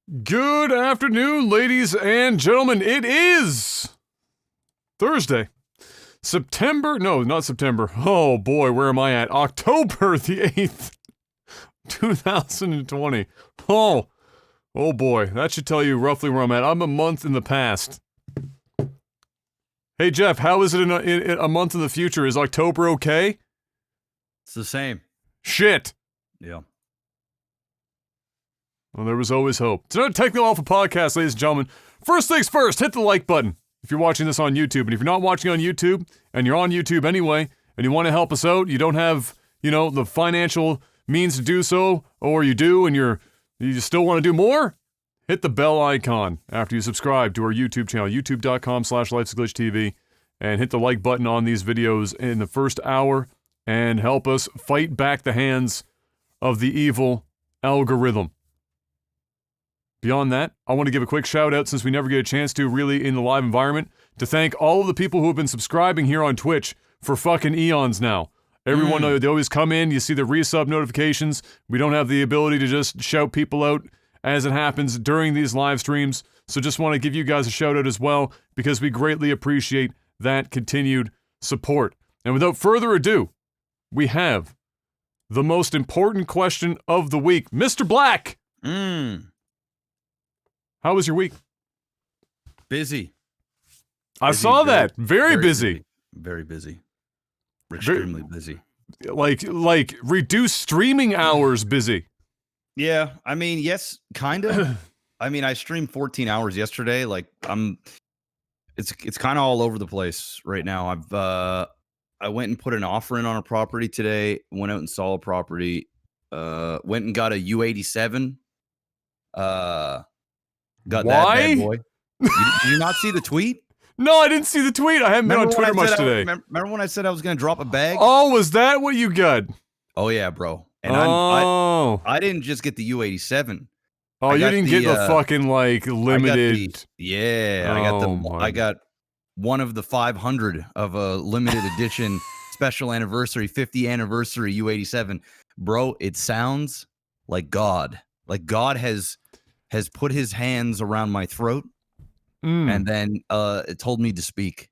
Good afternoon, ladies and gentlemen. It is Thursday, no, not September. Oh boy, where am I at? October the 8th, 2020. Oh boy, that should tell you roughly where I'm at. I'm a month in the past. Hey Jeff, how is it in a month in the future? Is October okay? It's the same. Shit. Yeah. Well, there was always hope. It's another Technical Alpha podcast, ladies and gentlemen. First things first, hit the like button if you're watching this on YouTube. And if you're not watching on YouTube, and you're on YouTube anyway, and you want to help us out, you don't have, the financial means to do so, or you do, and you still want to do more, hit the bell icon after you subscribe to our YouTube channel, youtube.com/lifeisglitchtv, and hit the like button on these videos in the first hour, and help us fight back the hands of the evil algorithm. Beyond that, I want to give a quick shout out, since we never get a chance to really in the live environment, to thank all of the people who have been subscribing here on Twitch for fucking eons now. Everyone, they always come in, you see the resub notifications. We don't have the ability to just shout people out as it happens during these live streams, so just want to give you guys a shout out as well, because we greatly appreciate that continued support. And without further ado, we have the most important question of the week. Mr. Black! How was your week? Busy. I saw that. Very busy. Very busy. Extremely busy. Like reduced streaming hours busy. Yeah, I mean, yes, kind of. I mean, I streamed 14 hours yesterday. It's kind of all over the place right now. I went and put an offer in on a property today. Went out and saw a property. Went and got a U87. Got Why? that bad boy. Did you not see the tweet? No, I didn't see the tweet. I haven't been on Twitter much today. Remember when I said I was going to drop a bag? Oh, was that what you got? Oh, yeah, bro. And I didn't just get the U87. Oh, you didn't get the fucking, limited... I got one of the 500 of a limited edition special anniversary, 50th anniversary U87. Bro, it sounds like God. Like God has put his hands around my throat, and then it told me to speak,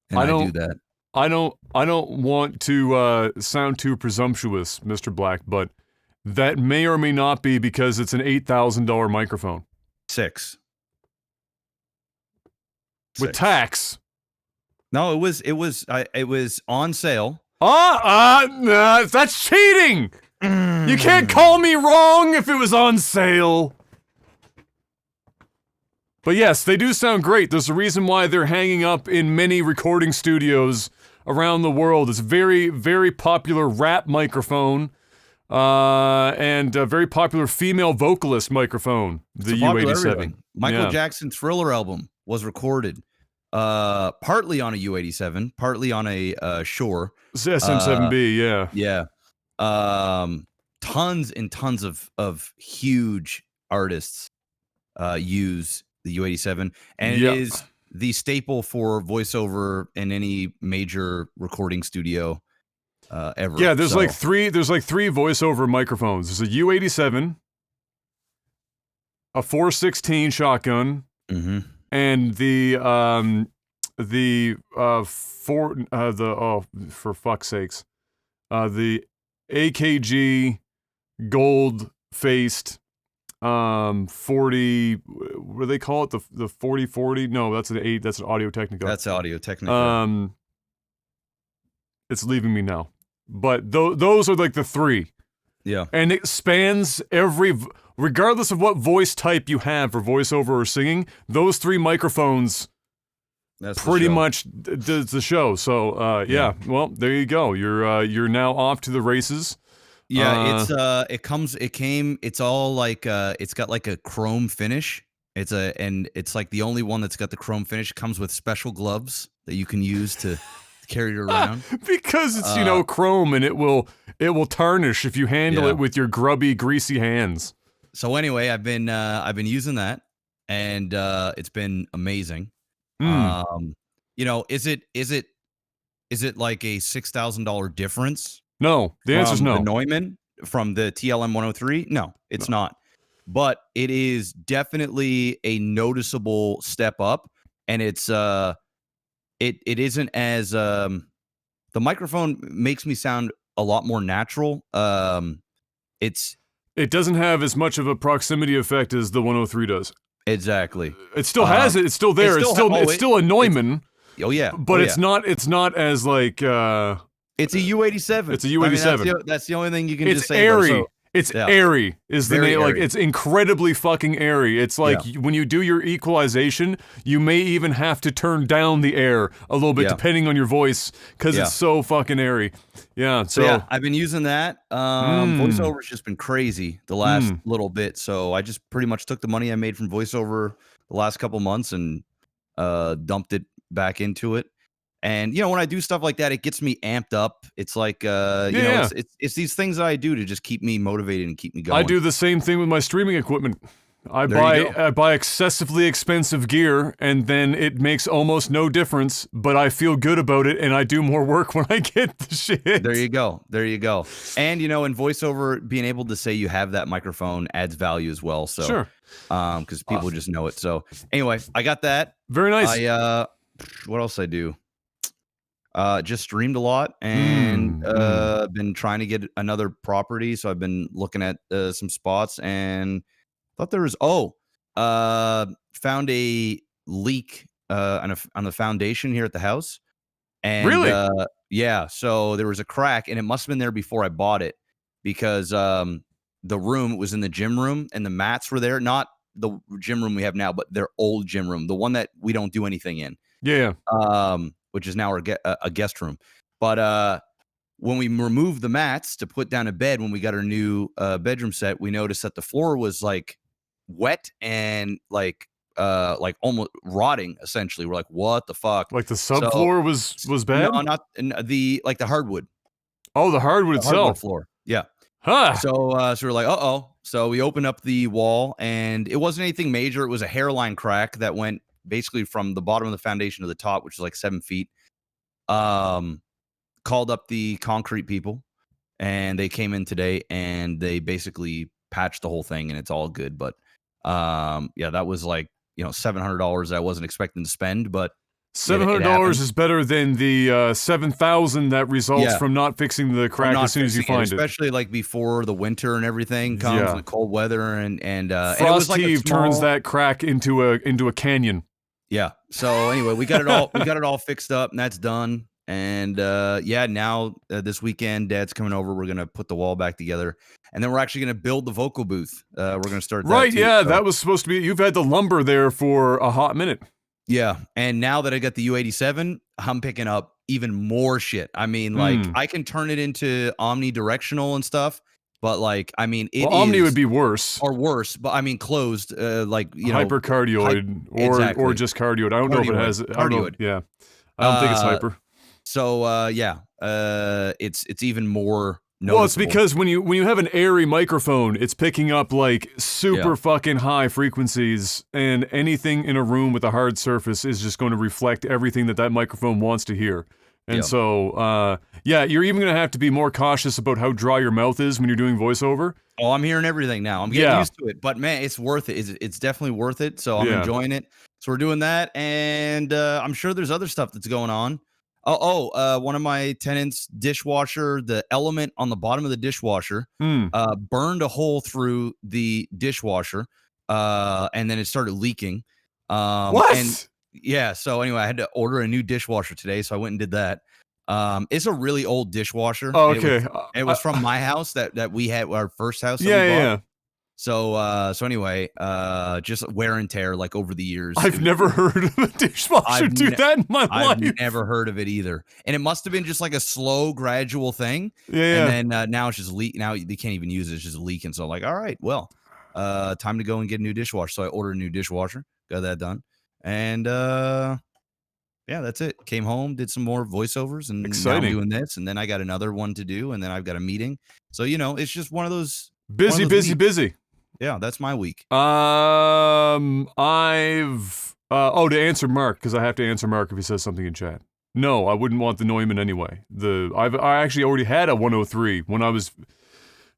and I do that. I don't want to sound too presumptuous, Mr. Black, but that may or may not be because it's an $8,000 microphone. Six. With tax. No, it was on sale. That's cheating! You can't call me wrong if it was on sale. But yes, they do sound great. There's a reason why they're hanging up in many recording studios around the world. It's a very, very popular rap microphone, and a very popular female vocalist microphone, the U87. Michael Jackson's Thriller album was recorded partly on a U87, partly on a Shure. It's SM7B, yeah. Yeah. Tons and tons of huge artists use the U87, and it is the staple for voiceover in any major recording studio ever. Yeah, there's like three voiceover microphones. There's a U87, a 416 shotgun, and for fuck's sakes, the AKG gold-faced 40, what do they call it? The 4040? No, that's an Audio Technica. That's Audio Technica. It's leaving me now. But those are like the three. Yeah. And it spans regardless of what voice type you have for voiceover or singing, those three microphones pretty much does the show. So, yeah. Well, there you go. You're now off to the races. Yeah, it's all like it's got like a chrome finish. And it's like the only one that's got the chrome finish. Comes with special gloves that you can use to carry it around. Because it's chrome, and it will tarnish if you handle it with your grubby, greasy hands. So anyway, I've been using that, and it's been amazing. Is it like a $6,000 difference? No, the answer's no. The Neumann from the TLM 103? No, it's not. but it is definitely a noticeable step up, and it's it isn't as the microphone makes me sound a lot more natural. It doesn't have as much of a proximity effect as the 103 does. Exactly. It still has it. It's still there. It's still a Neumann. Oh yeah. But it's not as like it's a U87. It's a U87. I mean, that's the only thing you can just say. Airy. It's airy is the name. Like, it's incredibly fucking airy. It's like when you do your equalization, you may even have to turn down the air a little bit depending on your voice because it's so fucking airy. Yeah. So I've been using that. Voiceover's just been crazy the last little bit. So I just pretty much took the money I made from voiceover the last couple months and dumped it back into it. And, you know, when I do stuff like that, it gets me amped up. It's like, you know, it's these things that I do to just keep me motivated and keep me going. I do the same thing with my streaming equipment. I buy excessively expensive gear, and then it makes almost no difference, but I feel good about it, and I do more work when I get the shit. There you go. There you go. And, you know, in voiceover, being able to say you have that microphone adds value as well. So, sure. Because people just know it. So, anyway, I got that. Very nice. What else I do? Just streamed a lot and been trying to get another property. So I've been looking at some spots and thought there was found a leak on the foundation here at the house. And really? Yeah, so there was a crack and it must have been there before I bought it because the room was in the gym room and the mats were there, not the gym room we have now, but their old gym room, the one that we don't do anything in. Yeah. Which is now a guest room. But when we removed the mats to put down a bed, when we got our new bedroom set, we noticed that the floor was like wet and like almost rotting. Essentially, we're like, "What the fuck?" Like the subfloor was bad. No, not the hardwood. Oh, the hardwood itself. Hardwood floor. Yeah. Huh. So we're like, "Uh-oh." So we opened up the wall, and it wasn't anything major. It was a hairline crack that went basically from the bottom of the foundation to the top, which is like 7 feet. Called up the concrete people and they came in today and they basically patched the whole thing and it's all good. But yeah, that was like, you know, $700 I wasn't expecting to spend, but $700 is better than the $7,000 that results from not fixing the crack as soon as you find it. Especially like before the winter and everything comes, and the cold weather and Frost heave turns that crack into a canyon. Yeah. So anyway, we got it all fixed up and that's done. And now this weekend, Dad's coming over. We're gonna put the wall back together, and then we're actually gonna build the vocal booth. We're gonna start. Right. That too, yeah, so. that was supposed to be. You've had the lumber there for a hot minute. Yeah, and now that I got the U87, I'm picking up even more shit. I mean, like I can turn it into omnidirectional and stuff. But like, I mean, Omni would be worse. Or worse, but I mean closed, like, you know. Hypercardioid or just cardioid. I don't know if it has cardioid. Yeah. I don't think it's hyper. So it's even more noticeable. Well, it's because when you have an airy microphone, it's picking up like super fucking high frequencies, and anything in a room with a hard surface is just going to reflect everything that microphone wants to hear. And so, you're even going to have to be more cautious about how dry your mouth is when you're doing voiceover. Oh, I'm hearing everything now. I'm getting used to it. But, man, it's worth it. It's definitely worth it. So I'm enjoying it. So we're doing that. And I'm sure there's other stuff that's going on. One of my tenants' dishwasher, the element on the bottom of the dishwasher, burned a hole through the dishwasher. And then it started leaking. What? And, yeah, so anyway, I had to order a new dishwasher today, so I went and did that. It's a really old dishwasher. Oh, okay. It was from my house that we had, our first house. Yeah. So anyway, just wear and tear like over the years. I've never heard of a dishwasher do that in my life. I've never heard of it either. And it must have been just like a slow, gradual thing. Yeah. And then now it's just leak. Now they can't even use it. It's just leaking. So I'm like, all right, well, time to go and get a new dishwasher. So I ordered a new dishwasher, got that done. And that's it. Came home, did some more voiceovers, and now I'm doing this. And then I got another one to do, and then I've got a meeting. So, you know, it's just one of those busy. Yeah, that's my week. To answer Mark, because I have to answer Mark if he says something in chat. No, I wouldn't want the Neumann anyway. I actually already had a 103 when I was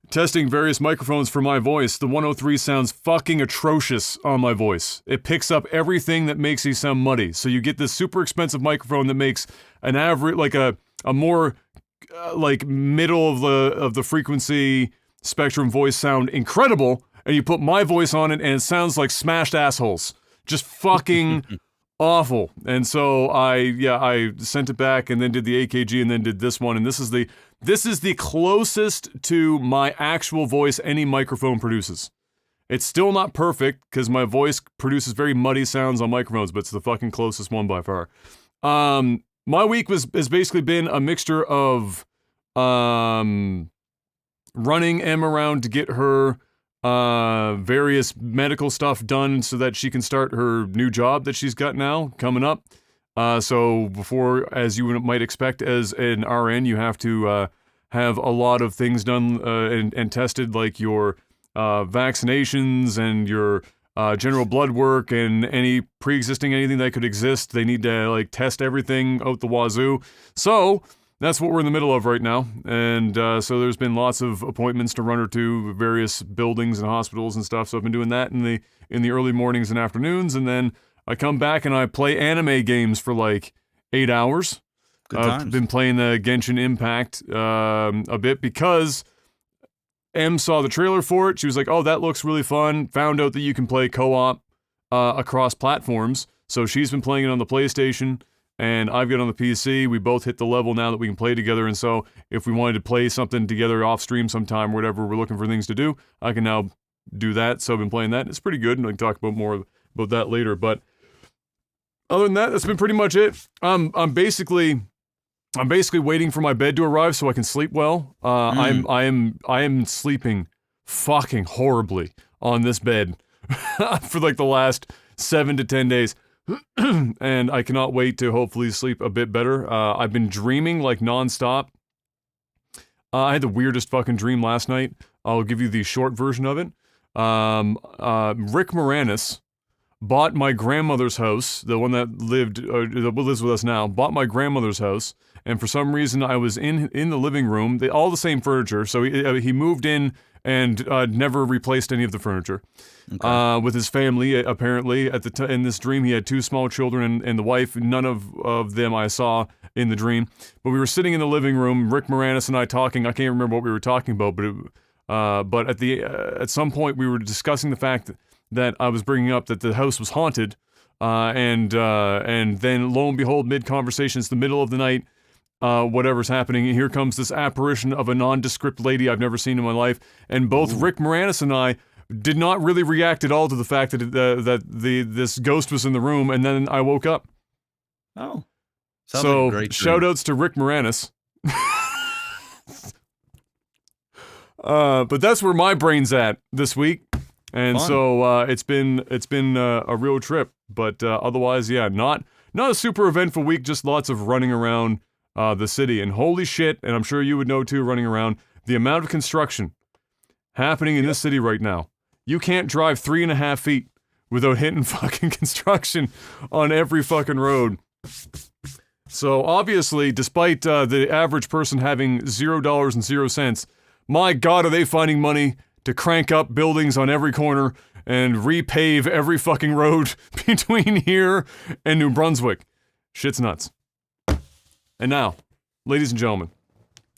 testing various microphones for my voice. The 103 sounds fucking atrocious on my voice. It picks up everything that makes me sound muddy. So you get this super expensive microphone that makes an average, like a more like middle of the frequency spectrum voice sound incredible, and you put my voice on it and it sounds like smashed assholes. Just fucking awful. And so I sent it back and then did the AKG and then did this one, and this is the closest to my actual voice any microphone produces. It's still not perfect because my voice produces very muddy sounds on microphones, but it's the fucking closest one by far. My week has basically been a mixture of running Em around to get her various medical stuff done so that she can start her new job that she's got now coming up. So before, as you might expect as an RN, you have to have a lot of things done and tested, like your vaccinations and your general blood work and any pre-existing anything that could exist. They need to like test everything out the wazoo. So that's what we're in the middle of right now. And so there's been lots of appointments to run her to various buildings and hospitals and stuff. So I've been doing that in the early mornings and afternoons, and then I come back and I play anime games for like 8 hours. I've been playing the Genshin Impact a bit because Em saw the trailer for it. She was like, oh, that looks really fun. Found out that you can play co-op across platforms. So she's been playing it on the PlayStation, and I've got it on the PC. We both hit the level now that we can play together, and so if we wanted to play something together off stream sometime, whatever, we're looking for things to do, I can now do that. So I've been playing that. It's pretty good, and I can talk about more about that later. But other than that, that's been pretty much it. I'm basically waiting for my bed to arrive so I can sleep well. I am sleeping fucking horribly on this bed for like the last 7 to 10 days. And I cannot wait to hopefully sleep a bit better. I've been dreaming like nonstop. I had the weirdest fucking dream last night. I'll give you the short version of it. Rick Moranis bought my grandmother's house, the one that lives with us now, bought my grandmother's house, and for some reason I was in the living room, all the same furniture, so he moved in and never replaced any of the furniture. Okay. With his family, apparently, in this dream he had 2 small children and the wife. None of them I saw in the dream, but we were sitting in the living room, Rick Moranis and I talking. I can't remember what we were talking about, but at some point we were discussing the fact that I was bringing up that the house was haunted, and then lo and behold, mid-conversation, it's the middle of the night, whatever's happening, and here comes this apparition of a nondescript lady I've never seen in my life, and both Rick Moranis and I did not really react at all to the fact that this ghost was in the room, and then I woke up. Oh. So, like a great shout-outs to Rick Moranis. But that's where my brain's at this week. And fun. So it's been a real trip, but otherwise, yeah, not a super eventful week. Just lots of running around the city, and holy shit, and I'm sure you would know too, running around the amount of construction happening in this city right now. You can't drive 3.5 feet without hitting fucking construction on every fucking road. So obviously, despite the average person having $0.00, my God, are they finding money to crank up buildings on every corner and repave every fucking road between here and New Brunswick. Shit's nuts. And now, ladies and gentlemen,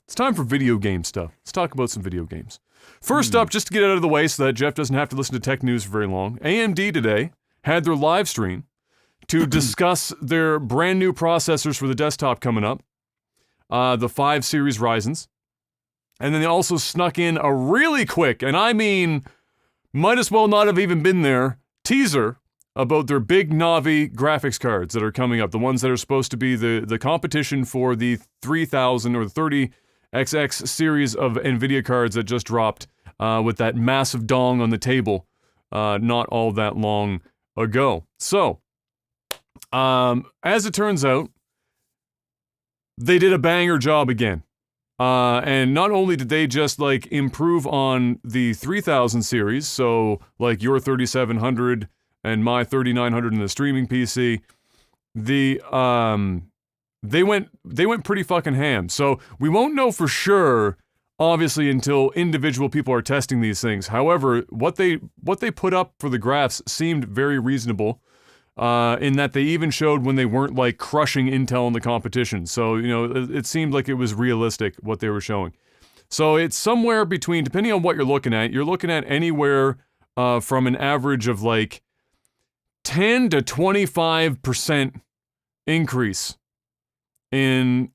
it's time for video game stuff. Let's talk about some video games. First up, just to get it out of the way so that Jeff doesn't have to listen to tech news for very long, AMD today had their live stream to discuss their brand new processors for the desktop coming up, the 5 Series Ryzens. And then they also snuck in a really quick, and I mean, might as well not have even been there, teaser about their big Navi graphics cards that are coming up. The ones that are supposed to be the competition for the 3000 or the 30XX series of NVIDIA cards that just dropped with that massive dong on the table not all that long ago. So, as it turns out, they did a banger job again. And not only did they just, like, improve on the 3000 series, so, like, your 3700 and my 3900 in the streaming PC, they went pretty fucking ham. So, we won't know for sure obviously until individual people are testing these things. However, what they put up for the graphs seemed very reasonable, in that they even showed when they weren't like crushing Intel in the competition. So, you know, it seemed like it was realistic what they were showing. So it's somewhere between, depending on what you're looking at anywhere from an average of like 10 to 25% increase in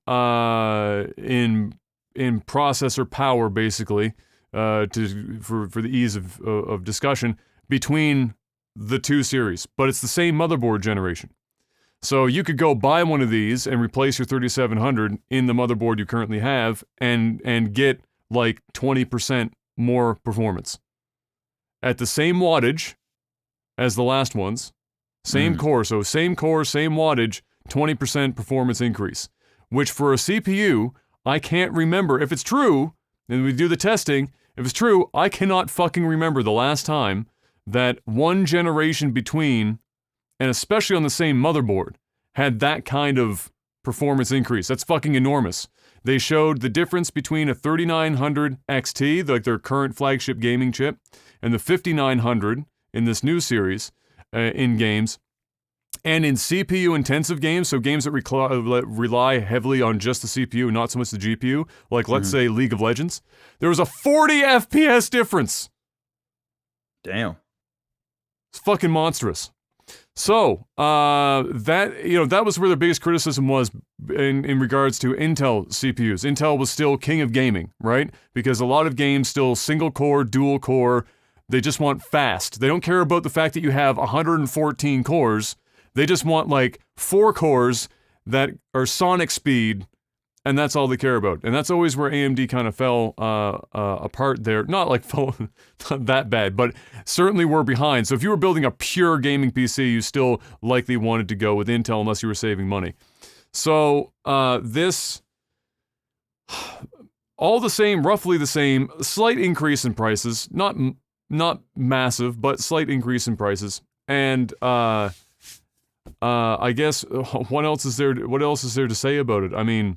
processor power, basically, for the ease of discussion between the two series. But it's the same motherboard generation. So you could go buy one of these and replace your 3700 in the motherboard you currently have and get like 20% more performance. At the same wattage as the last ones, same core, so same core, same wattage, 20% performance increase. Which for a CPU, I can't remember. If it's true, and we do the testing, if it's true, I cannot fucking remember the last time that one generation between, and especially on the same motherboard, had that kind of performance increase. That's fucking enormous. They showed the difference between a 3900 XT, like their current flagship gaming chip, and the 5900 in this new series in games. And in CPU-intensive games, so games that rely heavily on just the CPU and not so much the GPU, like let's say League of Legends, there was a 40 FPS difference. Damn. It's fucking monstrous. So, that was where the biggest criticism was in regards to Intel CPUs. Intel was still king of gaming, right? Because a lot of games still single core, dual core, they just want fast. They don't care about the fact that you have 114 cores. They just want like 4 cores that are sonic speed, and that's all they care about. And that's always where AMD kind of fell apart there. Not like not that bad, but certainly were behind. So if you were building a pure gaming PC, you still likely wanted to go with Intel unless you were saving money. So this, all the same, roughly the same, slight increase in prices. Not massive, but slight increase in prices. And I guess what else is there to say about it? I mean,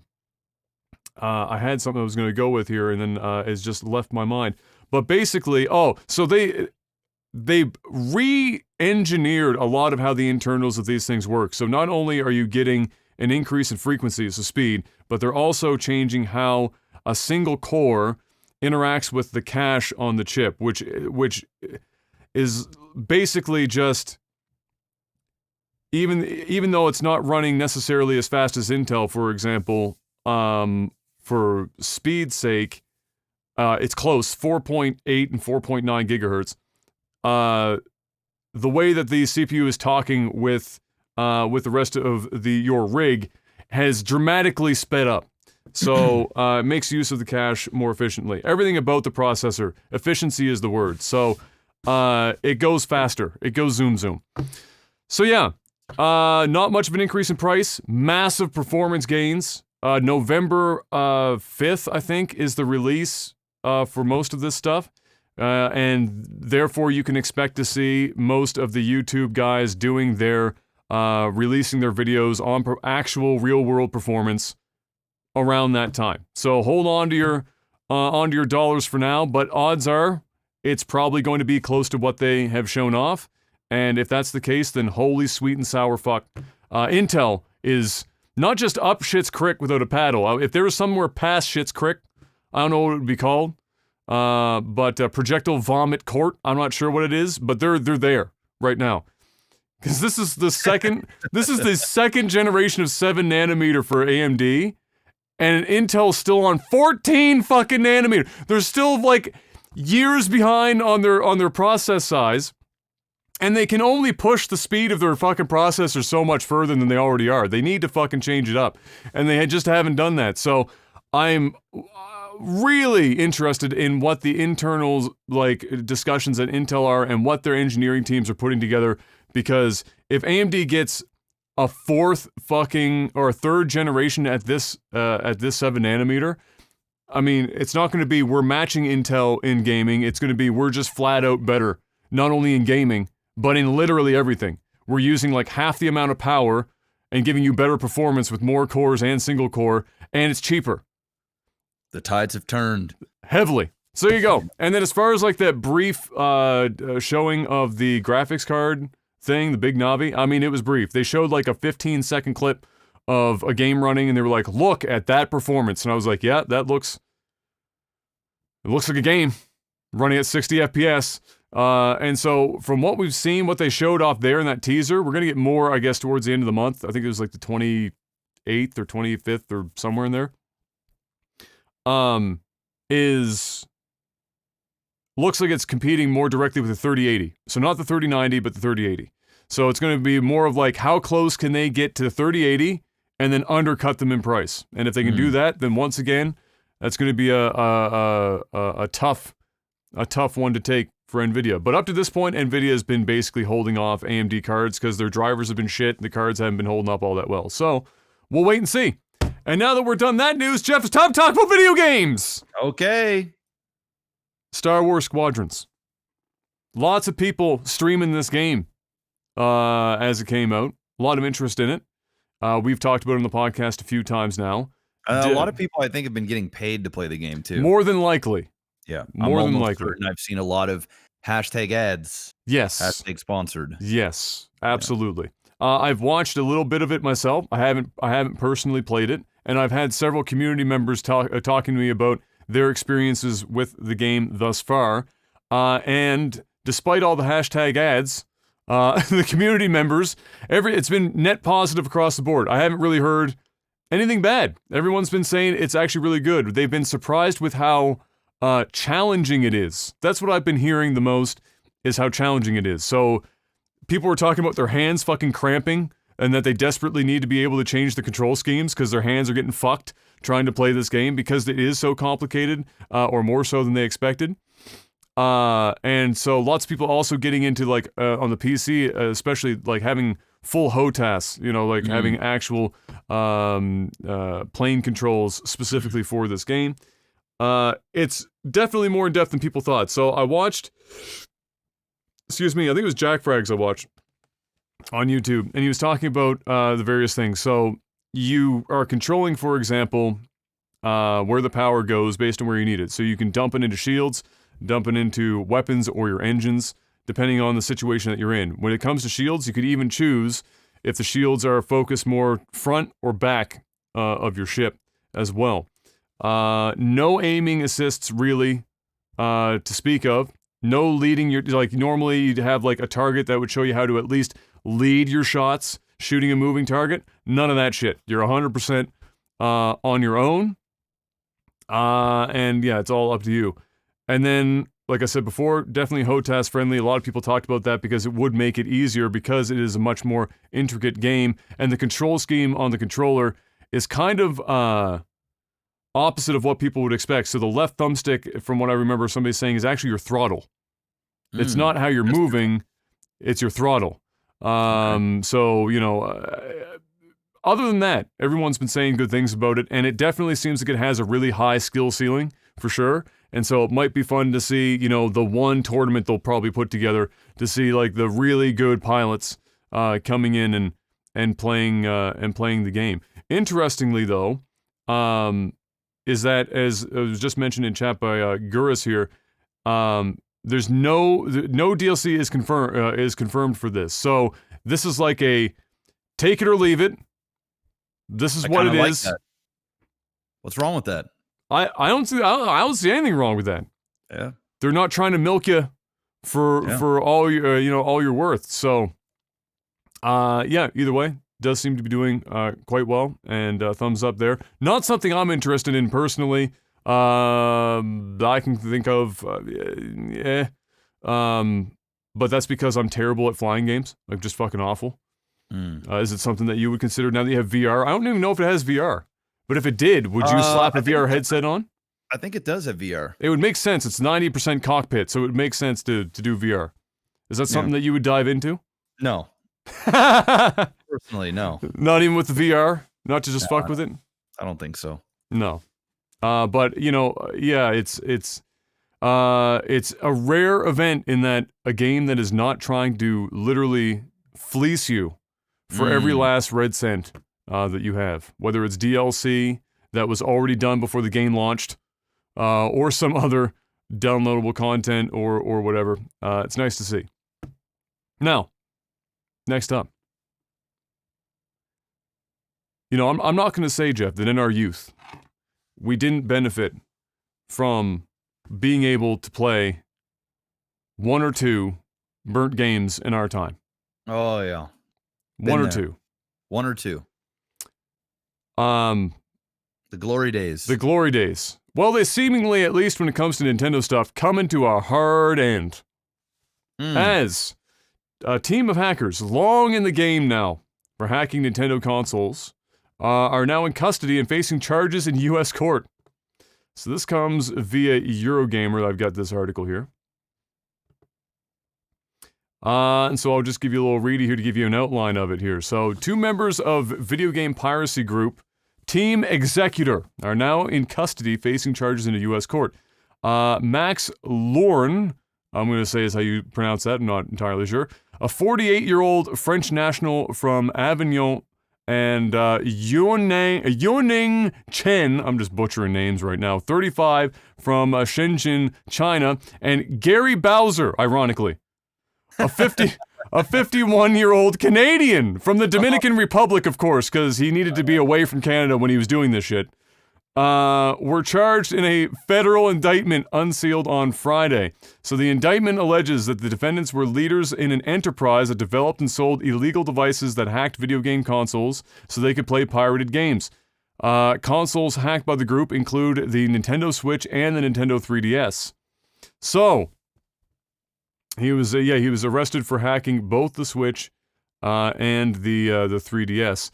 I had something I was going to go with here, and then it's just left my mind. But basically, so they re-engineered a lot of how the internals of these things work. So not only are you getting an increase in frequencies of speed, but they're also changing how a single core interacts with the cache on the chip, which is basically just, even though it's not running necessarily as fast as Intel, for example, for speed's sake, it's close, 4.8 and 4.9 gigahertz. The way that the CPU is talking with the rest of your rig has dramatically sped up. So it makes use of the cache more efficiently. Everything about the processor, efficiency is the word. So it goes faster. It goes zoom zoom. So yeah, not much of an increase in price. Massive performance gains. November 5th, I think, is the release for most of this stuff. And therefore you can expect to see most of the YouTube guys doing their, releasing their videos on actual real-world performance around that time. So hold on to your dollars for now, but odds are it's probably going to be close to what they have shown off. And if that's the case, then holy sweet and sour fuck. Intel is not just up shit's crick without a paddle. If there was somewhere past shit's crick, I don't know what it would be called. But projectile vomit court, I'm not sure what it is, but they're there right now. Because this is the second generation of 7 nanometer for AMD, and Intel's still on 14 fucking nanometer. They're still like years behind on their process size, and they can only push the speed of their fucking processor so much further than they already are. They need to fucking change it up, and they just haven't done that. So I'm really interested in what the internal discussions at Intel are and what their engineering teams are putting together, because if AMD gets a third generation at this 7 nanometer, I mean, it's not going to be we're matching Intel in gaming. It's going to be we're just flat out better, not only in gaming, but in literally everything. We're using like half the amount of power and giving you better performance with more cores and single core, and it's cheaper. The tides have turned. Heavily. So there you go. And then as far as like that brief showing of the graphics card thing, the big knobby, I mean, it was brief. They showed like a 15-second clip of a game running, and they were like, look at that performance. And I was like, yeah, it looks like a game running at 60 FPS. And so from what we've seen, what they showed off there in that teaser, we're going to get more, I guess, towards the end of the month. I think it was like the 28th or 25th or somewhere in there. Looks like it's competing more directly with the 3080. So not the 3090, but the 3080. So it's going to be more of like, how close can they get to the 3080 and then undercut them in price? And if they can do that, then once again, that's going to be a tough one to take for NVIDIA. But up to this point, NVIDIA has been basically holding off AMD cards because their drivers have been shit and the cards haven't been holding up all that well. So we'll wait and see. And now that we're done that news, Jeff, it's time to talk about video games. Okay. Star Wars Squadrons. Lots of people streaming this game as it came out. A lot of interest in it. We've talked about it on the podcast a few times now. A lot of people, I think, have been getting paid to play the game, too. More than likely. Yeah. More than likely. I've seen a lot of hashtag ads. Yes. Hashtag sponsored. Yes, absolutely. Yeah. I've watched a little bit of it myself. I haven't personally played it. And I've had several community members talking to me about their experiences with the game thus far. And despite all the hashtag ads, the community members, it's been net positive across the board. I haven't really heard anything bad. Everyone's been saying it's actually really good. They've been surprised with how challenging it is. That's what I've been hearing the most, is how challenging it is. So people were talking about their hands fucking cramping and that they desperately need to be able to change the control schemes because their hands are getting fucked trying to play this game because it is so complicated, or more so than they expected. And so lots of people also getting into like on the PC, especially like having full HOTAS, like having actual plane controls specifically for this game. It's definitely more in depth than people thought. So I watched, I think it was Jack Frags I watched on YouTube, and he was talking about the various things. So you are controlling, for example, where the power goes based on where you need it. So you can dump it into shields, dump it into weapons or your engines, depending on the situation that you're in. When it comes to shields, you could even choose if the shields are focused more front or back of your ship as well. No aiming assists really to speak of. No leading your, like normally you'd have like a target that would show you how to at least lead your shots, shooting a moving target. None of that shit. You're 100% on your own. And yeah, it's all up to you. And then, like I said before, definitely HOTAS friendly. A lot of people talked about that because it would make it easier because it is a much more intricate game. And the control scheme on the controller is kind of opposite of what people would expect. So the left thumbstick, from what I remember somebody saying, is actually your throttle. It's not how you're moving, it's your throttle. Okay. So, other than that, everyone's been saying good things about it, and it definitely seems like it has a really high skill ceiling, for sure. And so it might be fun to see, the one tournament they'll probably put together to see, like, the really good pilots coming in and playing the game. Interestingly, though, is that, as it was just mentioned in chat by Gurus here, there's no DLC is confirmed for this. So this is like a take it or leave it. This is what it is. That. What's wrong with that? I don't see anything wrong with that. Yeah. They're not trying to milk you for all your all your worth. So either way, does seem to be doing quite well, and thumbs up there. Not something I'm interested in personally. I can think of, but that's because I'm terrible at flying games. Like, just fucking awful. Is it something that you would consider now that you have VR? I don't even know if it has VR, but if it did, would you slap a VR headset on? I think it does have VR. It would make sense. It's 90% cockpit, so it would make sense to do VR. Is that something that you would dive into? No. Personally, no. Not even with the VR? Not to just fuck with it? I don't think so. No. But it's a rare event in that a game that is not trying to literally fleece you for every last red cent that you have. Whether it's DLC that was already done before the game launched, or some other downloadable content or whatever. It's nice to see. Now, next up. You know, I'm not going to say, Jeff, that in our youth, we didn't benefit from being able to play one or two burnt games in our time. Oh, yeah. One or two. One or two. The glory days. The glory days. Well, they seemingly, at least when it comes to Nintendo stuff, come into a hard end. As a team of hackers, long in the game now, for hacking Nintendo consoles, are now in custody and facing charges in U.S. court. So this comes via Eurogamer. I've got this article here. And so I'll just give you a little readie here to give you an outline of it here. So, 2 members of video game piracy group Team Executor are now in custody facing charges in a U.S. court. Max Lorne, I'm going to say is how you pronounce that, I'm not entirely sure. A 48-year-old French national from Avignon, and Yuning Chen, I'm just butchering names right now, 35, from Shenzhen, China, and Gary Bowser, ironically, a 51-year-old Canadian from the Dominican Republic, of course, because he needed to be away from Canada when he was doing this shit, were charged in a federal indictment unsealed on Friday. So the indictment alleges that the defendants were leaders in an enterprise that developed and sold illegal devices that hacked video game consoles so they could play pirated games. Consoles hacked by the group include the Nintendo Switch and the Nintendo 3DS. So, he was arrested for hacking both the Switch and the 3DS.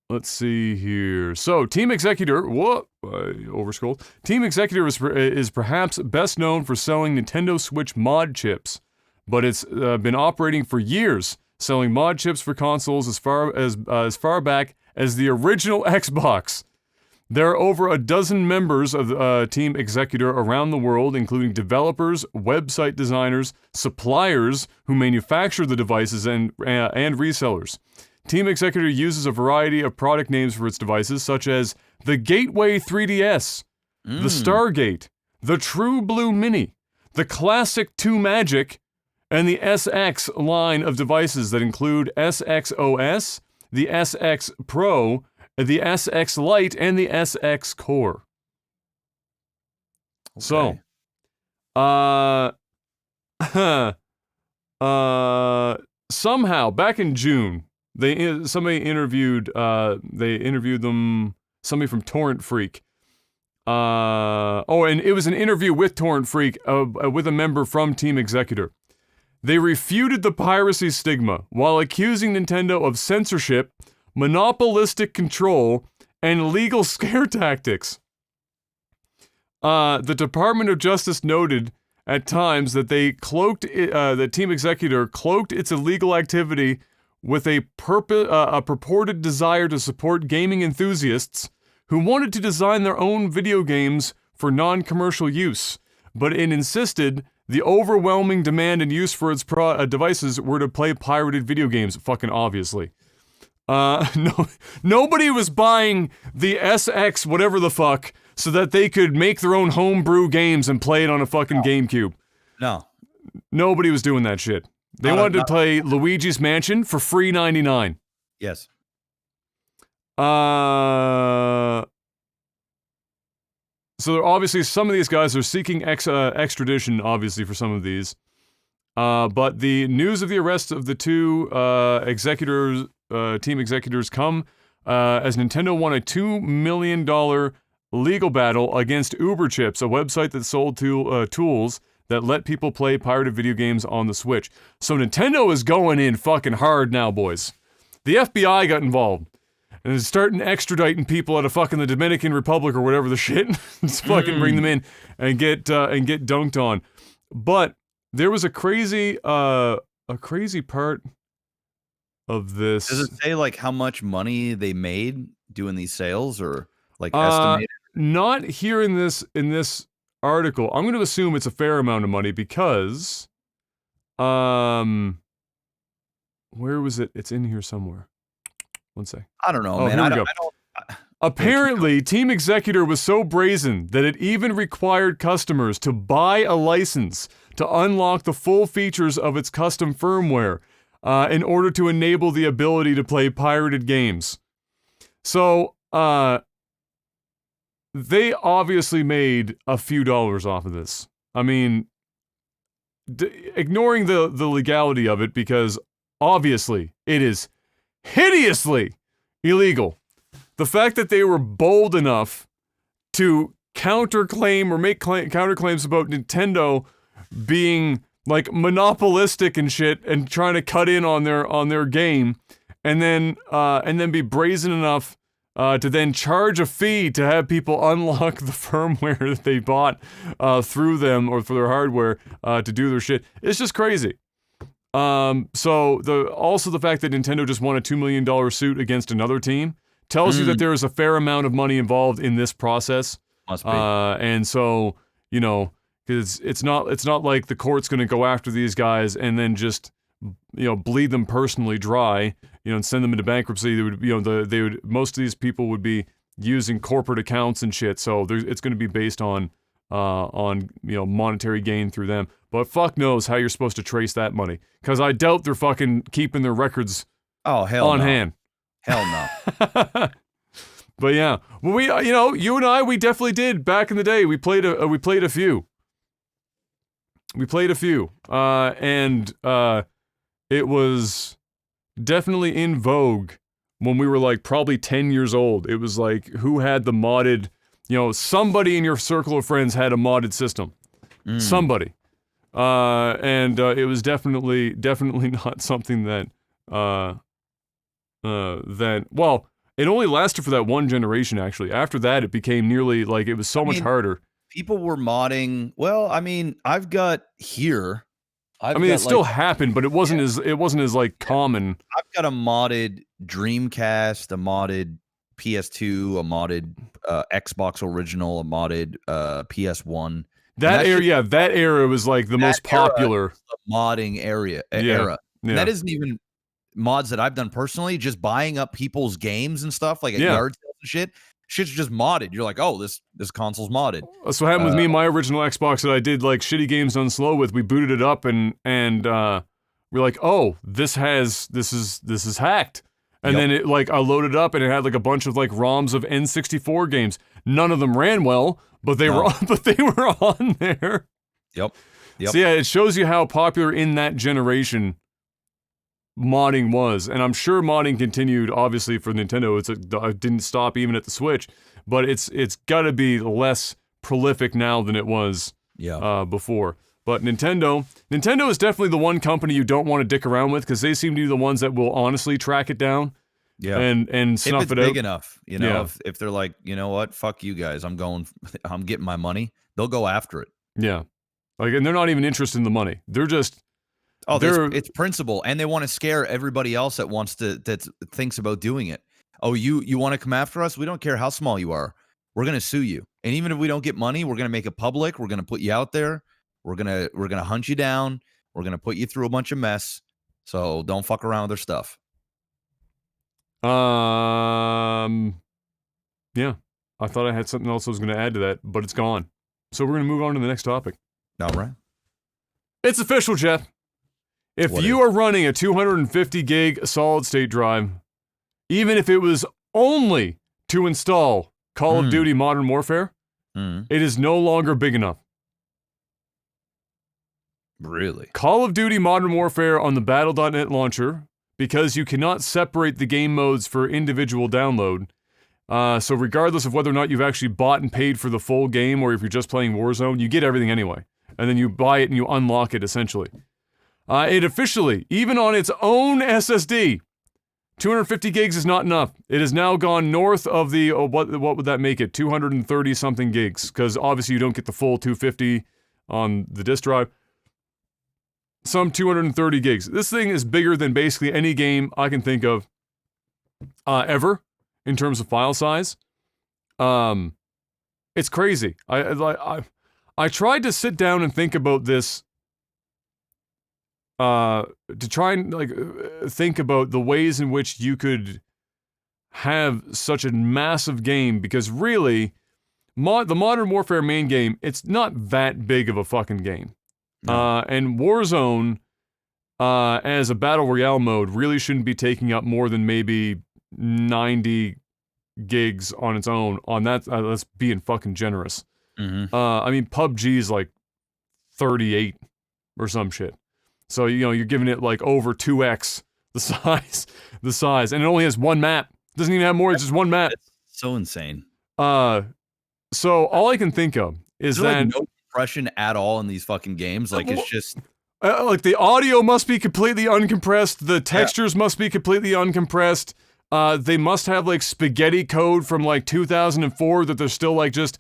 Let's see here. So, Team Executor, overscrolled. Team Executor is perhaps best known for selling Nintendo Switch mod chips, but it's been operating for years, selling mod chips for consoles as far back as the original Xbox. There are over a dozen members of Team Executor around the world, including developers, website designers, suppliers who manufacture the devices, and resellers. Team Executor uses a variety of product names for its devices, such as the Gateway 3DS, the Stargate, the True Blue Mini, the Classic 2 Magic, and the SX line of devices that include SXOS, the SX Pro, the SX Lite, and the SX Core. Okay. So, somehow, back in June, somebody interviewed them, somebody from Torrent Freak. And it was an interview with Torrent Freak, with a member from Team Executor. They refuted the piracy stigma while accusing Nintendo of censorship, monopolistic control, and legal scare tactics. The Department of Justice noted at times that that Team Executor cloaked its illegal activity with a purported desire to support gaming enthusiasts who wanted to design their own video games for non-commercial use, but it insisted the overwhelming demand and use for its devices were to play pirated video games, fucking obviously. Nobody was buying the SX whatever the fuck so that they could make their own homebrew games and play it on a fucking GameCube. No. Nobody was doing that shit. They wanted to play Luigi's Mansion for free $99. Yes. So obviously some of these guys are seeking extradition, obviously, for some of these. But the news of the arrest of the 2 team executors come as Nintendo won a $2 million legal battle against UberChips, a website that sold tools that let people play pirated video games on the Switch. So Nintendo is going in fucking hard now, boys. The FBI got involved and is starting extraditing people out of fucking the Dominican Republic or whatever the shit. Just fucking bring them in and get dunked on. But there was a crazy part of this. Does it say like how much money they made doing these sales, or like estimated? Not here in this article. I'm going to assume it's a fair amount of money because, where was it? It's in here somewhere. One sec. I don't know, oh, man. Here we go. Apparently, Team Executor was so brazen that it even required customers to buy a license to unlock the full features of its custom firmware in order to enable the ability to play pirated games. So, they obviously made a few dollars off of this. I mean, ignoring the legality of it, because obviously it is hideously illegal. The fact that they were bold enough to counterclaim or make counterclaims about Nintendo being like monopolistic and shit and trying to cut in on their game, and then be brazen enough to then charge a fee to have people unlock the firmware that they bought through them or for their hardware to do their shit. It's just crazy. So the fact that Nintendo just won a $2 million suit against another team tells you that there is a fair amount of money involved in this process. Must be. And so, you know, because it's not like the court's going to go after these guys and then just, you know, bleed them personally dry, you know, and send them into bankruptcy. They would, you know, most of these people would be using corporate accounts and shit. So it's going to be based on you know, monetary gain through them. But fuck knows how you're supposed to trace that money, because I doubt they're fucking keeping their records on hand. Hell no. But yeah, well, we, you know, you and I, we definitely did back in the day. We played a few. And it was definitely in vogue when we were like probably 10 years old. It was like, who had the modded, you know, somebody in your circle of friends had a modded system. Somebody. And it was definitely not something that, well, it only lasted for that one generation, actually. After that, it became nearly, like, it was so much harder. People were modding, well, I mean, I've got here... it still happened, but it wasn't as like common. I've got a modded Dreamcast, a modded PS2, a modded Xbox original, a modded PS1. That era was like the most popular modding era. Yeah. That isn't even mods that I've done personally, just buying up people's games and stuff like at yard sales and shit. Shit's just modded. You're like, oh, this console's modded. That's what happened with me and my original Xbox that I did like shitty games done slow with. We booted it up and we're like, oh, this is hacked. And then it, like, I loaded up and it had like a bunch of like ROMs of N64 games. None of them ran well, but they were on there. Yep. So yeah, it shows you how popular in that generation modding was, and I'm sure modding continued, obviously, for Nintendo. It didn't stop even at the Switch, but it's got to be less prolific now than it was before. But Nintendo is definitely the one company you don't want to dick around with, because they seem to be the ones that will honestly track it down. Yeah, and snuff if it's it out big enough, you know, if they're like, you know what, fuck you guys, I'm getting my money, they'll go after it. Yeah, like, and they're not even interested in the money. They're just it's principle, and they want to scare everybody else that thinks about doing it. Oh, you want to come after us? We don't care how small you are. We're gonna sue you, and even if we don't get money, we're gonna make it public. We're gonna put you out there. We're gonna hunt you down. We're gonna put you through a bunch of mess. So don't fuck around with their stuff. Yeah, I thought I had something else I was going to add to that, but it's gone. So we're going to move on to the next topic. All right. It's official, Jeff. If you are running a 250 gig solid state drive, even if it was only to install Call of Duty Modern Warfare, it is no longer big enough. Really? Call of Duty Modern Warfare on the Battle.net launcher, because you cannot separate the game modes for individual download. So regardless of whether or not you've actually bought and paid for the full game, or if you're just playing Warzone, you get everything anyway. And then you buy it and you unlock it, essentially. It officially, even on its own SSD, 250 gigs is not enough. It has now gone north of the, what would that make it? 230 something gigs, because obviously you don't get the full 250 on the disk drive. Some 230 gigs. This thing is bigger than basically any game I can think of ever in terms of file size. It's crazy. I tried to sit down and think about this, to try and think about the ways in which you could have such a massive game, because really, the Modern Warfare main game, it's not that big of a fucking game. No. And Warzone, as a battle royale mode, really shouldn't be taking up more than maybe 90 gigs on its own. On that, that's being fucking generous. Mm-hmm. I mean, PUBG's like 38 or some shit. So, you know, you're giving it like over 2x the size, and it only has one map. It doesn't even have more, it's just one map. It's so insane. So all I can think of is that like no compression at all in these fucking games. Like, it's just like the audio must be completely uncompressed, the textures must be completely uncompressed. They must have like spaghetti code from like 2004 that they're still like just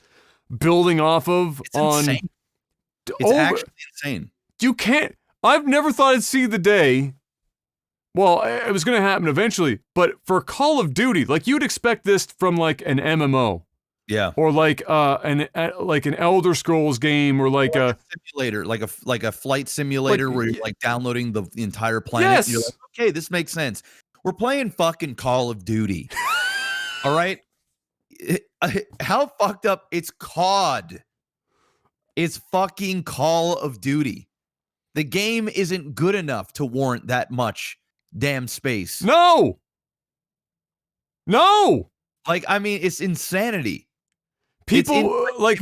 building off of. It's insane. It's actually insane. You can't. I've never thought I'd see the day. Well, it was going to happen eventually, but for Call of Duty, like you'd expect this from like an MMO. Yeah. Or like an Elder Scrolls game, or like a simulator, like a flight simulator where you're like downloading the entire planet. Yes. You're like, okay, this makes sense. We're playing fucking Call of Duty. All right. How fucked up? It's COD. It's fucking Call of Duty. The game isn't good enough to warrant that much damn space. No. Like, I mean, it's insanity. People like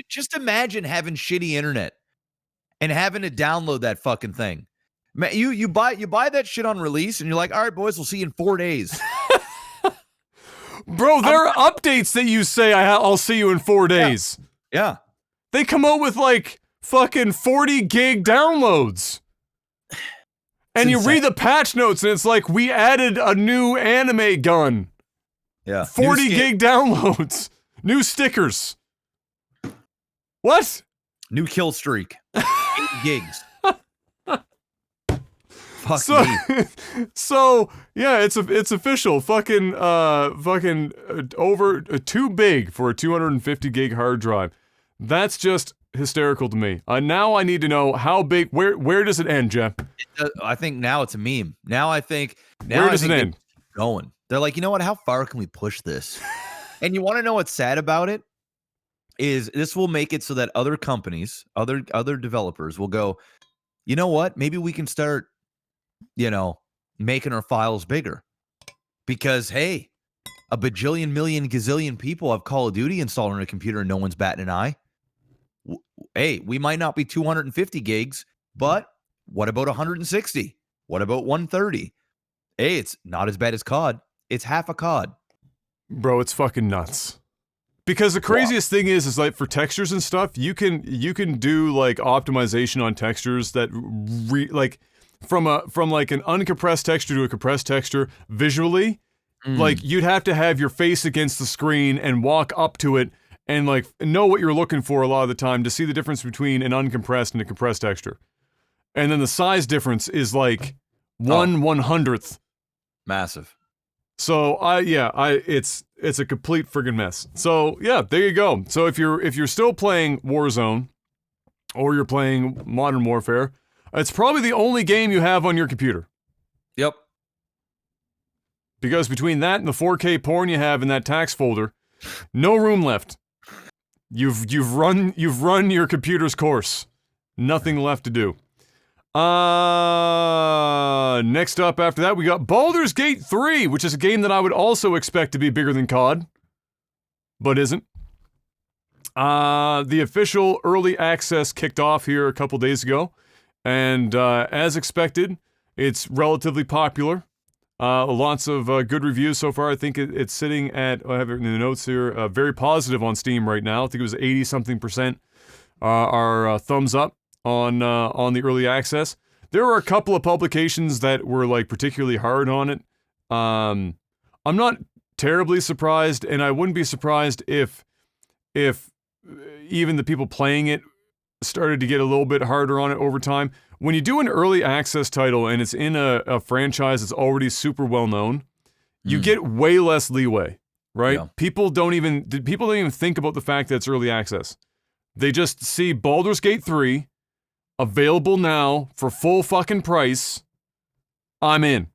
just imagine having shitty internet and having to download that fucking thing. Man, you buy that shit on release and you're like, all right, boys, we'll see you in 4 days. Bro, there are updates that you say I'll see you in 4 days. Yeah. They come out with like fucking 40 gig downloads. And you read the patch notes and it's like, we added a new anime gun. Yeah. 40 gig downloads. New stickers. What? New kill streak. 8 gigs. Fuck so, me. So yeah, it's official. Fucking over too big for a 250 gig hard drive. That's just hysterical to me. Now I need to know how big. Where does it end, Jeff? I think now it's a meme. Where does it end? Going. They're like, you know what? How far can we push this? And you want to know what's sad about it? Is this will make it so that other companies, other developers will go, you know what? Maybe we can start, making our files bigger. Because, hey, a bajillion, million, gazillion people have Call of Duty installed on a computer and no one's batting an eye. Hey, we might not be 250 gigs, but what about 160? What about 130? Hey, it's not as bad as COD. It's half a COD. Bro, it's fucking nuts. Because the craziest thing is like for textures and stuff, you can do like optimization on textures that like from like an uncompressed texture to a compressed texture visually, like you'd have to have your face against the screen and walk up to it and like know what you're looking for a lot of the time to see the difference between an uncompressed and a compressed texture. And then the size difference is like 1/100th. Massive. So it's a complete friggin' mess. So yeah, there you go. So if you're still playing Warzone or you're playing Modern Warfare, it's probably the only game you have on your computer. Yep. Because between that and the 4K porn you have in that tax folder, no room left. You've run your computer's course. Nothing left to do. Next up after that, we got Baldur's Gate 3, which is a game that I would also expect to be bigger than COD, but isn't. The official early access kicked off here a couple days ago, and as expected, it's relatively popular. Lots of good reviews so far. I think it's sitting at, I have it in the notes here, very positive on Steam right now. I think it was 80-something% are thumbs up on the early access. There were a couple of publications that were like particularly hard on it. I'm not terribly surprised, and I wouldn't be surprised if even the people playing it started to get a little bit harder on it over time. When you do an early access title and it's in a franchise that's already super well known, you get way less leeway, right? Yeah. People don't even think about the fact that it's early access. They just see Baldur's Gate 3 available now for full fucking price. I'm in.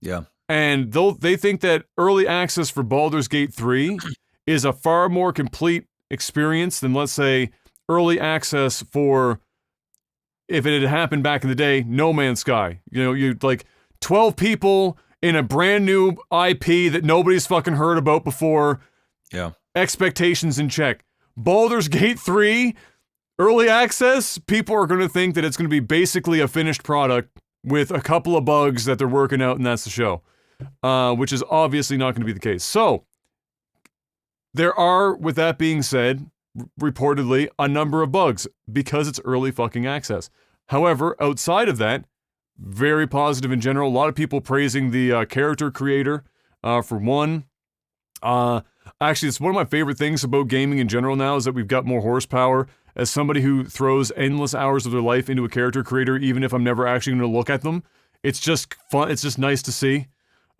Yeah. And they think that early access for Baldur's Gate 3 is a far more complete experience than, let's say, early access for, if it had happened back in the day, No Man's Sky. You know, you like 12 people in a brand new IP that nobody's fucking heard about before. Yeah. Expectations in check. Baldur's Gate 3, early access, people are going to think that it's going to be basically a finished product with a couple of bugs that they're working out, and that's the show. Which is obviously not going to be the case. So, there are, with that being said, reportedly, a number of bugs because it's early fucking access. However, outside of that, very positive in general. A lot of people praising the character creator, for one. Actually, it's one of my favorite things about gaming in general now is that we've got more horsepower. As somebody who throws endless hours of their life into a character creator, even if I'm never actually going to look at them, it's just fun. It's just nice to see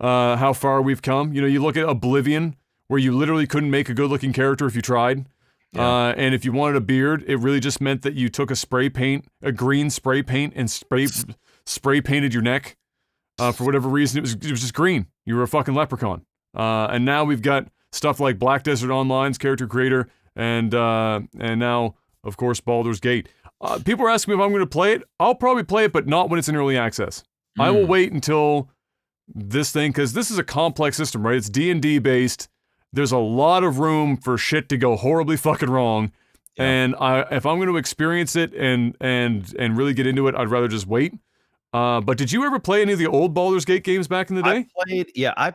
how far we've come. You know, you look at Oblivion, where you literally couldn't make a good-looking character if you tried. Yeah. And if you wanted a beard, it really just meant that you took a green spray paint, and spray painted your neck. For whatever reason, it was just green. You were a fucking leprechaun. And now we've got stuff like Black Desert Online's character creator, and now, of course, Baldur's Gate. People are asking me if I'm going to play it. I'll probably play it, but not when it's in early access. I will wait until this thing, because this is a complex system, right? It's D&D based. There's a lot of room for shit to go horribly fucking wrong. Yeah. And if I'm going to experience it and really get into it, I'd rather just wait. But did you ever play any of the old Baldur's Gate games back in the day? I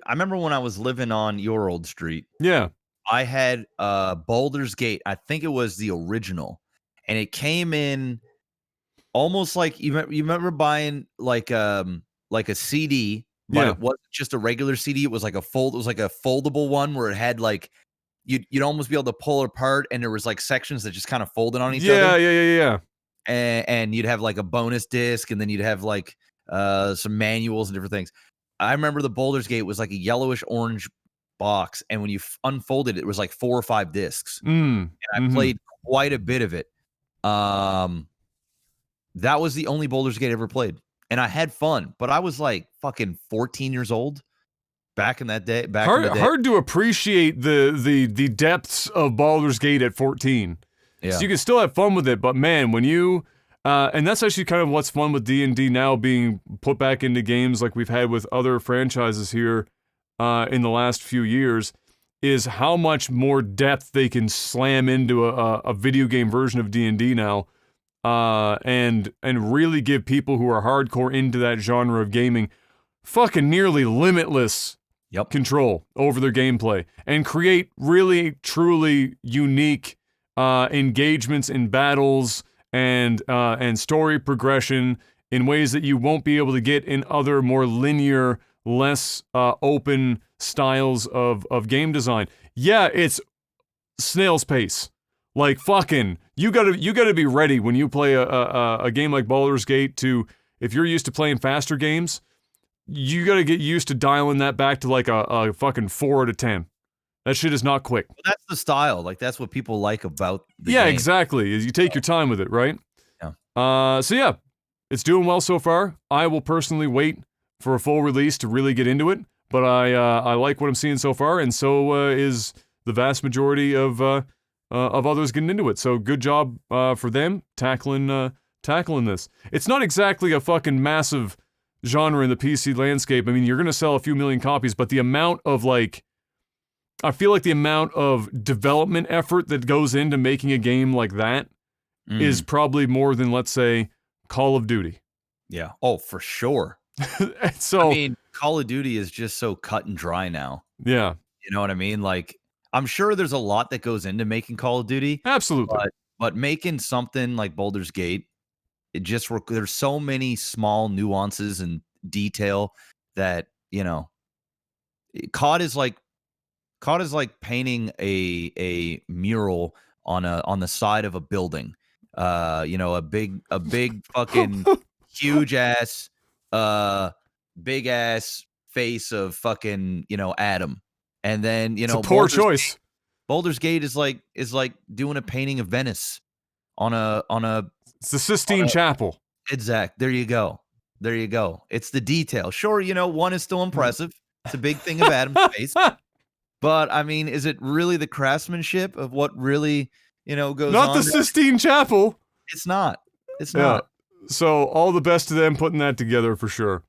remember when I was living on your old street. Yeah. I had Baldur's Gate. I think it was the original. And it came in almost like you remember buying like a CD, but it wasn't just a regular CD. It was like a foldable one where it had like you'd almost be able to pull it apart, and there was like sections that just kind of folded on each other. Yeah. And you'd have like a bonus disc, and then you'd have like some manuals and different things. I remember the Baldur's Gate was like a yellowish orange box, and when you unfolded it, it was like 4 or 5 discs. And I played quite a bit of it. That was the only Baldur's Gate I ever played, and I had fun. But I was like fucking 14 years old back in that day. Hard to appreciate the depths of Baldur's Gate at 14. Yeah. So you can still have fun with it, but man, when you and that's actually kind of what's fun with D&D now being put back into games like we've had with other franchises here in the last few years, is how much more depth they can slam into a video game version of D&D now, and really give people who are hardcore into that genre of gaming fucking nearly limitless control over their gameplay, and create really truly unique engagements in battles and story progression in ways that you won't be able to get in other more linear, less open styles of game design. Yeah, it's snail's pace. Like fucking, you gotta be ready when you play a game like Baldur's Gate to, if you're used to playing faster games, you gotta get used to dialing that back to like a fucking 4 out of 10. That shit is not quick. Well, that's the style. Like, that's what people like about the game. Exactly. You take your time with it, right? Yeah. So yeah, it's doing well so far. I will personally wait for a full release to really get into it, but I like what I'm seeing so far, and so is the vast majority of others getting into it. So good job for them tackling this. It's not exactly a fucking massive genre in the PC landscape. I mean, you're gonna sell a few million copies, but the amount of I feel like the amount of development effort that goes into making a game like that is probably more than, let's say, Call of Duty. Yeah. Oh, for sure. So, I mean, Call of Duty is just so cut and dry now. Yeah. You know what I mean? Like, I'm sure there's a lot that goes into making Call of Duty. Absolutely. But making something like Baldur's Gate, there's so many small nuances and detail that, you know, COD is like painting a mural on the side of a building. You know, a big fucking huge ass big ass face of fucking, you know, Adam. And then, you know, it's a poor choice. Baldur's Gate is like doing a painting of Venice on a it's the Sistine Chapel. Exact. There you go. There you go. It's the detail. Sure, one is still impressive. It's a big thing of Adam's face. But, I mean, is it really the craftsmanship of what really, goes Not on? the Sistine Chapel. It's not. It's not. So all the best to them putting that together for sure.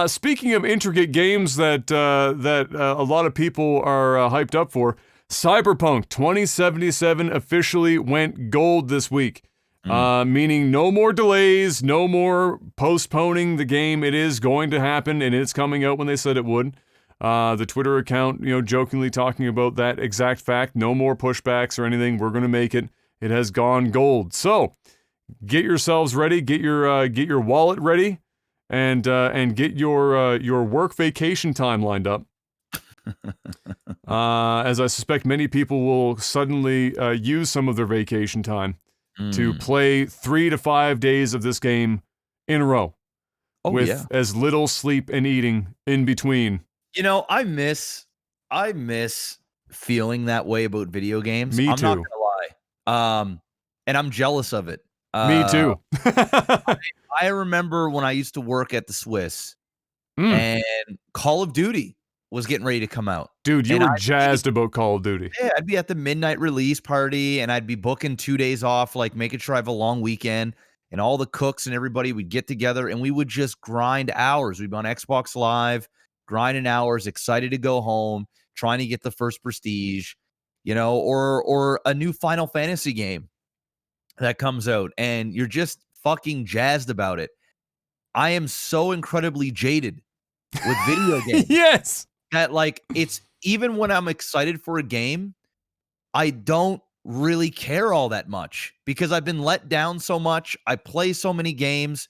Speaking of intricate games that a lot of people are hyped up for, CyberPunk 2077 officially went gold this week. Meaning no more delays, no more postponing the game. It is going to happen, and it's coming out when they said it would. The Twitter account, jokingly talking about that exact fact. No more pushbacks or anything. We're going to make it. It has gone gold. So get yourselves ready. Get your wallet ready, and get your work vacation time lined up. As I suspect many people will suddenly use some of their vacation time to play 3 to 5 days of this game in a row, with as little sleep and eating in between. I miss feeling that way about video games. Me too. I'm not gonna lie. And I'm jealous of it. Me too. I remember when I used to work at the Swiss, and Call of Duty was getting ready to come out. Dude, you were jazzed about Call of Duty. Yeah, I'd be at the midnight release party, and I'd be booking 2 days off, like making sure I have a long weekend, and all the cooks and everybody would get together, and we would just grind hours. We'd be on Xbox Live, grinding hours, excited to go home, trying to get the first prestige, or a new Final Fantasy game that comes out, and you're just fucking jazzed about it. I am so incredibly jaded with video games. Yes. That, like, it's even when I'm excited for a game, I don't really care all that much because I've been let down so much. I play so many games.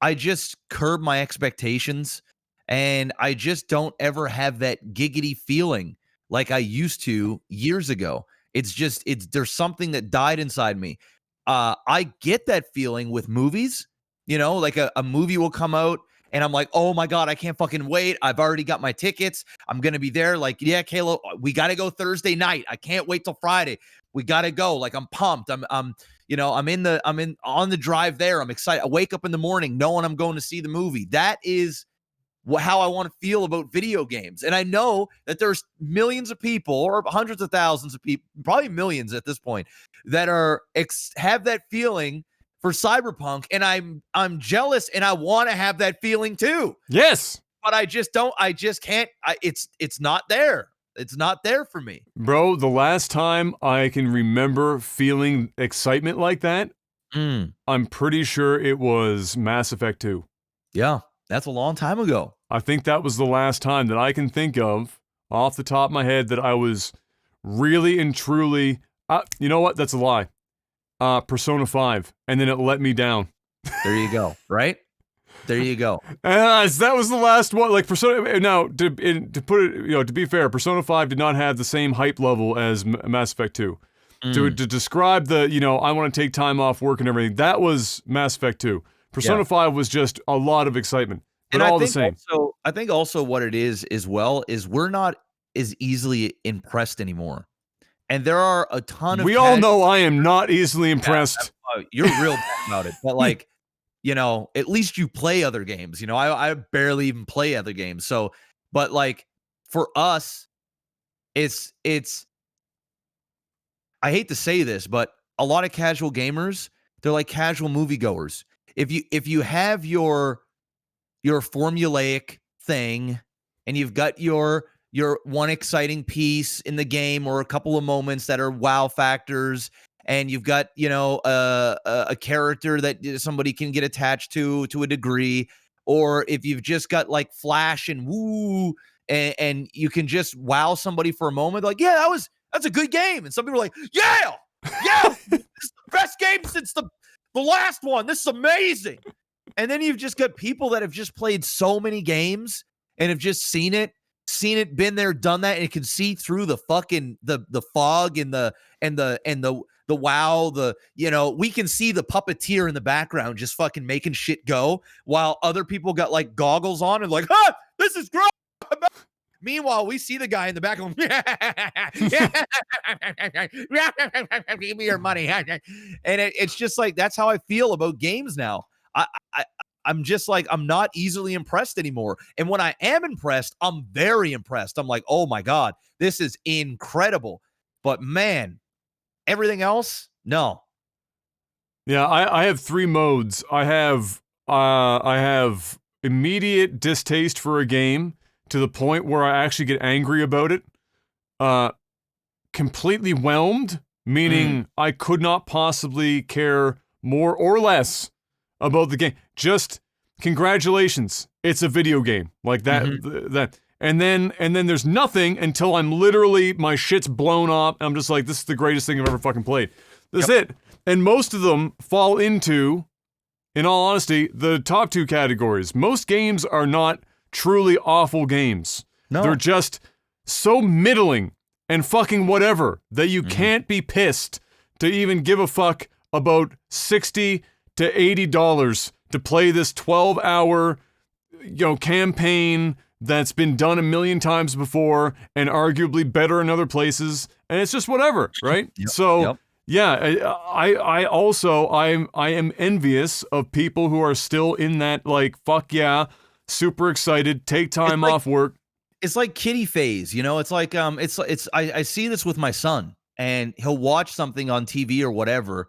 I just curb my expectations, and I just don't ever have that giggity feeling like I used to years ago. There's something that died inside me. I get that feeling with movies, like a movie will come out, and I'm like, oh my God, I can't fucking wait. I've already got my tickets. I'm going to be there. Like, yeah, Kayla, we got to go Thursday night. I can't wait till Friday. We got to go. Like, I'm pumped. I'm on the drive there. I'm excited. I wake up in the morning knowing I'm going to see the movie. That is how I want to feel about video games. And I know that there's millions of people, or hundreds of thousands of people, probably millions at this point, that have that feeling for CyberPunk, and I'm jealous, and I want to have that feeling too. Yes. But I just can't. It's not there. It's not there for me. Bro, the last time I can remember feeling excitement like that, I'm pretty sure it was Mass Effect 2. Yeah, that's a long time ago. I think that was the last time that I can think of off the top of my head that I was really and truly, you know what? That's a lie. Persona 5, and then it let me down. There you go. Right? There you go. That was the last one. Like Persona. Now, to put it, to be fair, Persona 5 did not have the same hype level as Mass Effect 2. To describe the, I want to take time off work and everything, that was Mass Effect 2. Persona 5 was just a lot of excitement, but all the same. I think also what it is as well is we're not as easily impressed anymore. And there are a ton of... We all know I am not easily impressed. You're real bad about it. But like, at least you play other games. I barely even play other games. So, but like for us, it's I hate to say this, but a lot of casual gamers, they're like casual moviegoers. If you have your formulaic thing, and you've got your one exciting piece in the game, or a couple of moments that are wow factors, and you've got a character that somebody can get attached to a degree, or if you've just got like flash and woo, and you can just wow somebody for a moment, like, yeah, that's a good game, and some people are like, yeah, this is the best game since the last one. This is amazing. And then you've just got people that have just played so many games and have just seen it, been there, done that, and can see through the fucking the fog and the wow, we can see the puppeteer in the background just fucking making shit go, while other people got like goggles on and like, this is great. Meanwhile, we see the guy in the back going, give me your money. And it's just like, that's how I feel about games now. I'm just like, I'm not easily impressed anymore. And when I am impressed, I'm very impressed. I'm like, oh my God, this is incredible. But man, everything else, no. Yeah, I have 3 modes. I have immediate distaste for a game to the point where I actually get angry about it. Completely whelmed, meaning I could not possibly care more or less about the game. Just congratulations, it's a video game. Like that that and then there's nothing until I'm literally, my shit's blown up. I'm just like, this is the greatest thing I've ever fucking played. That's it. And most of them fall into, in all honesty, the top 2 categories. Most games are not truly awful games. No. They're just so middling and fucking whatever that you can't be pissed to even give a fuck about $60 to $80 to play this 12-hour, campaign that's been done a million times before and arguably better in other places, and it's just whatever, right? Yeah, I also am envious of people who are still in that, like, fuck yeah, super excited, take time off work. It's like kiddie phase, it's like I see this with my son, and he'll watch something on TV or whatever,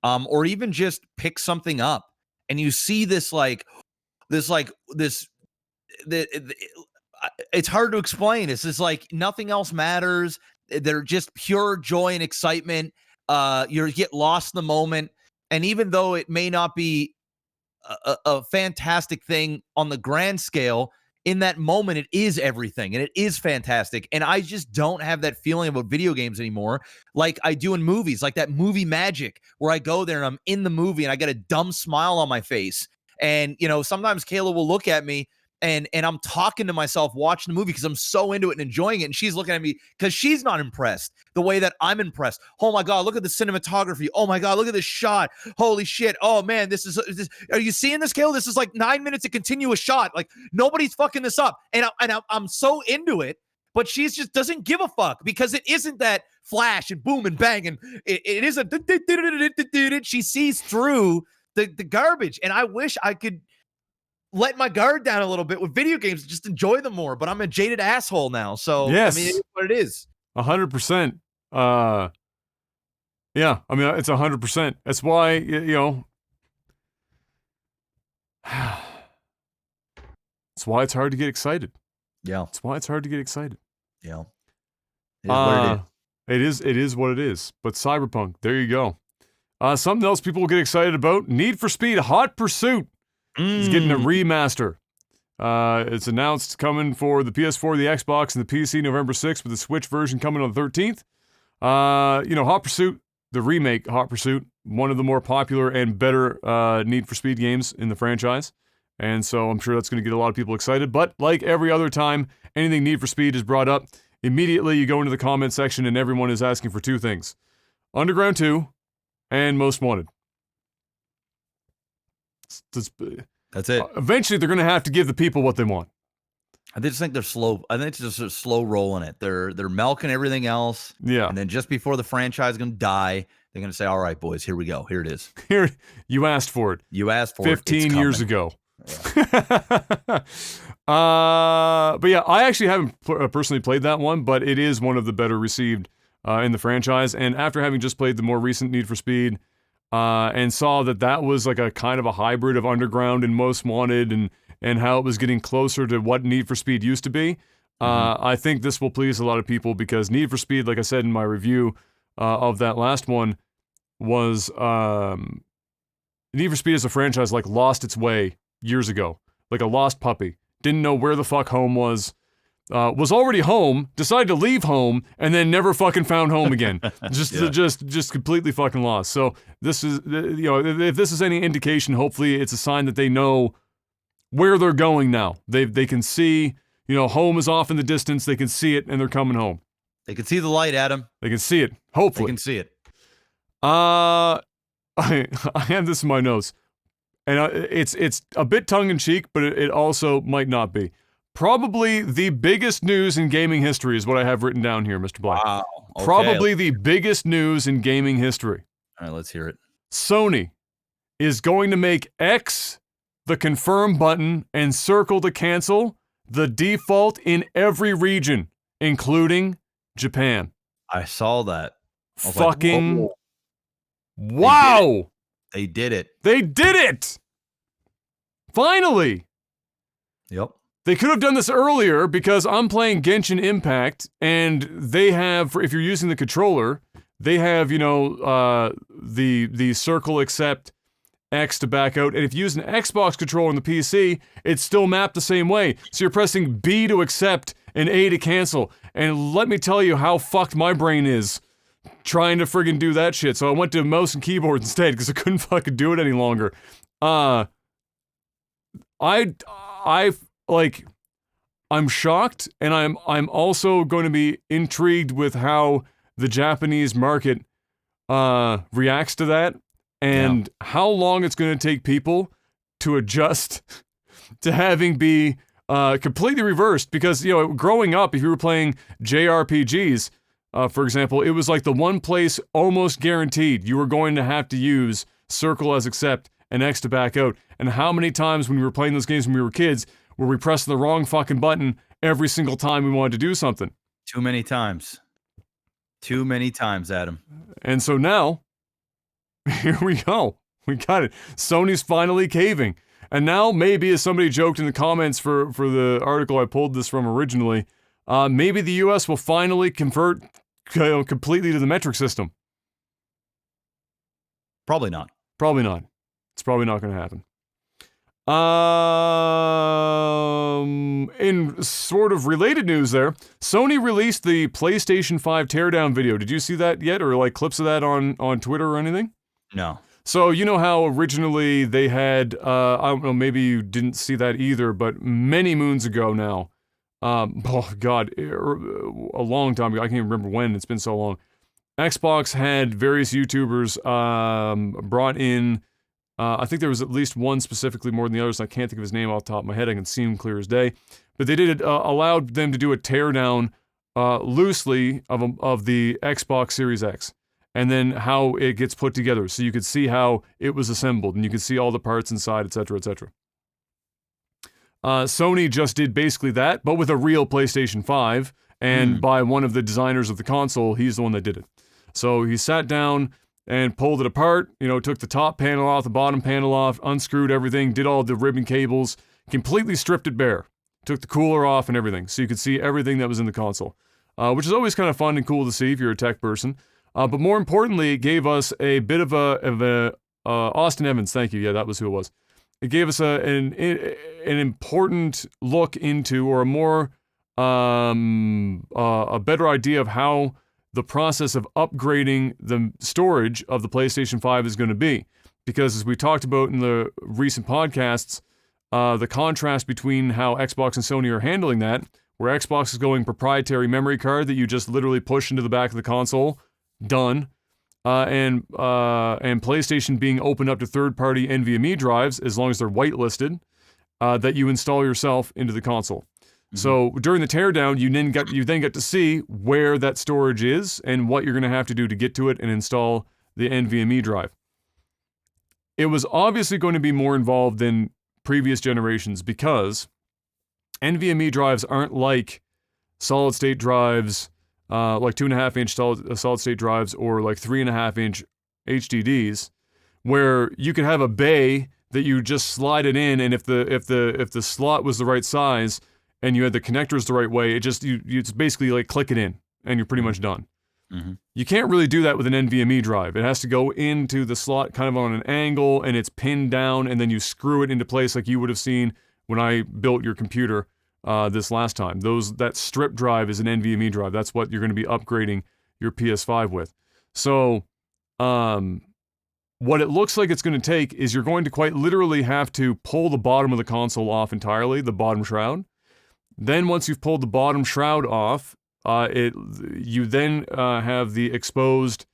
or even just pick something up, and you see this it's hard to explain. It's just like nothing else matters. They're just pure joy and excitement. You get lost in the moment, and even though it may not be a fantastic thing on the grand scale, in that moment it is everything, and it is fantastic. And I just don't have that feeling about video games anymore like I do in movies, like that movie magic where I go there and I'm in the movie and I get a dumb smile on my face. And sometimes Kayla will look at me and I'm talking to myself watching the movie because I'm so into it and enjoying it, and she's looking at me because she's not impressed the way that I'm impressed. Oh my God, look at the cinematography. Oh my God, look at this shot. Holy shit. Oh man, this are you seeing this, Kayla? This is like 9 minutes of continuous shot. Like nobody's fucking this up. And I'm so into it, but she's just doesn't give a fuck because it isn't that flash and boom and bang, and it isn't. She sees through the garbage, and I wish I could let my guard down a little bit with video games, just enjoy them more. But I'm a jaded asshole now, so yes. I mean, it's what it is. 100%. Yeah, I mean, it's 100%. That's why that's why it's hard to get excited. Yeah, that's why it's hard to get excited. Yeah, it is what it is. It is what it is. But CyberPunk, there you go. Something else people will get excited about: Need for Speed Hot Pursuit. It's getting a remaster. It's announced coming for the PS4, the Xbox, and the PC November 6th, with the Switch version coming on the 13th. Hot Pursuit, the remake Hot Pursuit, one of the more popular and better Need for Speed games in the franchise. And so I'm sure that's going to get a lot of people excited. But like every other time anything Need for Speed is brought up, immediately you go into the comment section and everyone is asking for 2 things: Underground 2 and Most Wanted. That's it. Eventually, they're going to have to give the people what they want. I just think they're slow. I think it's just slow rolling it. They're milking everything else. Yeah. And then just before the franchise is going to die, they're going to say, "All right, boys, here we go. Here it is. Here, you asked for it. You asked for 15 it. years ago." Yeah. But yeah, I actually haven't personally played that one, but it is one of the better received in the franchise. And after having just played the more recent Need for Speed, and saw that was like a kind of a hybrid of Underground and Most Wanted, and how it was getting closer to what Need for Speed used to be. I think this will please a lot of people because Need for Speed, like I said in my review of that last one, was Need for Speed as a franchise lost its way years ago, like a lost puppy. Didn't know where the fuck home was. Was already home, decided to leave home, and then never fucking found home again. Just completely fucking lost. So this is, if this is any indication, hopefully it's a sign that they know where they're going now. They can see, home is off in the distance. They can see it, and they're coming home. They can see the light, Adam. They can see it. Hopefully, they can see it. I have this in my notes, and it's a bit tongue in cheek, but it also might not be. Probably the biggest news in gaming history is what I have written down here, Mr. Black. Wow. Okay. Probably the biggest news in gaming history. All right, let's hear it. Sony is going to make X the confirm button and circle to cancel the default in every region, including Japan. I saw that. Fucking Like, wow! They did it. They did it! Finally! Yep. They could have done this earlier because I'm playing Genshin Impact and they have, if you're using the controller, they have, the circle accept, X to back out, and if you use an Xbox controller on the PC, it's still mapped the same way. So you're pressing B to accept and A to cancel. And let me tell you how fucked my brain is trying to friggin' do that shit. So I went to mouse and keyboard instead because I couldn't fucking do it any longer. I'm shocked, and I'm also going to be intrigued with how the Japanese market reacts to that, and how long it's going to take people to adjust to having be completely reversed. Because, growing up, if you were playing JRPGs, for example, it was like the one place almost guaranteed you were going to have to use circle as accept and X to back out. And how many times when we were playing those games when we were kids were we pressing the wrong fucking button every single time we wanted to do something? Too many times. Too many times, Adam. And so now, here we go. We got it. Sony's finally caving. And now, maybe, as somebody joked in the comments for the article I pulled this from originally, maybe the US will finally convert completely to the metric system. Probably not. Probably not. It's probably not going to happen. In sort of related news there, Sony released the PlayStation 5 teardown video. Did you see that yet, or like clips of that on Twitter or anything? No. So you know how originally they had, I don't know, maybe you didn't see that either, but many moons ago now, oh god, a long time ago, I can't even remember when, it's been so long, Xbox had various YouTubers brought in, I think there was at least one specifically more than the others, I can't think of his name off the top of my head, I can see him clear as day, but they did allowed them to do a teardown loosely of the Xbox Series X. And then how it gets put together, so you could see how it was assembled, and you could see all the parts inside, etc., etc. Sony just did basically that, but with a real PlayStation 5, and by one of the designers of the console, he's the one that did it. So he sat down and pulled it apart, took the top panel off, the bottom panel off, unscrewed everything, did all the ribbon cables, completely stripped it bare, took the cooler off and everything, so you could see everything that was in the console, which is always kind of fun and cool to see if you're a tech person. But more importantly, it gave us a bit of a Austin Evans, thank you, yeah, that was who it was. It gave us an important look into, or a more, a better idea of how the process of upgrading the storage of the PlayStation 5 is going to be. Because as we talked about in the recent podcasts, the contrast between how Xbox and Sony are handling that, where Xbox is going proprietary memory card that you just literally push into the back of the console, done, and PlayStation being opened up to third-party NVMe drives, as long as they're whitelisted, that you install yourself into the console. Mm-hmm. So during the teardown, you then get to see where that storage is and what you're going to have to do to get to it and install the NVMe drive. It was obviously going to be more involved than previous generations because NVMe drives aren't like solid-state drives, like 2.5-inch solid-state drives, or like 3.5-inch HDDs, where you could have a bay that you just slide it in, and if the slot was the right size and you had the connectors the right way, it's basically like click it in and you're pretty much done. Mm-hmm. You can't really do that with an NVMe drive. It has to go into the slot kind of on an angle, and it's pinned down, and then you screw it into place like you would have seen when I built your computer this last time. That strip drive is an NVMe drive. That's what you're going to be upgrading your PS5 with. So, what it looks like it's going to take is you're going to quite literally have to pull the bottom of the console off entirely, the bottom shroud. Then once you've pulled the bottom shroud off, you then have the exposed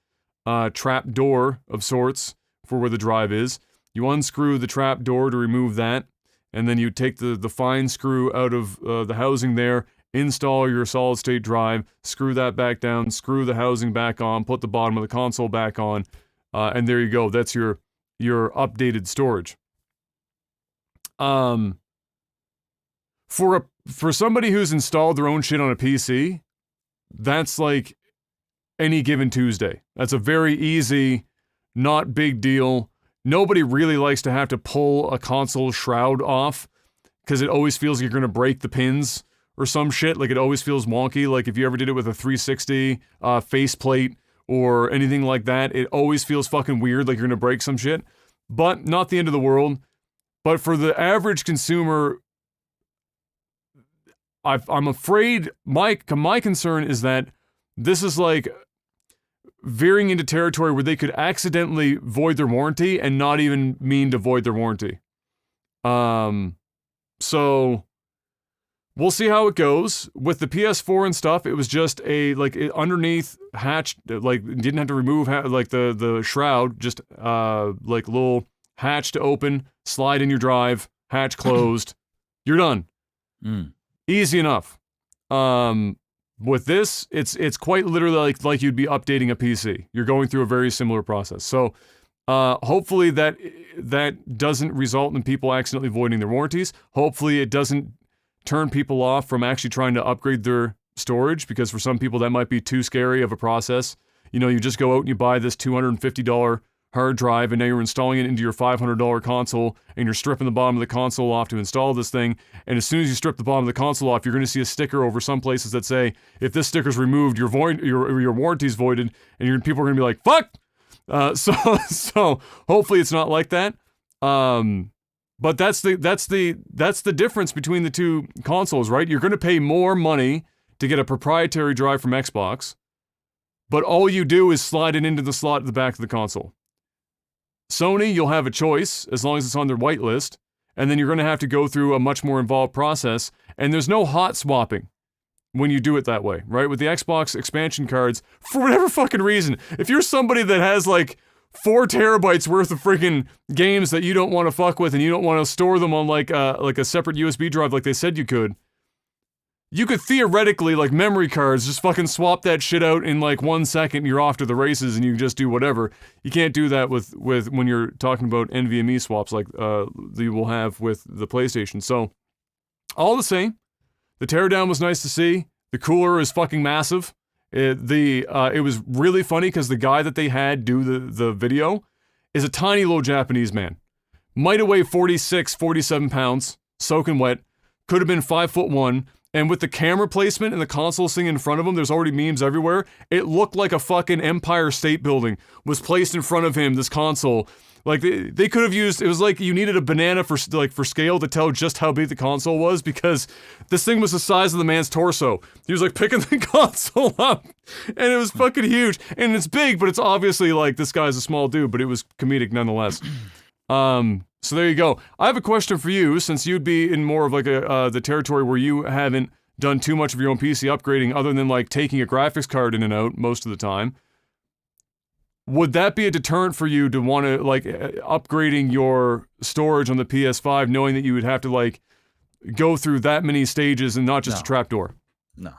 trap door of sorts for where the drive is. You unscrew the trap door to remove that. And then you take the fine screw out of the housing there, install your solid-state drive, screw that back down, screw the housing back on, put the bottom of the console back on, and there you go. That's your updated storage. For somebody who's installed their own shit on a PC, that's like any given Tuesday. That's a very easy, not big deal. Nobody really likes to have to pull a console shroud off because it always feels like you're going to break the pins or some shit. Like, it always feels wonky. Like, if you ever did it with a 360 faceplate or anything like that, it always feels fucking weird, like you're going to break some shit. But not the end of the world. But for the average consumer, I'm afraid my concern is that this is like veering into territory where they could accidentally void their warranty and not even mean to void their warranty. So we'll see how it goes. With the PS4 and stuff, it was just underneath hatch, like, didn't have to remove the shroud, just like little hatch to open, slide in your drive, hatch closed, you're done. Easy enough. With this, it's quite literally like you'd be updating a PC. You're going through a very similar process. So hopefully that doesn't result in people accidentally voiding their warranties. Hopefully it doesn't turn people off from actually trying to upgrade their storage, because for some people that might be too scary of a process. You know, you just go out and you buy this $250 hard drive, and now you're installing it into your $500 console, and you're stripping the bottom of the console off to install this thing. And as soon as you strip the bottom of the console off, you're going to see a sticker over some places that say, if this sticker's removed, your warranty's voided, and people are going to be like, fuck! So hopefully it's not like that. But that's the difference between the two consoles, right? You're going to pay more money to get a proprietary drive from Xbox, but all you do is slide it into the slot at the back of the console. Sony, you'll have a choice as long as it's on their whitelist, and then you're going to have to go through a much more involved process, and there's no hot swapping when you do it that way, right? With the Xbox expansion cards, for whatever fucking reason, if you're somebody that has like 4 terabytes worth of freaking games that you don't want to fuck with, and you don't want to store them on like a separate USB drive like they said you could theoretically, like, memory cards, just fucking swap that shit out in like 1 second, you're off to the races, and you just do whatever. You can't do that with when you're talking about NVMe swaps like you will have with the PlayStation. So, all the same, the teardown was nice to see. The cooler is fucking massive. It was really funny because the guy that they had do the video is a tiny little Japanese man. Might have weighed 46, 47 pounds, soaking wet, could have been 5'1", and with the camera placement and the console sitting in front of him, there's already memes everywhere. It looked like a fucking Empire State Building was placed in front of him, this console. Like, they could have used, it was like you needed a banana for scale to tell just how big the console was, because this thing was the size of the man's torso. He was like picking the console up, and it was fucking huge. And it's big, but it's obviously like, this guy's a small dude, but it was comedic nonetheless. So there you go. I have a question for you, since you'd be in more of like the territory where you haven't done too much of your own PC upgrading other than like taking a graphics card in and out most of the time. Would that be a deterrent for you to want to like upgrading your storage on the PS5, knowing that you would have to like go through that many stages and not just a trapdoor? No.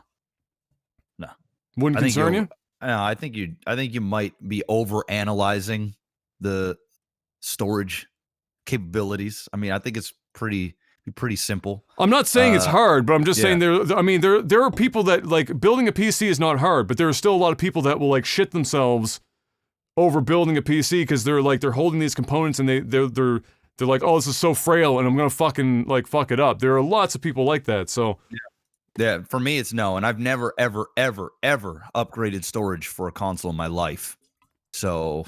Wouldn't concern you? No, I think you might be over analyzing the storage capabilities. I mean, I think it's pretty simple. I'm not saying it's hard, but I'm just saying there are people that like building a PC is not hard, but there are still a lot of people that will like shit themselves over building a PC because they're holding these components and they're like, oh, this is so frail and I'm gonna fucking like fuck it up. There are lots of people like that. So yeah, for me it's no, and I've never ever upgraded storage for a console in my life. So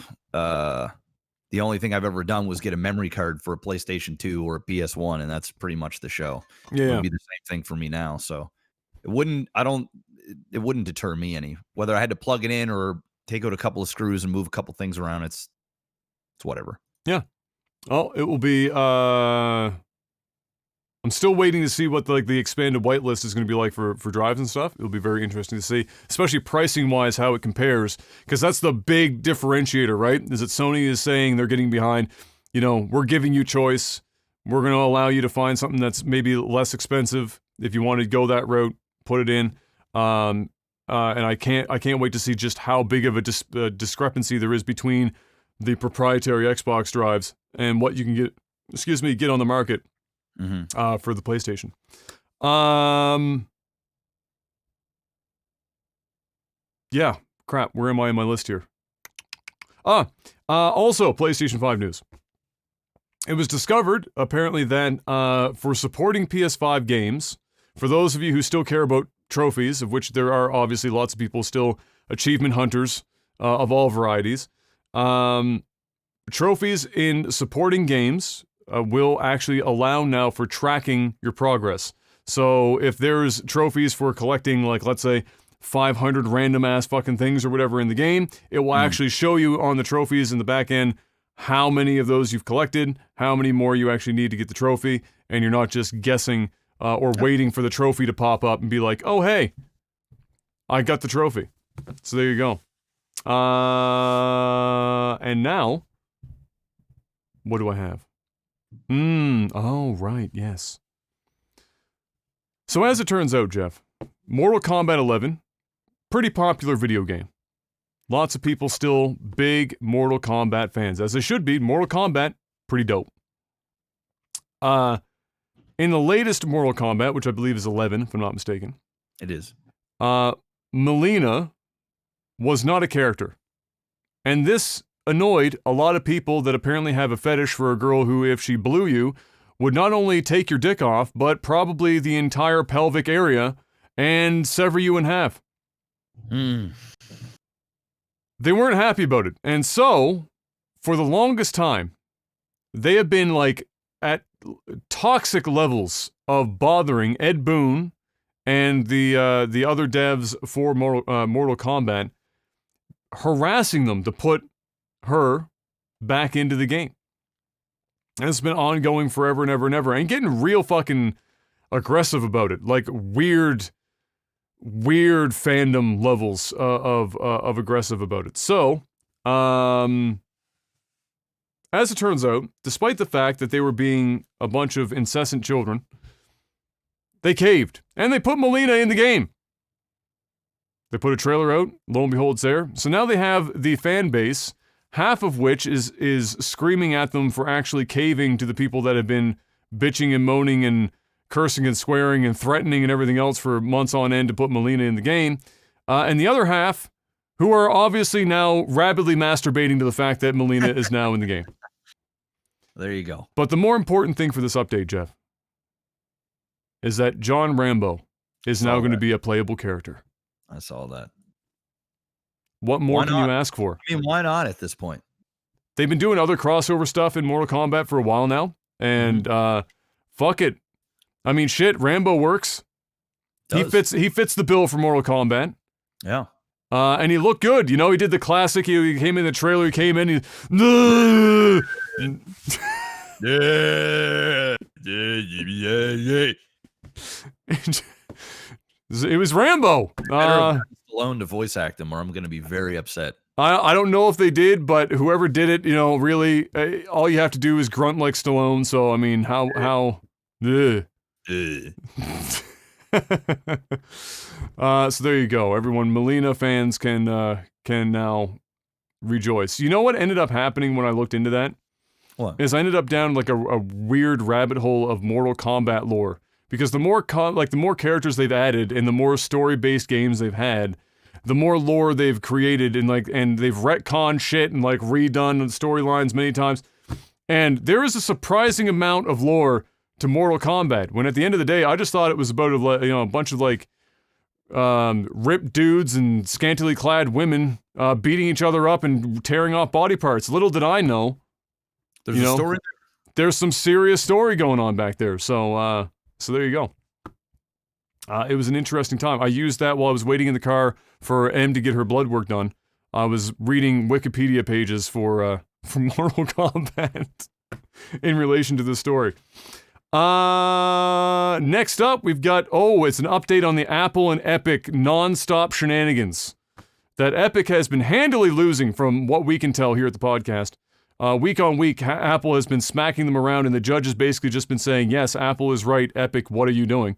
the only thing I've ever done was get a memory card for a PlayStation 2 or a PS1, and that's pretty much the show. Yeah. It would be the same thing for me now. So it wouldn't deter me any. Whether I had to plug it in or take out a couple of screws and move a couple things around, it's whatever. Yeah. Oh, it will be I'm still waiting to see what the expanded whitelist is going to be like for drives and stuff. It'll be very interesting to see, especially pricing-wise, how it compares, because that's the big differentiator, right? Is that Sony is saying they're getting behind, you know, we're giving you choice. We're going to allow you to find something that's maybe less expensive. If you want to go that route, put it in. And I can't wait to see just how big of a discrepancy there is between the proprietary Xbox drives and what you can get on the market for the PlayStation. Yeah, crap. Where am I in my list here? Also, PlayStation 5 news. It was discovered, apparently, that for supporting PS5 games, for those of you who still care about trophies, of which there are obviously lots of people still achievement hunters of all varieties, trophies in supporting games will actually allow now for tracking your progress. So if there's trophies for collecting, like, let's say, 500 random ass fucking things or whatever in the game, it will actually show you on the trophies in the back end how many of those you've collected, how many more you actually need to get the trophy, and you're not just guessing or waiting for the trophy to pop up and be like, oh hey, I got the trophy. So there you go. And now, what do I have? Oh right, yes. So as it turns out, Jeff, Mortal Kombat 11, pretty popular video game. Lots of people still big Mortal Kombat fans, as they should be. Mortal Kombat, pretty dope. In the latest Mortal Kombat, which I believe is 11, if I'm not mistaken. It is. Melina was not a character. And this annoyed a lot of people that apparently have a fetish for a girl who, if she blew you, would not only take your dick off, but probably the entire pelvic area and sever you in half. They weren't happy about it. And so, for the longest time, they have been like at toxic levels of bothering Ed Boon and the other devs for Mortal Kombat, harassing them to put her back into the game. And it's been ongoing forever and ever and ever, and getting real fucking aggressive about it, like weird fandom levels of aggressive about it. So, as it turns out, despite the fact that they were being a bunch of incessant children, they caved, and they put Melina in the game. They put a trailer out, lo and behold, it's there. So now they have the fan base, half of which is screaming at them for actually caving to the people that have been bitching and moaning and cursing and swearing and threatening and everything else for months on end to put Melina in the game. And the other half, who are obviously now rapidly masturbating to the fact that Melina is now in the game. There you go. But the more important thing for this update, Jeff, is that John Rambo is now going to be a playable character. I saw that. What more can you ask for? I mean, why not at this point? They've been doing other crossover stuff in Mortal Kombat for a while now, and fuck it. I mean, shit, Rambo works. He fits the bill for Mortal Kombat. Yeah. And he looked good. You know, he did the classic. He came in the trailer. He came in. It was Rambo. Stallone to voice act him, or I'm going to be very upset. I don't know if they did, but whoever did it, you know, really, all you have to do is grunt like Stallone. So I mean, how? So there you go, everyone. Melina fans can now rejoice. You know what ended up happening when I looked into that? What? Is I ended up down like a weird rabbit hole of Mortal Kombat lore, because the more the more characters they've added and the more story-based games they've had, the more lore they've created and they've retconned shit and like redone storylines many times. And there is a surprising amount of lore to Mortal Kombat, when at the end of the day, I just thought it was about a bunch of like ripped dudes and scantily clad women beating each other up and tearing off body parts. Little did I know, there's a story there. There's some serious story going on back there. So there you go. It was an interesting time. I used that while I was waiting in the car for Em to get her blood work done. I was reading Wikipedia pages for Mortal Kombat in relation to the story. Next up, we've got, it's an update on the Apple and Epic non-stop shenanigans that Epic has been handily losing, from what we can tell here at the podcast. Week on week, Apple has been smacking them around, and the judge has basically just been saying, yes, Apple is right, Epic, what are you doing?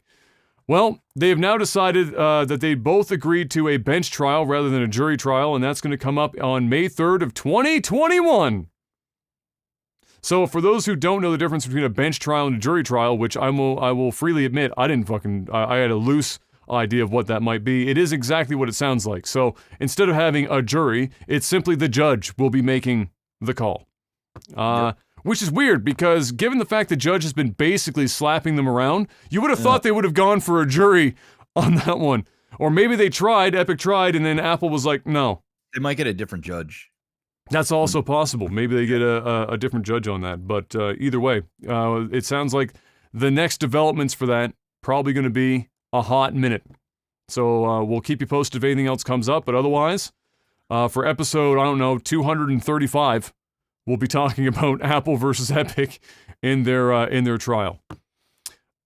Well, they have now decided that they both agreed to a bench trial rather than a jury trial, and that's going to come up on May 3rd of 2021. So for those who don't know the difference between a bench trial and a jury trial, which I will freely admit, I had a loose idea of what that might be. It is exactly what it sounds like. So instead of having a jury, it's simply the judge will be making the call. Which is weird because given the fact the judge has been basically slapping them around, you would have thought they would have gone for a jury on that one. Or maybe they tried, Epic tried, and then Apple was like, no. They might get a different judge. That's also possible. Maybe they get a different judge on that. But either way, it sounds like the next developments for that probably going to be a hot minute. So we'll keep you posted if anything else comes up. But otherwise, for episode, 235, we'll be talking about Apple versus Epic in their trial.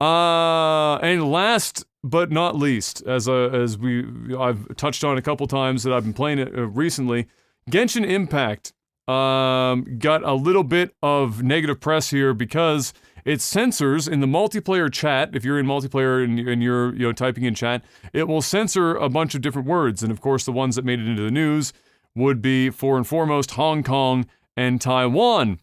And last but not least, as I've touched on a couple times that I've been playing it recently, Genshin Impact got a little bit of negative press here because it censors in the multiplayer chat. If you're in multiplayer and you're typing in chat, it will censor a bunch of different words. And of course, the ones that made it into the news would be, for and foremost, Hong Kong and Taiwan.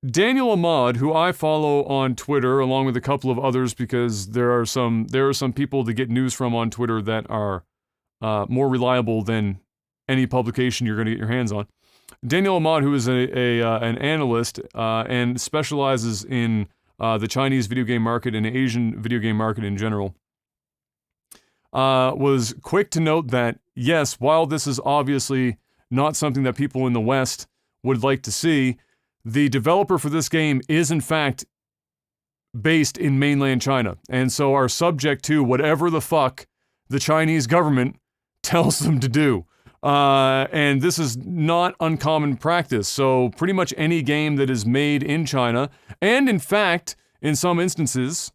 Daniel Ahmad, who I follow on Twitter, along with a couple of others, because there are some people to get news from on Twitter that are more reliable than any publication you're going to get your hands on. Daniel Ahmad, who is an analyst and specializes in the Chinese video game market and Asian video game market in general, was quick to note that, yes, while this is obviously not something that people in the West would like to see, the developer for this game is in fact based in mainland China, and so are subject to whatever the fuck the Chinese government tells them to do. And this is not uncommon practice. So pretty much any game that is made in China, and in fact, in some instances,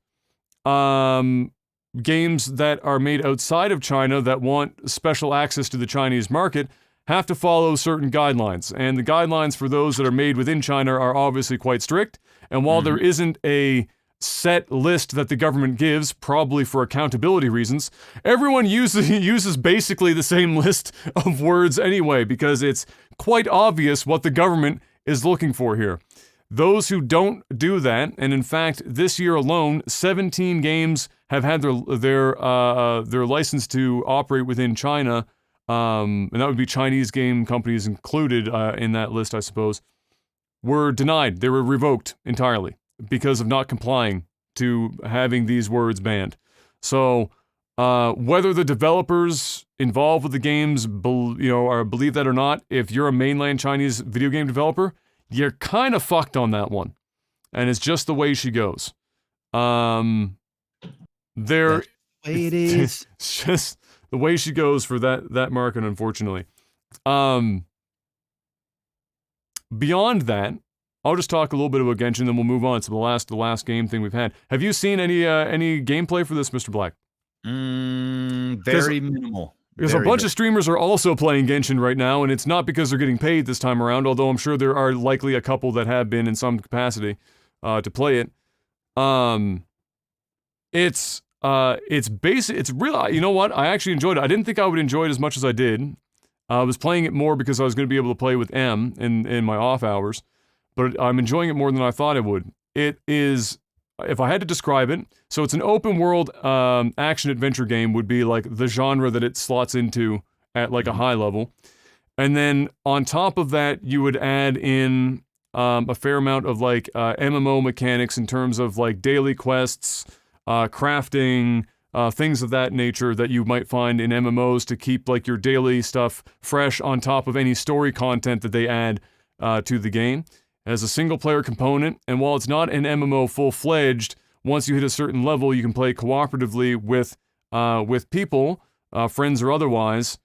games that are made outside of China that want special access to the Chinese market have to follow certain guidelines. And the guidelines for those that are made within China are obviously quite strict. And while there isn't a set list that the government gives, probably for accountability reasons, everyone uses basically the same list of words anyway, because it's quite obvious what the government is looking for here. Those who don't do that, and in fact, this year alone, 17 games have had their license to operate within China, and that would be Chinese game companies included in that list, I suppose, were denied. They were revoked entirely because of not complying to having these words banned. So, whether the developers involved with the games, believe that or not, if you're a mainland Chinese video game developer, you're kind of fucked on that one, and it's just the way she goes. That's the way it is. It's just the way she goes for that market, unfortunately. Beyond that, I'll just talk a little bit about Genshin, then we'll move on to the last game thing we've had. Have you seen any gameplay for this, Mr. Black? Very minimal. Because a bunch of streamers are also playing Genshin right now, and it's not because they're getting paid this time around, although I'm sure there are likely a couple that have been in some capacity to play it. It's basic. It's real. You know what? I actually enjoyed it. I didn't think I would enjoy it as much as I did. I was playing it more because I was going to be able to play with M in my off hours, but I'm enjoying it more than I thought I would. It is, if I had to describe it, so it's an open world action adventure game would be like the genre that it slots into at like a high level. And then on top of that, you would add in a fair amount of like MMO mechanics in terms of like daily quests, crafting, things of that nature that you might find in MMOs to keep like your daily stuff fresh on top of any story content that they add to the game. It has a single player component, and while it's not an MMO full-fledged, once you hit a certain level, you can play cooperatively with people, friends or otherwise,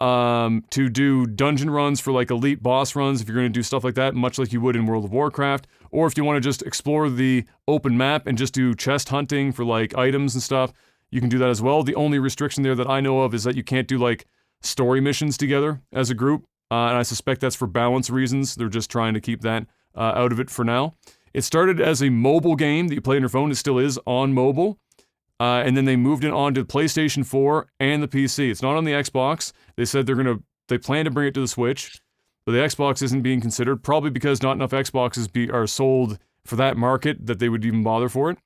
to do dungeon runs for like elite boss runs if you're going to do stuff like that, much like you would in World of Warcraft, or if you want to just explore the open map and just do chest hunting for like items and stuff, you can do that as well. The only restriction there that I know of is that you can't do like story missions together as a group, and I suspect that's for balance reasons. They're just trying to keep that out of it for now. It started as a mobile game that you play on your phone. It still is on mobile. And then they moved it on to PlayStation 4 and the PC. It's not on the Xbox. They said they plan to bring it to the Switch. the Xbox isn't being considered, probably because not enough Xboxes are sold for that market that they would even bother for it.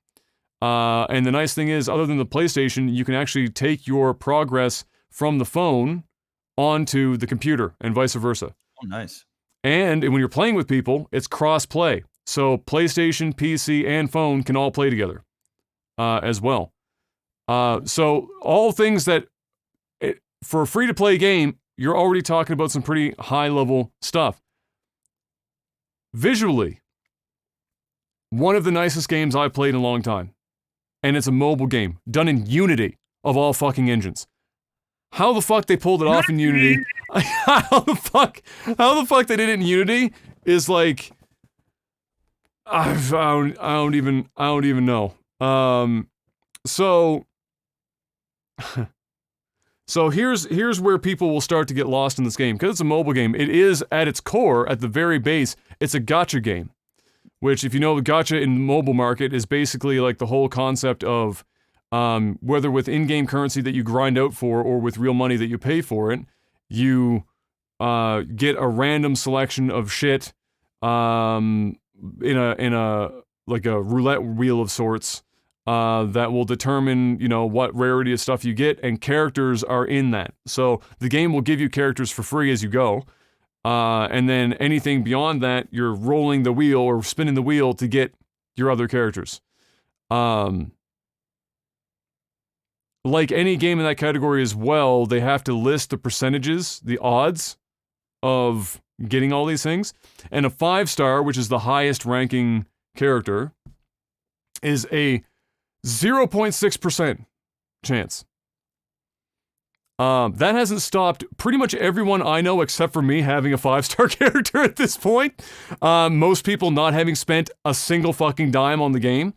And the nice thing is, other than the PlayStation, you can actually take your progress from the phone onto the computer and vice versa. Oh, nice. And when you're playing with people, it's cross-play. So PlayStation, PC, and phone can all play together as well. So all things that, for a free-to-play game, you're already talking about some pretty high-level stuff. Visually, one of the nicest games I've played in a long time. And it's a mobile game, done in Unity, of all fucking engines. How the fuck they pulled it off in Unity, how the fuck they did it in Unity is like, I don't even know. So here's where people will start to get lost in this game, because it's a mobile game. It is, at its core, at the very base, it's a gacha game. Which, if you know, the gacha in the mobile market is basically like the whole concept of whether with in-game currency that you grind out for or with real money that you pay for it, you get a random selection of shit in a like a roulette wheel of sorts that will determine, you know, what rarity of stuff you get, and characters are in that. So the game will give you characters for free as you go. And then anything beyond that, you're rolling the wheel or spinning the wheel to get your other characters. Like any game in that category as well, they have to list the percentages, the odds of getting all these things. And a 5-star, which is the highest ranking character, is a 0.6% chance. That hasn't stopped pretty much everyone I know except for me having a 5-star character at this point. Most people not having spent a single fucking dime on the game.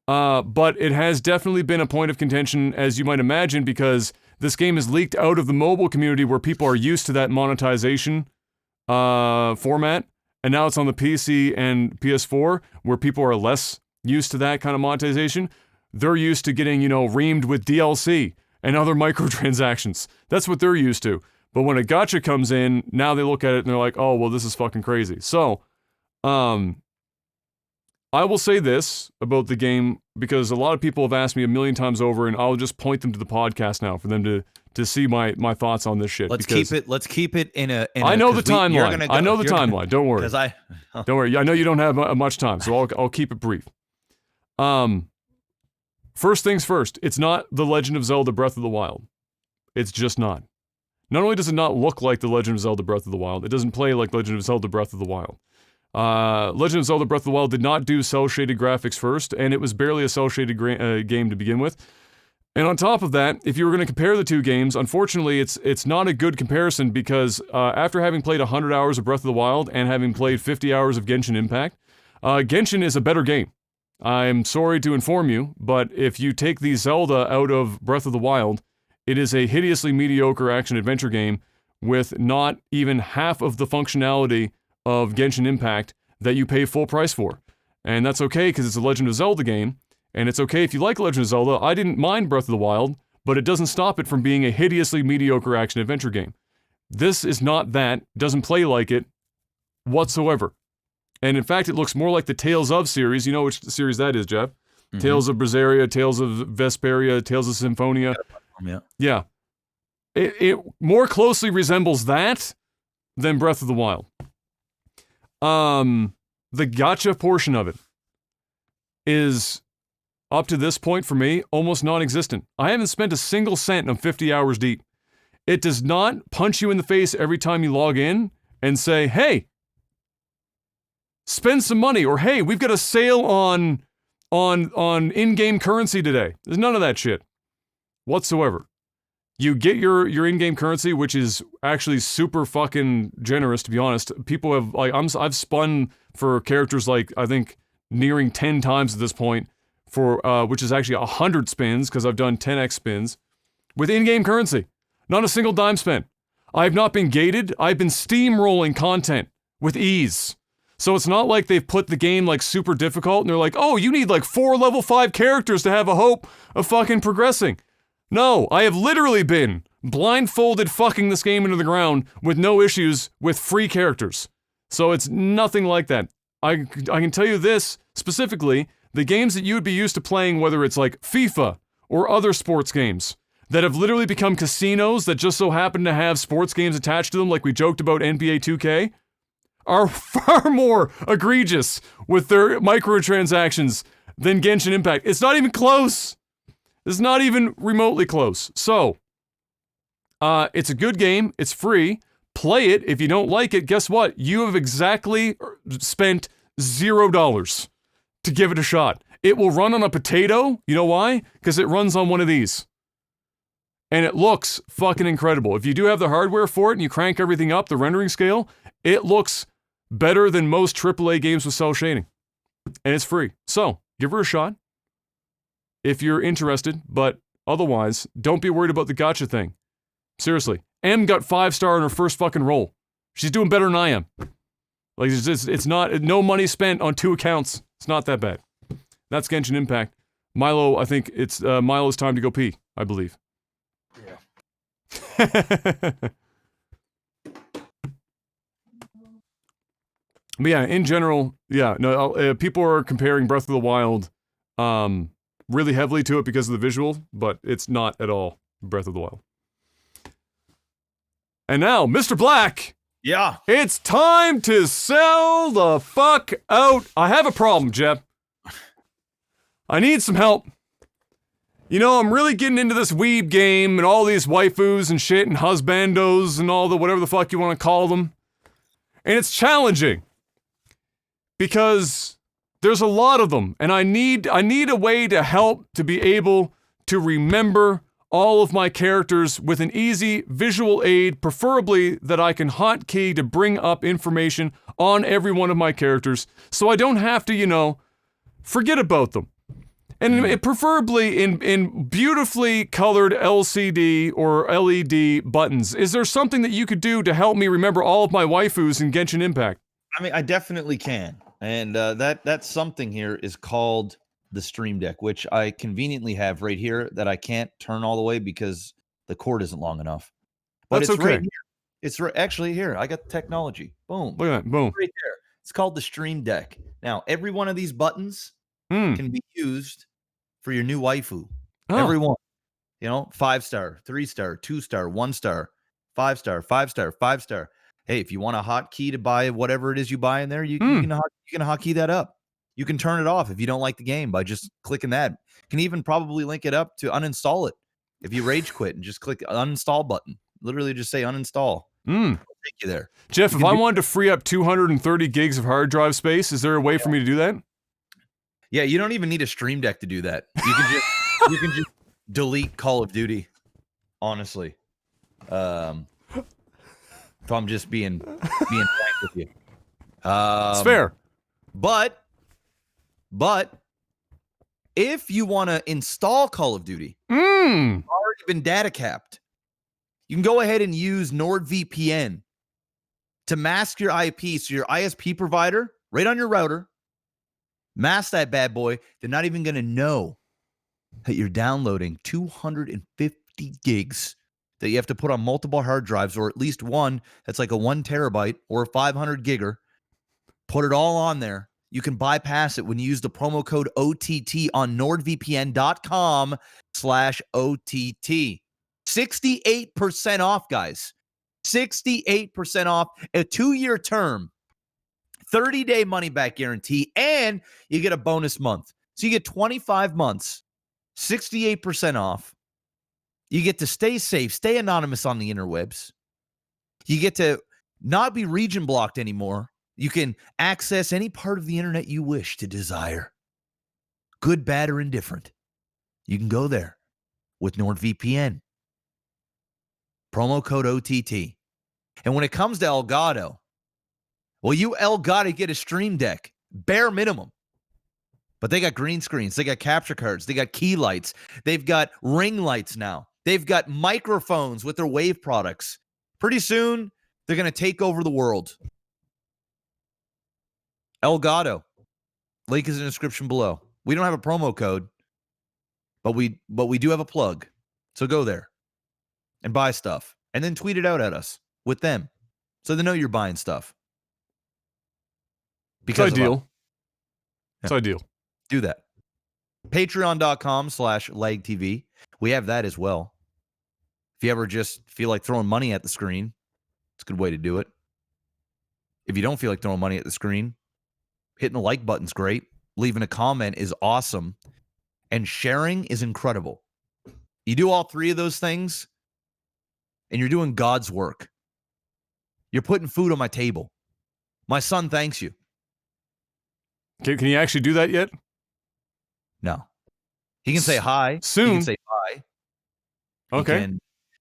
But it has definitely been a point of contention, as you might imagine, because this game is leaked out of the mobile community where people are used to that monetization format. And now it's on the PC and PS4 where people are less used to that kind of monetization. They're used to getting, you know, reamed with DLC and other microtransactions. That's what they're used to. But when a gacha comes in, now they look at it and they're like, oh, well, this is fucking crazy. So, I will say this about the game, because a lot of people have asked me a million times over, and I'll just point them to the podcast now for them to see my thoughts on this shit. Let's keep it in a I know the timeline. I know the timeline. Don't worry. Don't worry. I know you don't have much time, so I'll keep it brief. First things first, it's not The Legend of Zelda Breath of the Wild. It's just not. Not only does it not look like The Legend of Zelda Breath of the Wild, it doesn't play like Legend of Zelda Breath of the Wild. Legend of Zelda Breath of the Wild did not do cel-shaded graphics first, and it was barely a cel-shaded game to begin with. And on top of that, if you were going to compare the two games, unfortunately, it's not a good comparison, because after having played 100 hours of Breath of the Wild and having played 50 hours of Genshin Impact, Genshin is a better game. I'm sorry to inform you, but if you take the Zelda out of Breath of the Wild, it is a hideously mediocre action-adventure game with not even half of the functionality of Genshin Impact that you pay full price for. And that's okay, because it's a Legend of Zelda game, and it's okay if you like Legend of Zelda. I didn't mind Breath of the Wild, but it doesn't stop it from being a hideously mediocre action-adventure game. This is not that, doesn't play like it whatsoever. And in fact, it looks more like the Tales of series. You know which series that is, Jeff? Mm-hmm. Tales of Berseria, Tales of Vesperia, Tales of Symphonia. Yeah. It more closely resembles that than Breath of the Wild. The gacha portion of it is, up to this point for me, almost non-existent. I haven't spent a single cent on 50 hours deep. It does not punch you in the face every time you log in and say, hey, spend some money, or hey, we've got a sale on in-game currency today. There's none of that shit whatsoever. You get your in-game currency, which is actually super fucking generous, to be honest. People have, like, I've spun for characters like, I think, nearing 10 times at this point, for which is actually 100 spins, because I've done 10x spins, with in-game currency. Not a single dime spent. I have not been gated. I've been steamrolling content with ease. So it's not like they've put the game, like, super difficult, and they're like, oh, you need, like, 4 level 5 characters to have a hope of fucking progressing. No, I have literally been blindfolded fucking this game into the ground with no issues with free characters. So it's nothing like that. I can tell you this specifically, the games that you would be used to playing, whether it's like FIFA or other sports games that have literally become casinos that just so happen to have sports games attached to them, like we joked about NBA 2K, are far more egregious with their microtransactions than Genshin Impact. It's not even close. It's not even remotely close. So, it's a good game. It's free. Play it. If you don't like it, guess what? You have exactly spent $0 to give it a shot. It will run on a potato. You know why? Because it runs on one of these. And it looks fucking incredible. If you do have the hardware for it and you crank everything up, the rendering scale, it looks better than most AAA games with cell shading. And it's free. So, give her a shot if you're interested, but otherwise, don't be worried about the gacha thing. Seriously. M got 5-star in her first fucking roll. She's doing better than I am. Like, it's not, no money spent on 2 accounts. It's not that bad. That's Genshin Impact. Milo, I think it's Milo's time to go pee, I believe. Yeah. But yeah, in general, yeah, no, people are comparing Breath of the Wild really heavily to it because of the visual, but it's not at all Breath of the Wild. And now, Mr. Black! Yeah. It's time to sell the fuck out. I have a problem, Jeff. I need some help. You know, I'm really getting into this weeb game and all these waifus and shit and husbandos and all the whatever the fuck you want to call them. And it's challenging. Because there's a lot of them, and I need a way to help to be able to remember all of my characters with an easy visual aid, preferably that I can hotkey to bring up information on every one of my characters, so I don't have to, you know, forget about them. And preferably in beautifully colored LCD or LED buttons. Is there something that you could do to help me remember all of my waifus in Genshin Impact? I mean, I definitely can. And that something here is called the Stream Deck, which I conveniently have right here that I can't turn all the way because the cord isn't long enough. But That's it's okay. right here. It's actually here. I got the technology. Boom. Look at that. Boom. Right there. It's called the Stream Deck. Now, every one of these buttons can be used for your new waifu. Oh. Every one. You know, 5-star, 3-star, 2-star, 1-star, 5-star, 5-star, 5-star. Hey, if you want a hotkey to buy whatever it is you buy in there, you can hotkey that up. You can turn it off if you don't like the game by just clicking that. You can even probably link it up to uninstall it. If you rage quit and just click the uninstall button, literally just say uninstall. It'll take you there. Jeff, if I wanted to free up 230 gigs of hard drive space, is there a way for me to do that? Yeah, you don't even need a Stream Deck to do that. You can just delete Call of Duty. Honestly. If I'm just being frank with you. It's fair. But if you want to install Call of Duty, you've already been data capped, you can go ahead and use NordVPN to mask your IP. So your ISP provider, right on your router, mask that bad boy. They're not even going to know that you're downloading 250 gigs that you have to put on multiple hard drives, or at least one that's like a 1 terabyte or a 500 gigger. Put it all on there. You can bypass it when you use the promo code OTT on nordvpn.com/OTT. 68% off, guys. 68% off, a 2-year term, 30-day money-back guarantee, and you get a bonus month. So you get 25 months, 68% off. You get to stay safe, stay anonymous on the interwebs. You get to not be region blocked anymore. You can access any part of the internet you wish to desire. Good, bad, or indifferent. You can go there with NordVPN. Promo code OTT. And when it comes to Elgato, well, you Elgato get a Stream Deck, bare minimum. But they got green screens, they got capture cards, they got key lights, they've got ring lights now. They've got microphones with their Wave products. Pretty soon, they're going to take over the world. Elgato. Link is in the description below. We don't have a promo code, but we do have a plug. So go there. and buy stuff, and then tweet it out at us with them, so they know you're buying stuff. Because it's ideal. It's ideal. Do that. Patreon.com/lagtv. We have that as well. If you ever just feel like throwing money at the screen, it's a good way to do it. If you don't feel like throwing money at the screen, hitting the like button's great. Leaving a comment is awesome. And sharing is incredible. You do all three of those things, and you're doing God's work. You're putting food on my table. My son thanks you. Can you actually do that yet? No. He can say hi. Soon. He can say bye. Okay.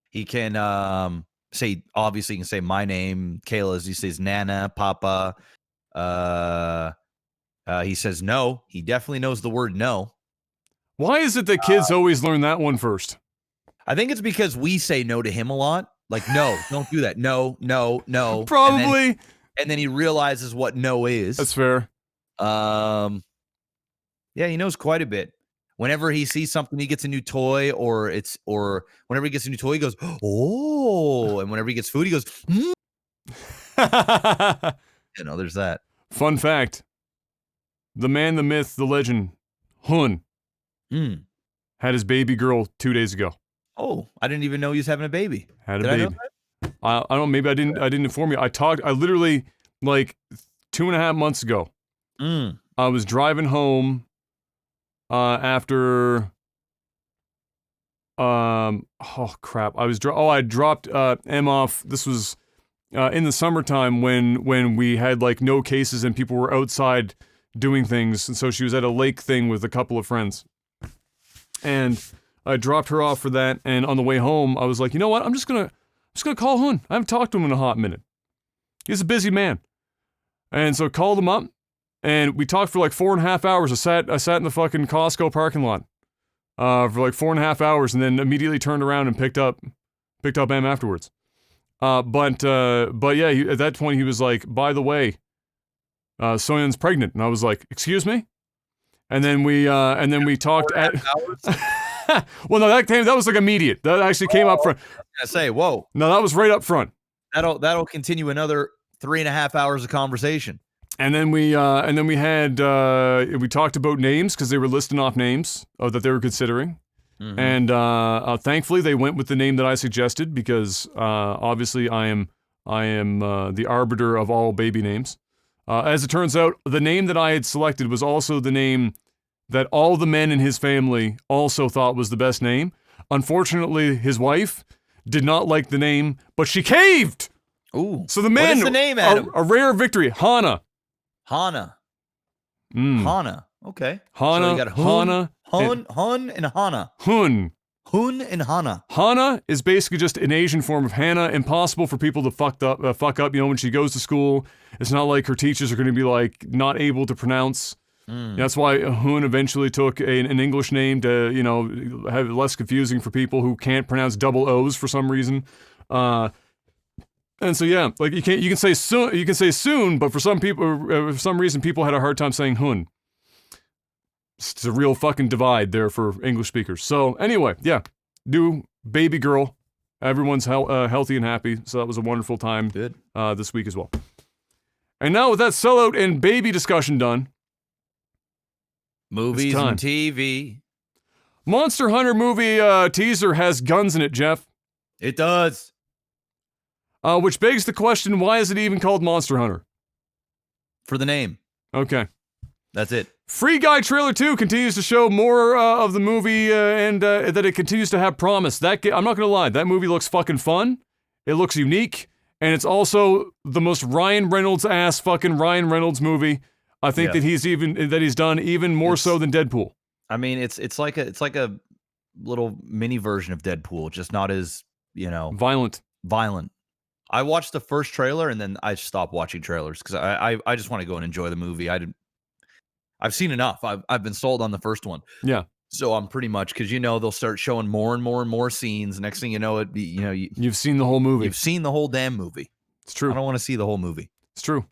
He can say, obviously, he can say my name. Kayla's, he says Nana, Papa. He says no. He definitely knows the word no. Why is it that kids always learn that one first? I think it's because we say no to him a lot. Like, no, don't do that. No, no, no. Probably. And then he realizes what no is. That's fair. Yeah, he knows quite a bit. Whenever he sees something, he gets a new toy, or whenever he gets a new toy, he goes, oh. And whenever he gets food, he goes, there's that. Fun fact. The man, the myth, the legend, Hun, had his baby girl 2 days ago. Oh, I didn't even know he was having a baby. Had a baby. I don't know, maybe I didn't inform you. I literally, like, 2.5 months ago, I was driving home after, oh crap, I dropped Em off. This was in the summertime when we had, like, no cases and people were outside doing things, and so she was at a lake thing with a couple of friends. And I dropped her off for that, and on the way home, I was like, you know what, I'm just gonna call Hun. I haven't talked to him in a hot minute. He's a busy man. And so I called him up, and we talked for like 4.5 hours. I sat in the fucking Costco parking lot for like 4.5 hours, and then immediately turned around and picked up Em afterwards. But yeah, at that point he was like, by the way, Soyeon's pregnant, and I was like, excuse me? And then we talked at well, no, that was like immediate. That actually came up front. I say, whoa. No, that was right up front. That'll continue another 3.5 hours of conversation. And then we talked about names because they were listing off names that they were considering. Mm-hmm. And thankfully they went with the name that I suggested because obviously I am the arbiter of all baby names. As it turns out, the name that I had selected was also the name that all the men in his family also thought was the best name. Unfortunately, his wife did not like the name, but she caved! Ooh. So the man... What is the name, Adam? A rare victory. Hana. Hana. Hana. Okay. Hana. So you got Hun and Hana. Hun and Hana. Hana is basically just an Asian form of Hannah. Impossible for people to fuck up. You know, when she goes to school, it's not like her teachers are going to be like not able to pronounce. That's why Hun eventually took an English name to, you know, have it less confusing for people who can't pronounce double O's for some reason. And so yeah, like you can say soon, but for some people, for some reason, people had a hard time saying Hun. It's a real fucking divide there for English speakers. So anyway, yeah, do baby girl. Everyone's healthy and happy. So that was a wonderful time this week as well. And now with that sellout and baby discussion done. Movies and TV. Monster Hunter movie teaser has guns in it, Jeff. It does. Which begs the question, why is it even called Monster Hunter? For the name. Okay. That's it. Free Guy Trailer 2 continues to show more of the movie and that it continues to have promise. I'm not going to lie, that movie looks fucking fun. It looks unique. And it's also the most Ryan Reynolds-ass fucking Ryan Reynolds movie. I think that he's done even more so than Deadpool. I mean, it's like a little mini version of Deadpool, just not as, you know, violent. I watched the first trailer and then I stopped watching trailers because I just want to go and enjoy the movie. I've seen enough. I've been sold on the first one. Yeah. So I'm pretty much, because, you know, they'll start showing more and more and more scenes. Next thing you know, you've seen the whole movie. You've seen the whole damn movie. It's true. I don't want to see the whole movie. It's true.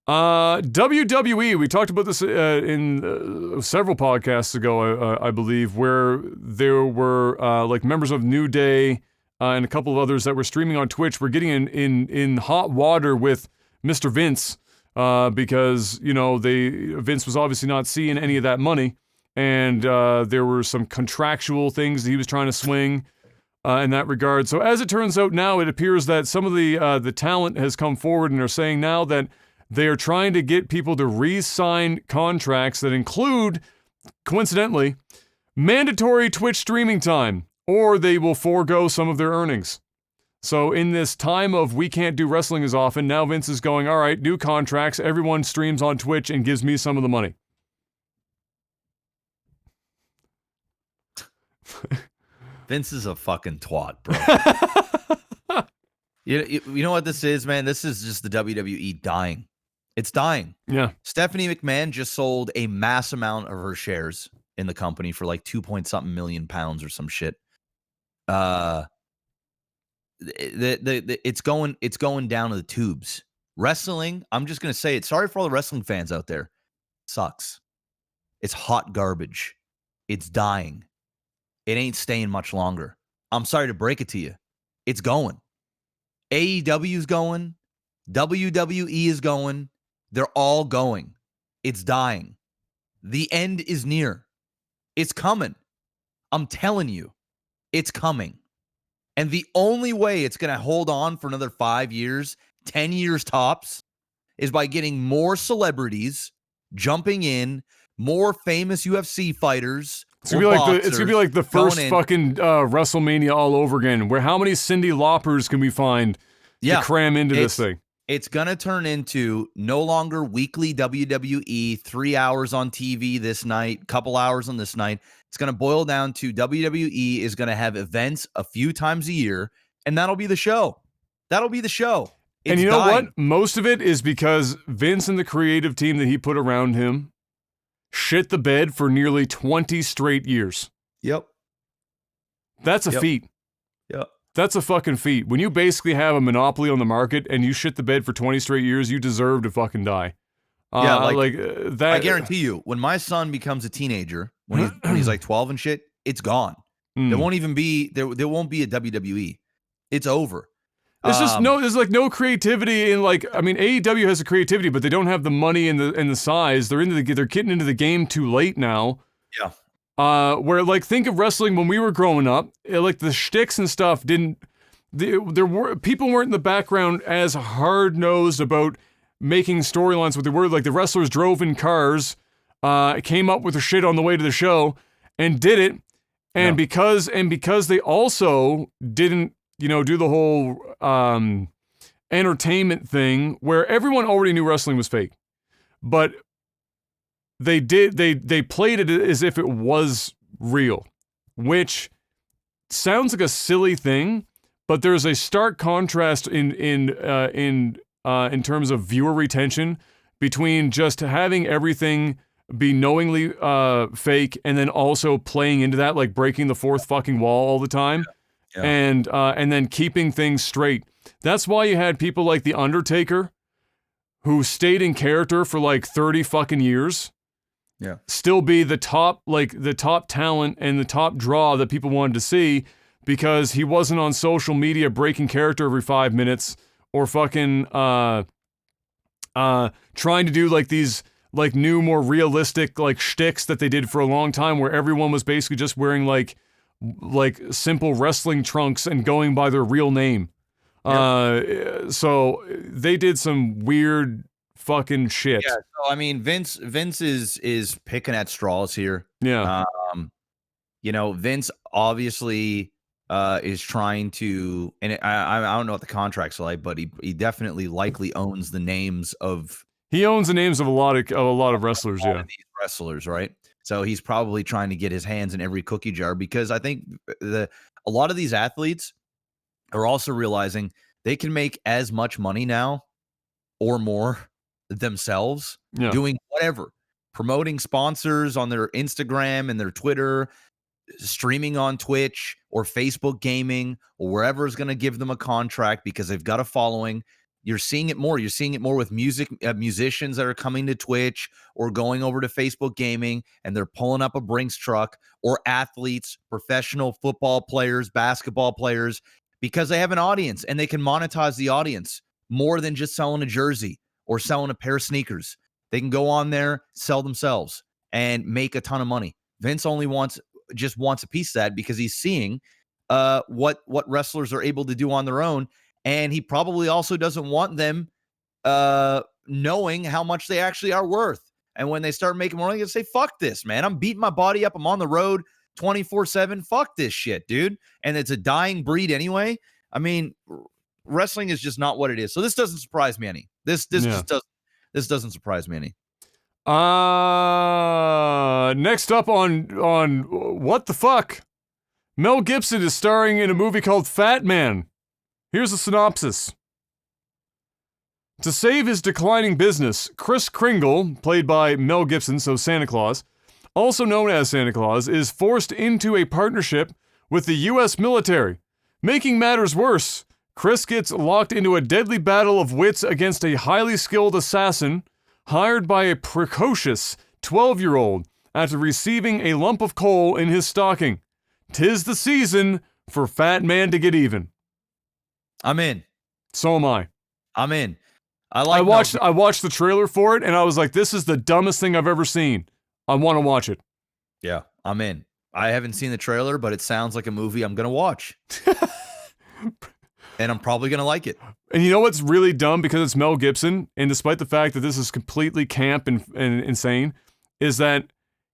WWE, we talked about this in several podcasts ago, I believe, where there were like members of New Day and a couple of others that were streaming on Twitch were getting in hot water with Mr. Vince because, you know, Vince was obviously not seeing any of that money, and there were some contractual things that he was trying to swing in that regard. So as it turns out now, it appears that some of the talent has come forward and are saying now that they are trying to get people to re-sign contracts that include, coincidentally, mandatory Twitch streaming time, or they will forego some of their earnings. So in this time of we can't do wrestling as often, now Vince is going, all right, new contracts, everyone streams on Twitch and gives me some of the money. Vince is a fucking twat, bro. You know what this is, man? This is just the WWE dying. It's dying. Yeah. Stephanie McMahon just sold a mass amount of her shares in the company for like 2-point-something million pounds or some shit. It's going down to the tubes. Wrestling, I'm just gonna say it. Sorry for all the wrestling fans out there. Sucks. It's hot garbage. It's dying. It ain't staying much longer. I'm sorry to break it to you. It's going. AEW's going. WWE is going. They're all going. It's dying. The end is near. It's coming. I'm telling you, it's coming. And the only way it's going to hold on for another 5 years, 10 years tops, is by getting more celebrities jumping in, more famous UFC fighters. It's gonna be like the first fucking WrestleMania all over again. Where how many Cyndi Laupers can we find to cram into this thing? It's going to turn into no longer weekly WWE, 3 hours on TV this night, couple hours on this night. It's going to boil down to WWE is going to have events a few times a year, and that'll be the show. That'll be the show. And you know what? Most of it is because Vince and the creative team that he put around him shit the bed for nearly 20 straight years. Yep. That's a feat. Yep. That's a fucking feat. When you basically have a monopoly on the market and you shit the bed for 20 straight years, you deserve to fucking die. That. I guarantee you, when my son becomes a teenager, when he's like 12 and shit, it's gone. There won't even be there won't be a WWE. It's over. There's just there's no creativity in AEW has the creativity, but they don't have the money and the size. They're getting into the game too late now. Yeah. Where think of wrestling when we were growing up, the shticks and stuff people weren't in the background as hard-nosed about making storylines what they were. Like the wrestlers drove in cars, came up with their shit on the way to the show and did it. And because they also didn't, do the whole entertainment thing where everyone already knew wrestling was fake. But they played it as if it was real, which sounds like a silly thing, but there's a stark contrast in terms of viewer retention between just having everything be knowingly fake and then also playing into that, like breaking the fourth fucking wall all the time. Yeah. And then keeping things straight. That's why you had people like The Undertaker who stayed in character for 30 fucking years. Yeah. Still be the top talent and the top draw that people wanted to see because he wasn't on social media breaking character every 5 minutes or fucking trying to do these new, more realistic shticks that they did for a long time where everyone was basically just wearing simple wrestling trunks and going by their real name. Yep. So they did some weird fucking shit. Yeah, so Vince is picking at straws here. Yeah. Vince obviously is trying to, and I don't know what the contract's like, but he definitely likely owns the names of. He owns the names of a lot of wrestlers. Yeah, these wrestlers, right? So he's probably trying to get his hands in every cookie jar because I think a lot of these athletes are also realizing they can make as much money now or more themselves doing whatever, promoting sponsors on their Instagram and their Twitter, streaming on Twitch or Facebook gaming or wherever is going to give them a contract because they've got a following. You're seeing it more. You're seeing it more with musicians that are coming to Twitch or going over to Facebook gaming and they're pulling up a Brinks truck, or athletes, professional football players, basketball players, because they have an audience and they can monetize the audience more than just selling a jersey or selling a pair of sneakers. They can go on there, sell themselves, and make a ton of money. Vince only wants a piece of that because he's seeing what wrestlers are able to do on their own, and he probably also doesn't want them knowing how much they actually are worth. And when they start making more money, they say, fuck this, man. I'm beating my body up. I'm on the road 24/7. Fuck this shit, dude. And it's a dying breed anyway. I mean, wrestling is just not what it is. So this doesn't surprise me any. This doesn't surprise me any. Next up on what the fuck? Mel Gibson is starring in a movie called Fatman. Here's a synopsis. To save his declining business, Kris Kringle, played by Mel Gibson, so Santa Claus, also known as Santa Claus, is forced into a partnership with the U.S. military. Making matters worse, Kris gets locked into a deadly battle of wits against a highly skilled assassin hired by a precocious 12-year-old after receiving a lump of coal in his stocking. 'Tis the season for Fat Man to get even. I'm in. So am I. I'm in. I watched the trailer for it, and I was like, this is the dumbest thing I've ever seen. I want to watch it. Yeah, I'm in. I haven't seen the trailer, but it sounds like a movie I'm going to watch. And I'm probably going to like it. And you know what's really dumb, because it's Mel Gibson, and despite the fact that this is completely camp and insane, is that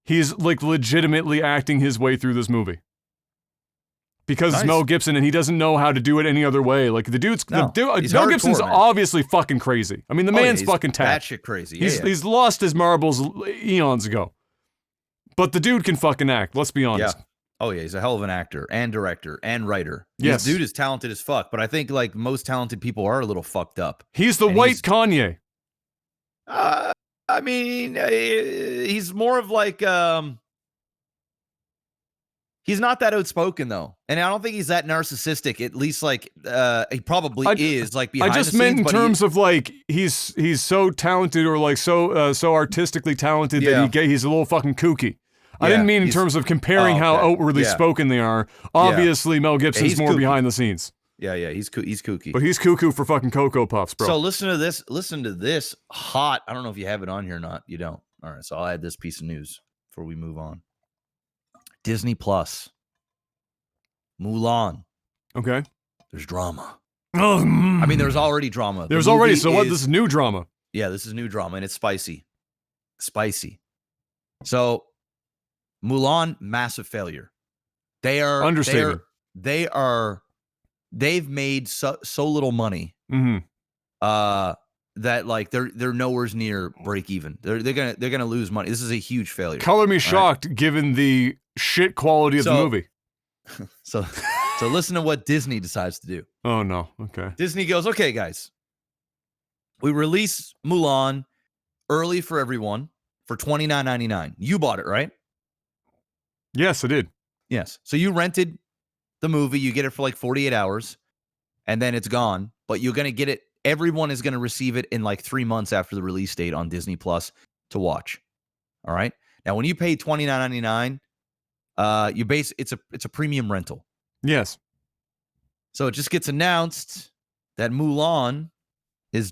he's like legitimately acting his way through this movie. Because it's Mel Gibson and he doesn't know how to do it any other way. Like Mel Gibson's obviously fucking crazy. I mean, the man's fucking tapped. Batshit crazy. He's lost his marbles eons ago. But the dude can fucking act, let's be honest. Yeah. Oh yeah, he's a hell of an actor and director and writer. Yes. This dude is talented as fuck, but I think like most talented people are a little fucked up. He's the white Kanye. I mean, he's more of like he's not that outspoken though, and I don't think he's that narcissistic. At least like he probably is like behind the scenes. I just meant in terms of like he's so talented or like so artistically talented that he's a little fucking kooky. I didn't mean in terms of comparing how outwardly spoken they are. Obviously, Mel Gibson's more behind the scenes. Yeah, he's kooky. But he's cuckoo for fucking Cocoa Puffs, bro. So listen to this hot. I don't know if you have it on here or not. You don't. All right, so I'll add this piece of news before we move on. Disney Plus. Mulan. Okay. There's drama. I mean, there's already drama. There's already, so what? This is new drama. Yeah, this is new drama, and it's spicy. So, Mulan, massive failure. They are understated. They've made so little money. That like they're nowhere near break even. They're gonna lose money. This is a huge failure. Color me shocked, given the shit quality of the movie. So listen to what Disney decides to do. Oh no. Okay. Disney goes, okay, guys, we release Mulan early for everyone for $29.99. You bought it, right? Yes, I did. Yes. So you rented the movie. You get it for like 48 hours, and then it's gone. But you're gonna get it. Everyone is going to receive it in like 3 months after the release date on Disney Plus to watch. All right. Now, when you pay $29.99, it's a premium rental. Yes. So it just gets announced that Mulan is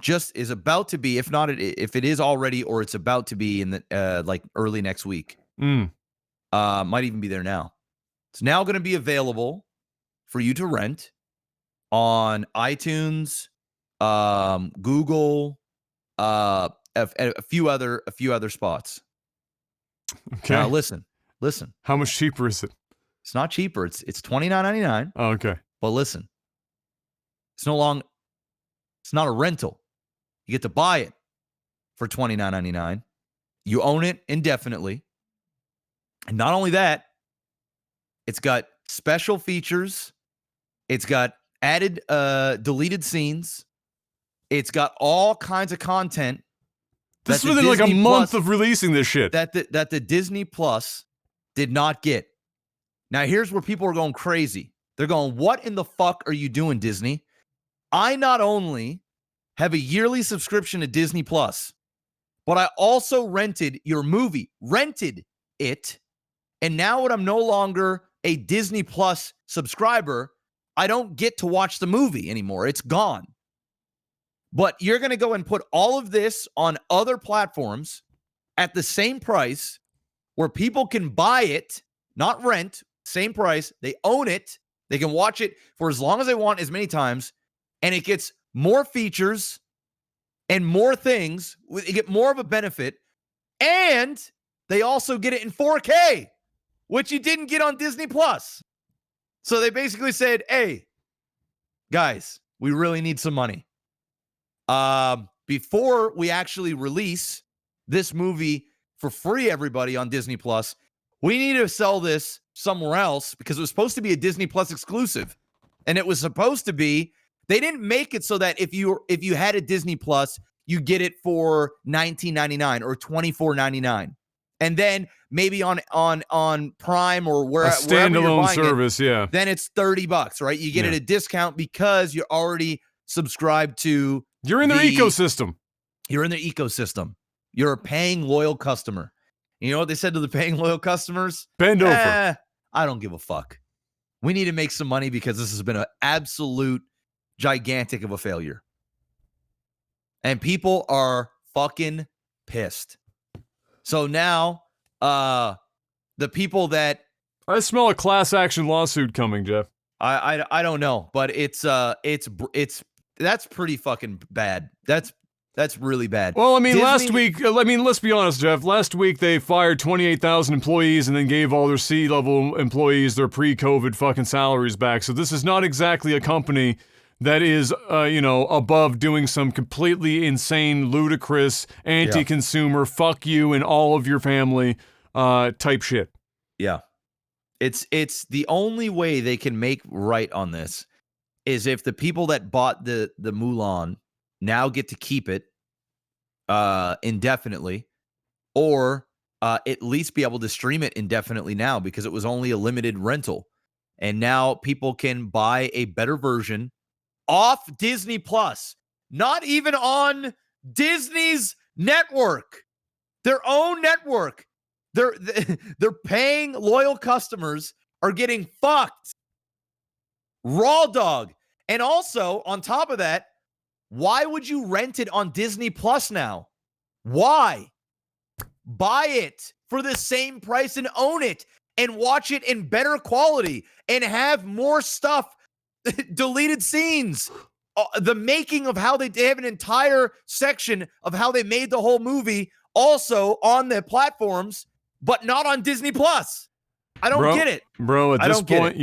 about to be, if it is already, or it's about to be in the like early next week. Might even be there now. It's now going to be available for you to rent on iTunes, Google, a few other spots. Okay. Now listen. How much cheaper is it? It's not cheaper. It's $29.99. Oh, okay. But listen, it's not a rental. You get to buy it for $29.99. You own it indefinitely. And not only that, it's got special features. It's got added deleted scenes. It's got all kinds of content. This is within like a month of releasing this shit. That the Disney Plus did not get. Now, here's where people are going crazy. They're going, what in the fuck are you doing, Disney? I not only have a yearly subscription to Disney Plus, but I also rented your movie. Rented it. And now when I'm no longer a Disney Plus subscriber, I don't get to watch the movie anymore. It's gone. But you're going to go and put all of this on other platforms at the same price where people can buy it, not rent, same price. They own it. They can watch it for as long as they want, as many times. And it gets more features and more things. You get more of a benefit. And they also get it in 4K, which you didn't get on Disney Plus. So they basically said, hey, guys, we really need some money. Before we actually release this movie for free, everybody on Disney Plus, we need to sell this somewhere else because it was supposed to be a Disney Plus exclusive. And it was supposed to be, they didn't make it so that if you had a Disney Plus, you get it for $19.99 or $24.99. And then maybe on Prime or wherever a standalone service, then it's $30, right? You get it at a discount because you're already subscribed to. You're in their ecosystem. You're in their ecosystem. You're a paying loyal customer. You know what they said to the paying loyal customers? Bend over. I don't give a fuck. We need to make some money because this has been an absolute gigantic of a failure. And people are fucking pissed. So now, the people that I smell a class action lawsuit coming, Jeff. I don't know, but it's that's pretty fucking bad. That's really bad. Well, I mean, last week, let's be honest, Jeff. Last week they fired 28,000 employees and then gave all their C-level employees their pre-COVID fucking salaries back. So this is not exactly a company that is, above doing some completely insane, ludicrous, anti-consumer, fuck you and all of your family type shit. Yeah. It's the only way they can make right on this is if the people that bought the Mulan now get to keep it indefinitely, or at least be able to stream it indefinitely now because it was only a limited rental. And now people can buy a better version off Disney Plus, not even on Disney's network, their own network. They're paying loyal customers are getting fucked. Raw dog. And also, on top of that, why would you rent it on Disney Plus now? Why? Buy it for the same price and own it and watch it in better quality and have more stuff, deleted scenes, the making of how they have an entire section of how they made the whole movie also on the platforms, but not on Disney Plus. I don't get it. Bro, at this point,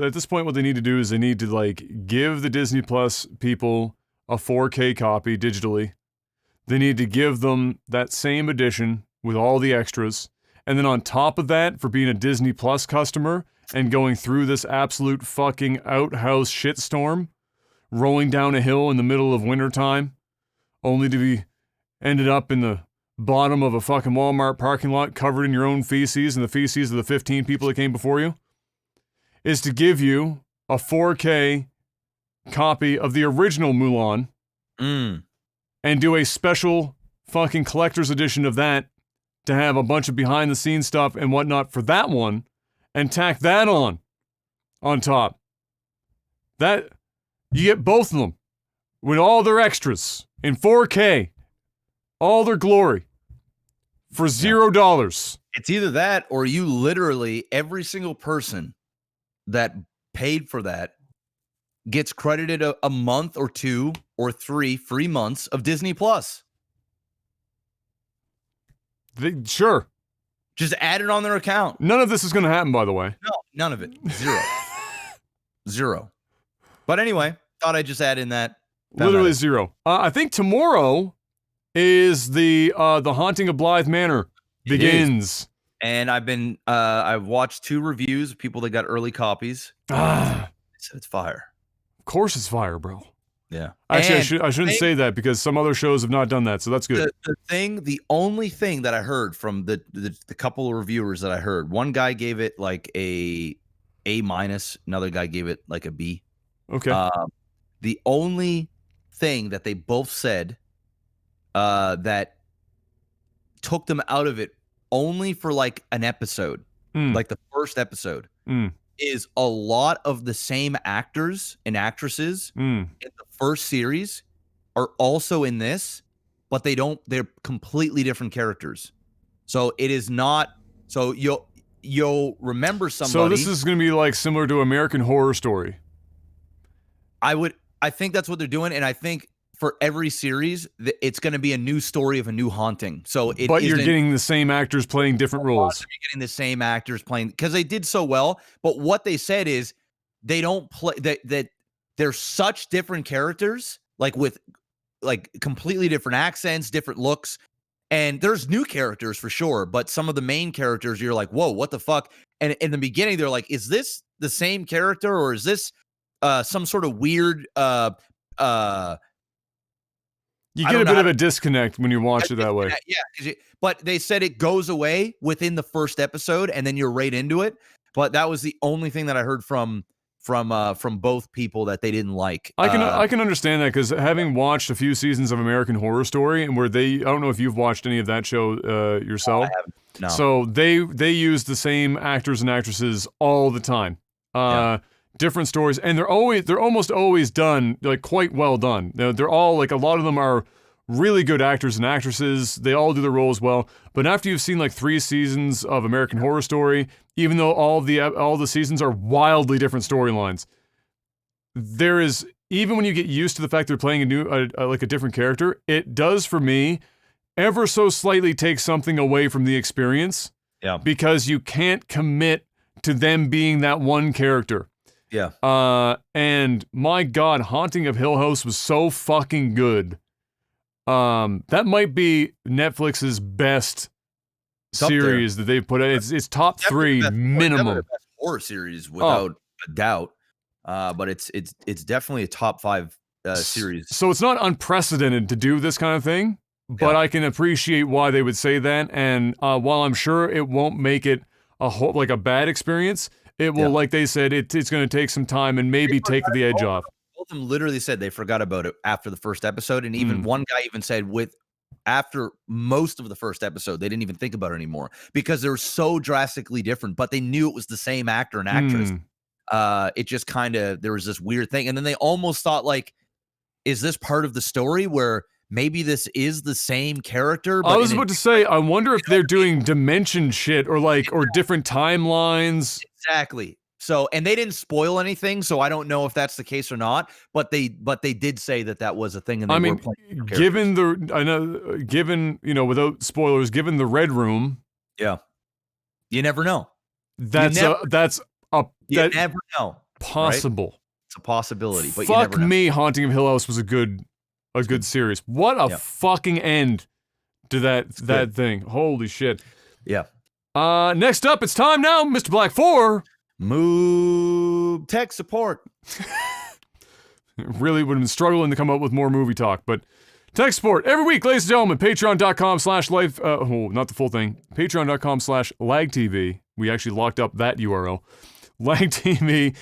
at this point, what they need to do is they need to give the Disney Plus people a 4K copy digitally. They need to give them that same edition with all the extras. And then on top of that, for being a Disney Plus customer and going through this absolute fucking outhouse shitstorm, rolling down a hill in the middle of wintertime, only to be ended up in the bottom of a fucking Walmart parking lot covered in your own feces and the feces of the 15 people that came before you, is to give you a 4K copy of the original Mulan and do a special fucking collector's edition of that to have a bunch of behind the scenes stuff and whatnot for that one and tack that on top. That, you get both of them with all their extras in 4K. All their glory for $0. It's either that or you literally, every single person that paid for that gets credited a month or 2 or 3 free months of Disney Plus. Sure. Just add it on their account. None of this is going to happen, by the way. No, none of it. Zero. Zero. But anyway, thought I'd just add in that. Literally zero. I think tomorrow is the Haunting of Bly Manor begins. And I've watched 2 reviews of people that got early copies. Said it's fire. Of course it's fire, bro. Yeah. Actually, I shouldn't say that because some other shows have not done that, so that's good. The only thing that I heard from the couple of reviewers that I heard, one guy gave it like a A-, another guy gave it like a B. Okay. The only thing that they both said that took them out of it only for like an episode, like the first episode, is a lot of the same actors and actresses in the first series are also in this, but they're completely different characters. So it is not, so you'll remember somebody. So this is going to be like similar to American Horror Story. I think that's what they're doing, and I think for every series, it's going to be a new story of a new haunting. So but you're getting the same actors playing different roles. You're getting the same actors playing because they did so well. But what they said is they don't play that they're such different characters, like with like completely different accents, different looks. And there's new characters for sure, but some of the main characters, you're like, whoa, what the fuck? And in the beginning, they're like, is this the same character or is this some sort of weird you get a bit of a disconnect when you watch it that way. Yeah, but they said it goes away within the first episode, and then you're right into it. But that was the only thing that I heard from both people that they didn't like. I can understand that because having watched a few seasons of American Horror Story, and where I don't know if you've watched any of that show yourself. I haven't. No. So they use the same actors and actresses all the time. Different stories, and they're almost always done like quite well done. They're all like, a lot of them are really good actors and actresses. They all do the roles well. But after you've seen like 3 seasons of American Horror Story, even though all the seasons are wildly different storylines, there is, even when you get used to the fact they're playing a different character, it does for me ever so slightly take something away from the experience. Yeah. Because you can't commit to them being that one character. Yeah. And my God, Haunting of Hill House was so fucking good. That might be Netflix's best series that they've put out. It's top 3 minimum. Best horror series without a doubt. But it's definitely a top 5 series. So it's not unprecedented to do this kind of thing, but I can appreciate why they would say that. And while I'm sure it won't make it a bad experience, it will, like they said, it's going to take some time and maybe take the edge off. Both of them literally said they forgot about it after the first episode, and even one guy even said after most of the first episode, they didn't even think about it anymore because they were so drastically different, but they knew it was the same actor and actress. It just kind of, there was this weird thing, and then they almost thought like, is this part of the story where maybe this is the same character? But I was about to say, I wonder if they're doing dimension shit or different timelines. Exactly. So, and they didn't spoil anything, so I don't know if that's the case or not. But they did say that was a thing. And they were playing given without spoilers, given the Red Room, you never know. That's you never know. Possible. Right? It's a possibility. But fuck you never know. me, Haunting of Hill House was a good series. What a fucking end to that thing. Holy shit. Yeah. Next up, it's time now, Mr. Black 4. Move tech support. Really would have been struggling to come up with more movie talk, but tech support every week, ladies and gentlemen. Patreon.com/life. Not the full thing. Patreon.com/lagtv. We actually locked up that URL. LagTV,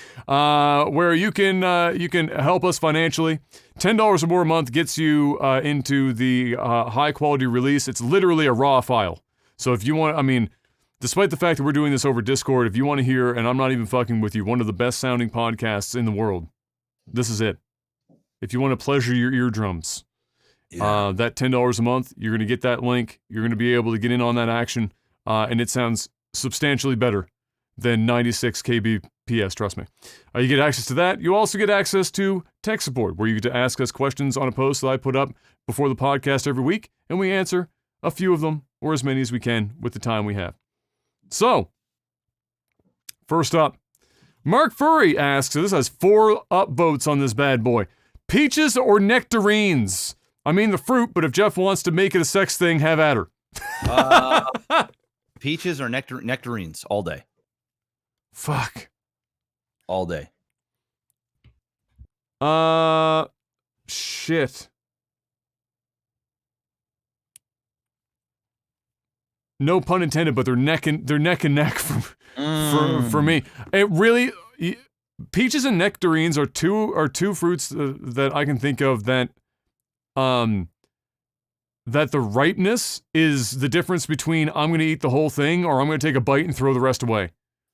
where you can help us financially. $10 or more a month gets you into the high quality release. It's literally a raw file. So if you want, despite the fact that we're doing this over Discord, if you want to hear, and I'm not even fucking with you, one of the best sounding podcasts in the world, this is it. If you want to pleasure your eardrums, that $10 a month, you're going to get that link. You're going to be able to get in on that action, and it sounds substantially better than 96 kbps, trust me. You get access to that. You also get access to tech support, where you get to ask us questions on a post that I put up before the podcast every week, and we answer a few of them, or as many as we can with the time we have. So, first up, Mark Furry asks, so this has 4 upvotes on this bad boy. Peaches or nectarines? I mean the fruit, but if Jeff wants to make it a sex thing, have at her. Peaches or nectarines all day. Fuck. All day. Shit. No pun intended, but they're neck and neck for me. It really, peaches and nectarines are two fruits that I can think of that the ripeness is the difference between I'm going to eat the whole thing or I'm going to take a bite and throw the rest away.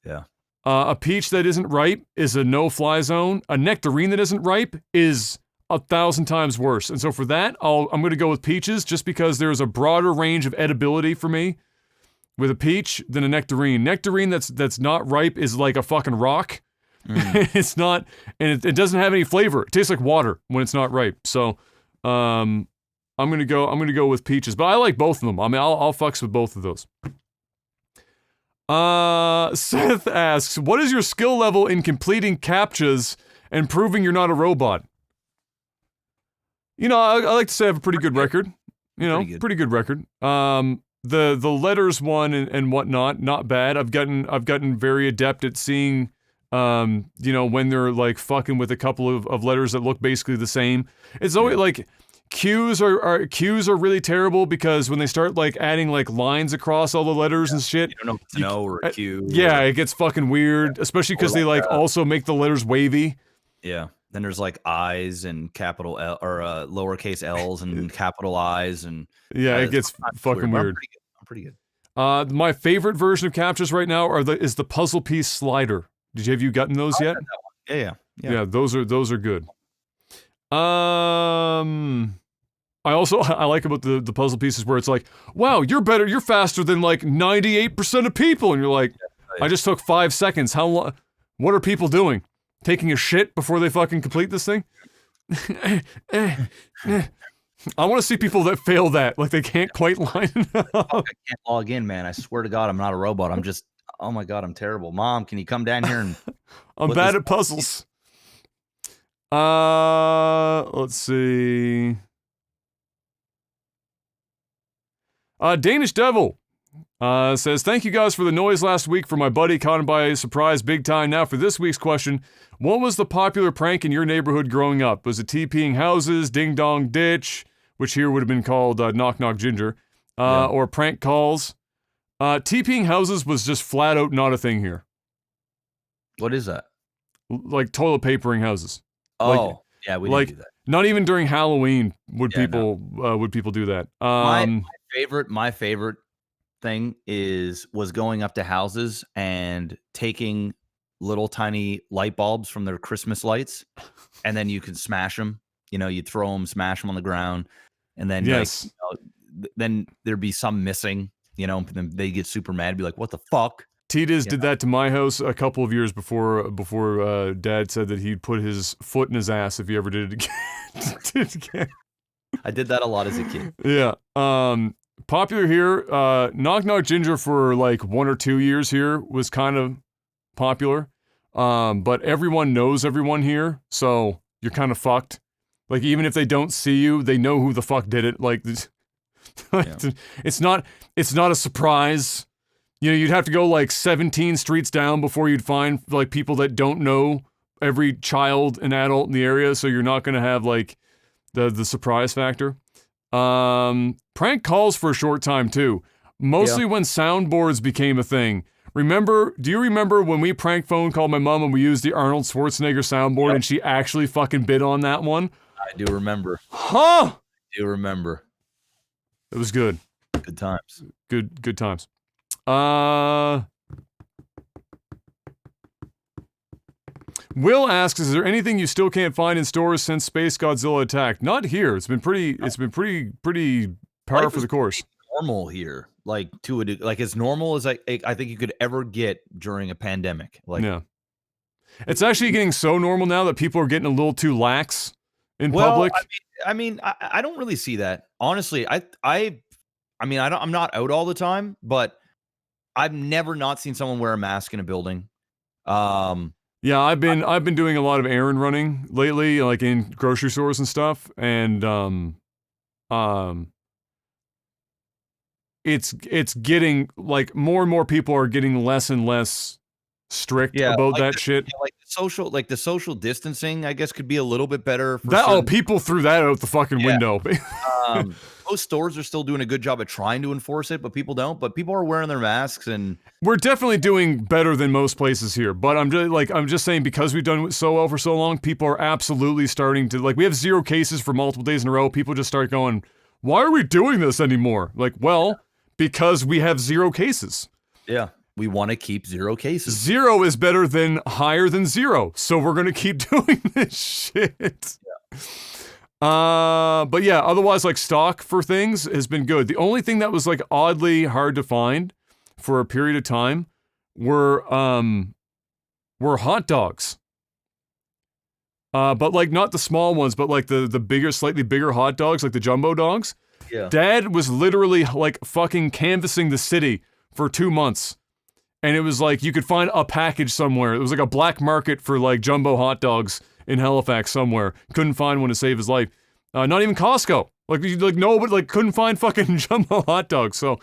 Yeah. A peach that isn't ripe is a no-fly zone. A nectarine that isn't ripe is 1,000 times worse. And so for that, I'm going to go with peaches just because there's a broader range of edibility for me with a peach than a nectarine. Nectarine that's not ripe is like a fucking rock. It's not, and it doesn't have any flavor. It tastes like water when it's not ripe. So, I'm gonna go with peaches, but I like both of them. I mean, I'll fucks with both of those. Seth asks, what is your skill level in completing captchas and proving you're not a robot? You know, I like to say I have a pretty good record. You know, pretty good record. The letters one and whatnot, not bad. I've gotten very adept at seeing, you know, when they're like fucking with a couple of letters that look basically the same. It's always like Q's are really terrible because when they start like adding like lines across all the letters and shit. You don't know if it's an O or a Q. Yeah, it gets fucking weird, especially because they like also make the letters wavy. Yeah. Then there's like I's and capital L or lowercase L's and capital I's and yeah, it gets fucking weird. I'm pretty good. My favorite version of captures right now is the puzzle piece slider. Have you gotten those yet? Yeah. Those are good. I like about the puzzle pieces where it's like, wow, you're faster than like 98% of people, and you're like, I just took 5 seconds. How long? What are people doing? Taking a shit before they fucking complete this thing? I want to see people that fail that, like they can't quite line it up. I can't log in, man. I swear to God, I'm not a robot. I'm just, oh my God, I'm terrible. Mom, can you come down here and I'm bad at puzzles. Let's see. Danish Devil says, thank you guys for the noise last week for my buddy caught him by surprise big time. Now for this week's question, what was the popular prank in your neighborhood growing up? Was it TPing houses, ding dong ditch, which here would have been called knock knock ginger, or prank calls? TPing houses was just flat out not a thing here. What is that? Like toilet papering houses. Oh, like, yeah, we didn't do that. Not even during Halloween would people do that. My favorite thing was going up to houses and taking little tiny light bulbs from their Christmas lights, and then you could smash them. You know, you'd throw them, smash them on the ground, and then then there'd be some missing. You know, and then they get super mad, be like, "What the fuck?" Titas did that to my house a couple of years before Dad said that he'd put his foot in his ass if he ever did it again. I did that a lot as a kid. Yeah. Popular here, Knock Knock Ginger for like 1 or 2 years here was kind of popular. But everyone knows everyone here, so you're kind of fucked. Like, even if they don't see you, they know who the fuck did it. Like, it's not a surprise. You know, you'd have to go like 17 streets down before you'd find like people that don't know every child and adult in the area, so you're not gonna have like the surprise factor. Prank calls for a short time too. Mostly when soundboards became a thing. Do you remember when we prank phone called my mom and we used the Arnold Schwarzenegger soundboard and she actually fucking bid on that one? I do remember. Huh? I do remember. It was good. Good times. Good times. Will asks, is there anything you still can't find in stores since Space Godzilla attacked? Not here. It's been pretty par for the course. Normal here, like like as normal as I think you could ever get during a pandemic. Like, yeah, it's actually getting so normal now that people are getting a little too lax in public. I mean, I don't really see that, honestly. I'm not out all the time, but I've never not seen someone wear a mask in a building. Yeah, I've been doing a lot of errand running lately, like in grocery stores and stuff, and it's getting like more and more people are getting less and less strict about like that shit. Like the social distancing, I guess, could be a little bit better. People threw that out the fucking window. Most stores are still doing a good job at trying to enforce it, but people don't. But people are wearing their masks, and we're definitely doing better than most places here. But I'm just saying, because we've done it so well for so long, people are absolutely starting to, like, we have 0 cases for multiple days in a row. People just start going, why are we doing this anymore? Like, well, because we have 0 cases. Yeah. We want to keep 0 cases. 0 is better than higher than 0. So we're going to keep doing this shit. Yeah. But yeah, otherwise, like, stock for things has been good. The only thing that was, like, oddly hard to find for a period of time were hot dogs. But, like, not the small ones, but, like, the bigger, slightly bigger hot dogs, like the jumbo dogs. Yeah. Dad was literally, like, fucking canvassing the city for 2 months. And it was like, you could find a package somewhere. It was like a black market for, like, jumbo hot dogs in Halifax somewhere. Couldn't find one to save his life. Not even Costco. But couldn't find fucking jumbo hot dogs. So,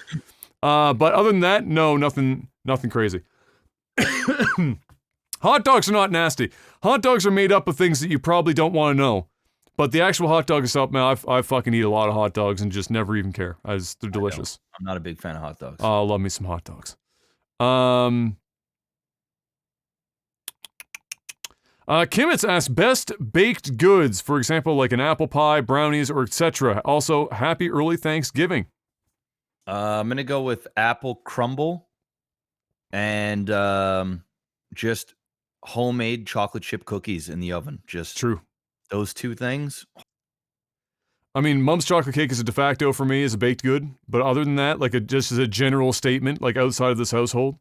but other than that, no, nothing crazy. Hot dogs are not nasty. Hot dogs are made up of things that you probably don't want to know. But the actual hot dog itself, man, I fucking eat a lot of hot dogs and just never even care. They're delicious. I'm not a big fan of hot dogs. I love me some hot dogs. Kimmets asks, best baked goods, for example, like an apple pie, brownies, or etc. Also, happy early Thanksgiving. I'm going to go with apple crumble and just homemade chocolate chip cookies in the oven. Just true. Those 2 things. I mean, Mum's chocolate cake is a de facto for me as a baked good, but other than that, like, just as a general statement, like, outside of this household,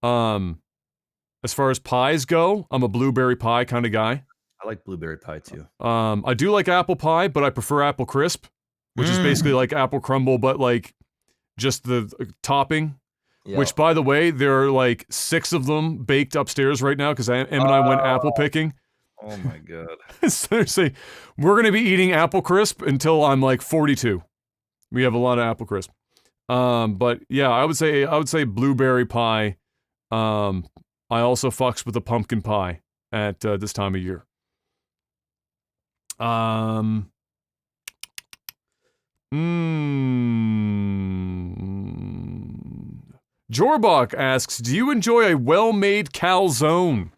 as far as pies go, I'm a blueberry pie kind of guy. I like blueberry pie too. I do like apple pie, but I prefer apple crisp, which is basically like apple crumble, but like just the topping. Yep. Which, by the way, there are like 6 of them baked upstairs right now because Em and I went apple picking. Oh my god! Seriously, we're gonna be eating apple crisp until I'm like 42. We have a lot of apple crisp. But yeah, I would say blueberry pie. I also fucks with the pumpkin pie at this time of year. Jorbach asks, do you enjoy a well-made calzone?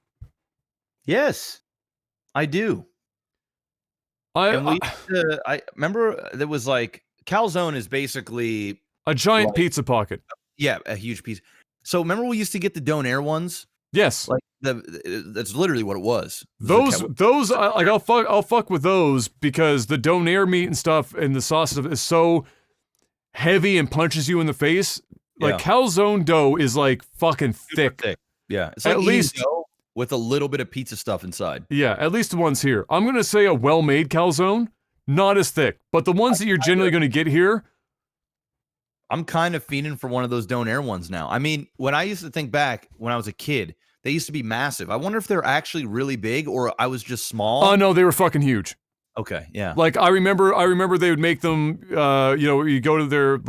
Yes, I do. I remember there was like calzone is basically a giant pizza pocket. Yeah, a huge piece. So remember we used to get the Donair ones? Yes. Like that's literally what it was. Those I'll fuck with those because the Donair meat and stuff and the sauce stuff is so heavy and punches you in the face. Like calzone dough is like fucking thick. Yeah, it's like at least dough with a little bit of pizza stuff inside. Yeah, at least the ones here. I'm gonna say a well-made calzone, not as thick, but the ones that you're generally gonna get here. I'm kind of fiending for one of those Donair ones now. I mean, when I used to think back when I was a kid, they used to be massive. I wonder if they're actually really big or I was just small. Oh no, they were fucking huge. Okay, yeah. Like I remember they would make them. You go to their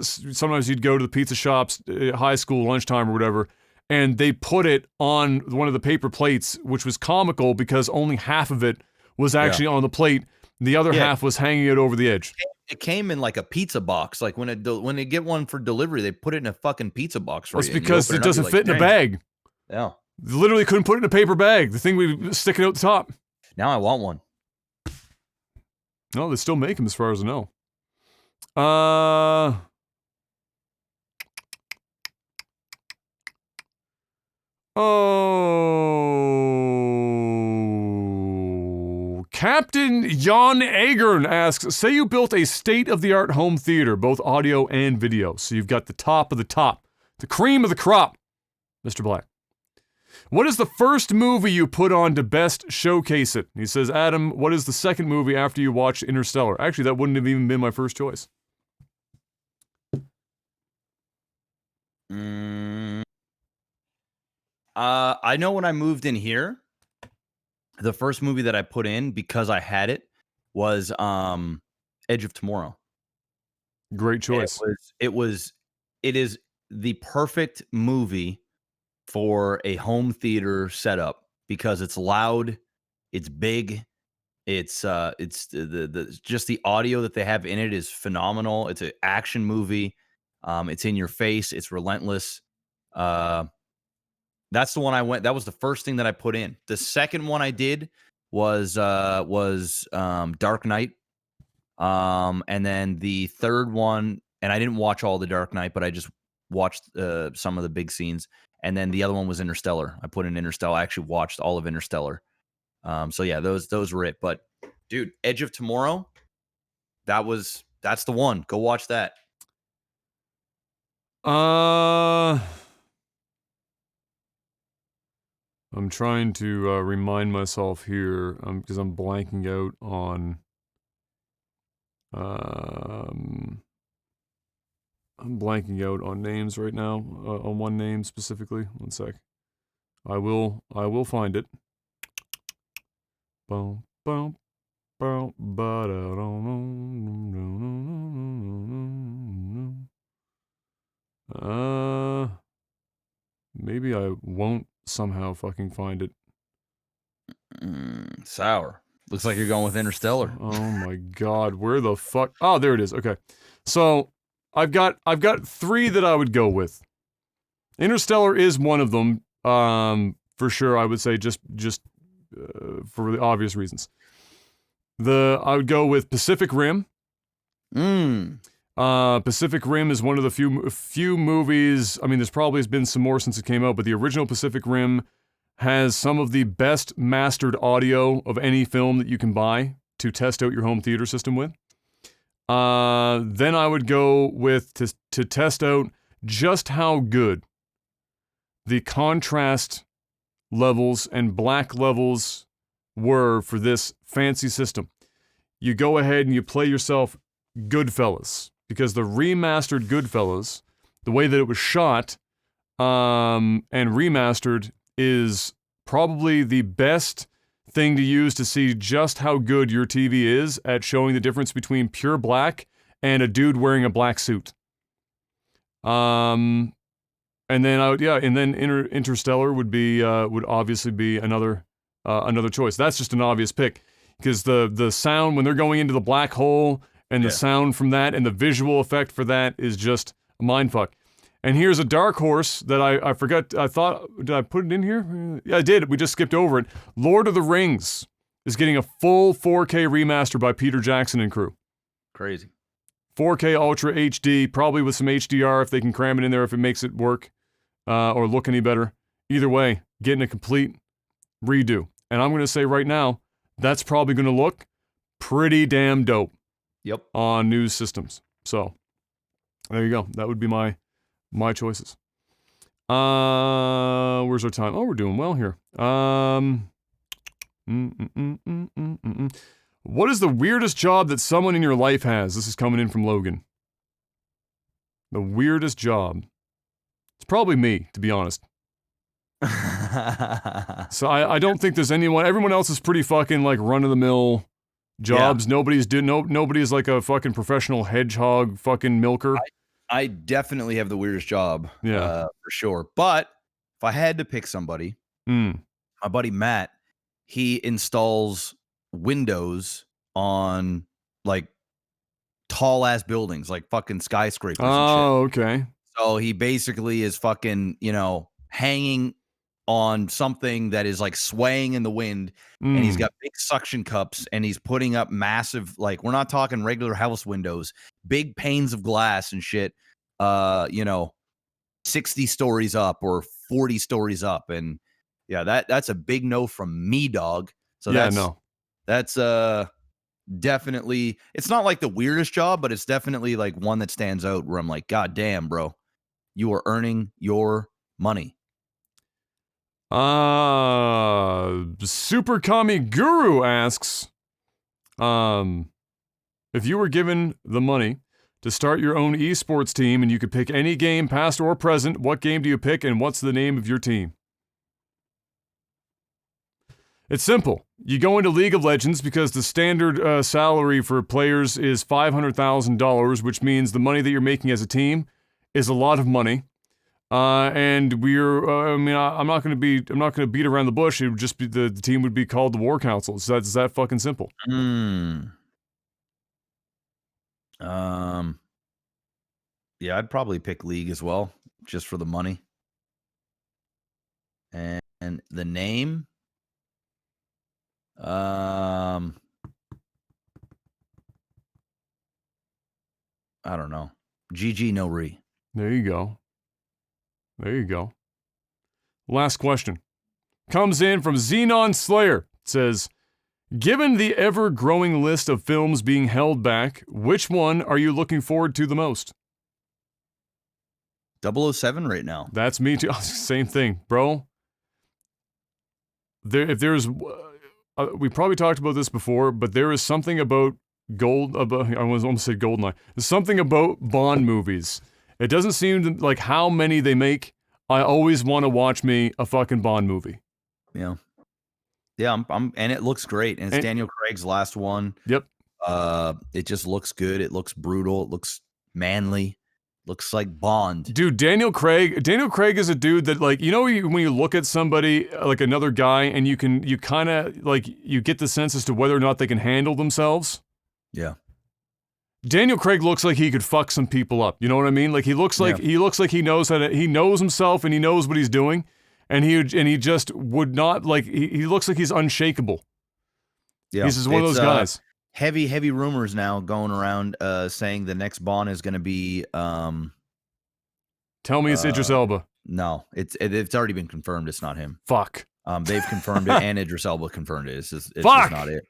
sometimes you'd go to the pizza shops, high school lunchtime or whatever, and they put it on one of the paper plates, which was comical because only half of it was actually on the plate. The other half was hanging it over the edge. It came in like a pizza box. Like when they get one for delivery, they put it in a fucking pizza box for you. That's because it doesn't fit in a bag. Yeah. Literally couldn't put it in a paper bag. The thing we stick it out the top. Now I want one. No, they still make them as far as I know. Captain Jan Agern asks, say you built a state-of-the-art home theater, both audio and video. So you've got the top of the top, the cream of the crop, Mr. Black. What is the first movie you put on to best showcase it? He says, Adam, what is the second movie after you watched Interstellar? Actually, that wouldn't have even been my first choice. I know when I moved in here, the first movie that I put in because I had it was Edge of Tomorrow. Great choice. It is the perfect movie for a home theater setup because it's loud, it's big, it's just the audio that they have in it is phenomenal. It's an action movie. It's in your face. It's relentless. That's the one I went. That was the first thing that I put in. The second one I did was Dark Knight. And then the third one, and I didn't watch all the Dark Knight, but I just watched some of the big scenes. And then the other one was Interstellar. I put in Interstellar. I actually watched all of Interstellar. So yeah, those were it. But dude, Edge of Tomorrow, that's the one. Go watch that. I'm trying to remind myself here because I'm blanking out on. I'm blanking out on names right now. On one name specifically. One sec. I will find it. Boom, boom, boom, maybe I won't somehow fucking find it. Sour. Looks like you're going with Interstellar. Oh my god, where the fuck? Oh, there it is. Okay, so I've got 3 that I would go with. Interstellar is one of them, for sure. I would say just for the obvious reasons. I would go with Pacific Rim. Pacific Rim is one of the few movies. I mean, there's probably been some more since it came out, but the original Pacific Rim has some of the best mastered audio of any film that you can buy to test out your home theater system with. Then I would go with to test out just how good the contrast levels and black levels were for this fancy system. You go ahead and you play yourself Goodfellas, because the remastered Goodfellas, the way that it was shot and remastered, is probably the best thing to use to see just how good your TV is at showing the difference between pure black and a dude wearing a black suit. And then Interstellar would obviously be another choice. That's just an obvious pick, because the sound when they're going into the black hole and the sound from that and the visual effect for that is just a mindfuck. And here's a dark horse that I forgot. I thought, did I put it in here? Yeah, I did. We just skipped over it. Lord of the Rings is getting a full 4K remaster by Peter Jackson and crew. Crazy. 4K Ultra HD, probably with some HDR if they can cram it in there, if it makes it work or look any better. Either way, getting a complete redo. And I'm going to say right now, that's probably going to look pretty damn dope. Yep. On news systems. So, there you go. That would be my choices. Where's our time? Oh, we're doing well here. What is the weirdest job that someone in your life has? This is coming in from Logan. The weirdest job. It's probably me, to be honest. So I don't think there's anyone. Everyone else is pretty fucking like run-of-the-mill jobs. Yeah. Nobody's like a fucking professional hedgehog fucking milker. I definitely have the weirdest job. Yeah, for sure. But if I had to pick somebody, my buddy Matt, he installs windows on like tall ass buildings, like fucking skyscrapers. Oh, and shit. Okay. So he basically is fucking, hanging on something that is like swaying in the wind, and he's got big suction cups, and he's putting up massive, like, we're not talking regular house windows, big panes of glass and shit, 60 stories up or 40 stories up. And yeah, that's a big no from me, dog. So that's definitely, it's not like the weirdest job, but it's definitely like one that stands out where I'm like, God damn, bro, you are earning your money. Super Kami Guru asks, if you were given the money to start your own esports team and you could pick any game, past or present, what game do you pick and what's the name of your team? It's simple. You go into League of Legends because the standard salary for players is $500,000, which means the money that you're making as a team is a lot of money. And I'm not going to beat around the bush. It would just be the team would be called the War Council. It's that fucking simple. Yeah, I'd probably pick League as well, just for the money. And the name, I don't know. GG no re. There you go. There you go. Last question. Comes in from Xenon Slayer. It says, given the ever-growing list of films being held back, which one are you looking forward to the most? 007 right now. That's me too. Same thing, bro. We probably talked about this before, but there is something about I almost said GoldenEye. There's something about Bond movies. It doesn't seem like how many they make. I always want to watch me a fucking Bond movie. Yeah. Yeah, and it looks great. And it's Daniel Craig's last one. Yep. It just looks good. It looks brutal. It looks manly. Looks like Bond. Dude, Daniel Craig is a dude that, like, you know, when you look at somebody, like another guy, and you kind of, like, you get the sense as to whether or not they can handle themselves. Yeah. Daniel Craig looks like he could fuck some people up. You know what I mean? Like, he looks like he knows he knows himself and he knows what he's doing, and he just would not, like, he looks like he's unshakable. Yeah. He's just one of those guys. Heavy rumors now going around saying the next Bond is going to be Tell me it's Idris Elba. No, it's already been confirmed it's not him. Fuck. They've confirmed it, and Idris Elba confirmed it. It's just not it.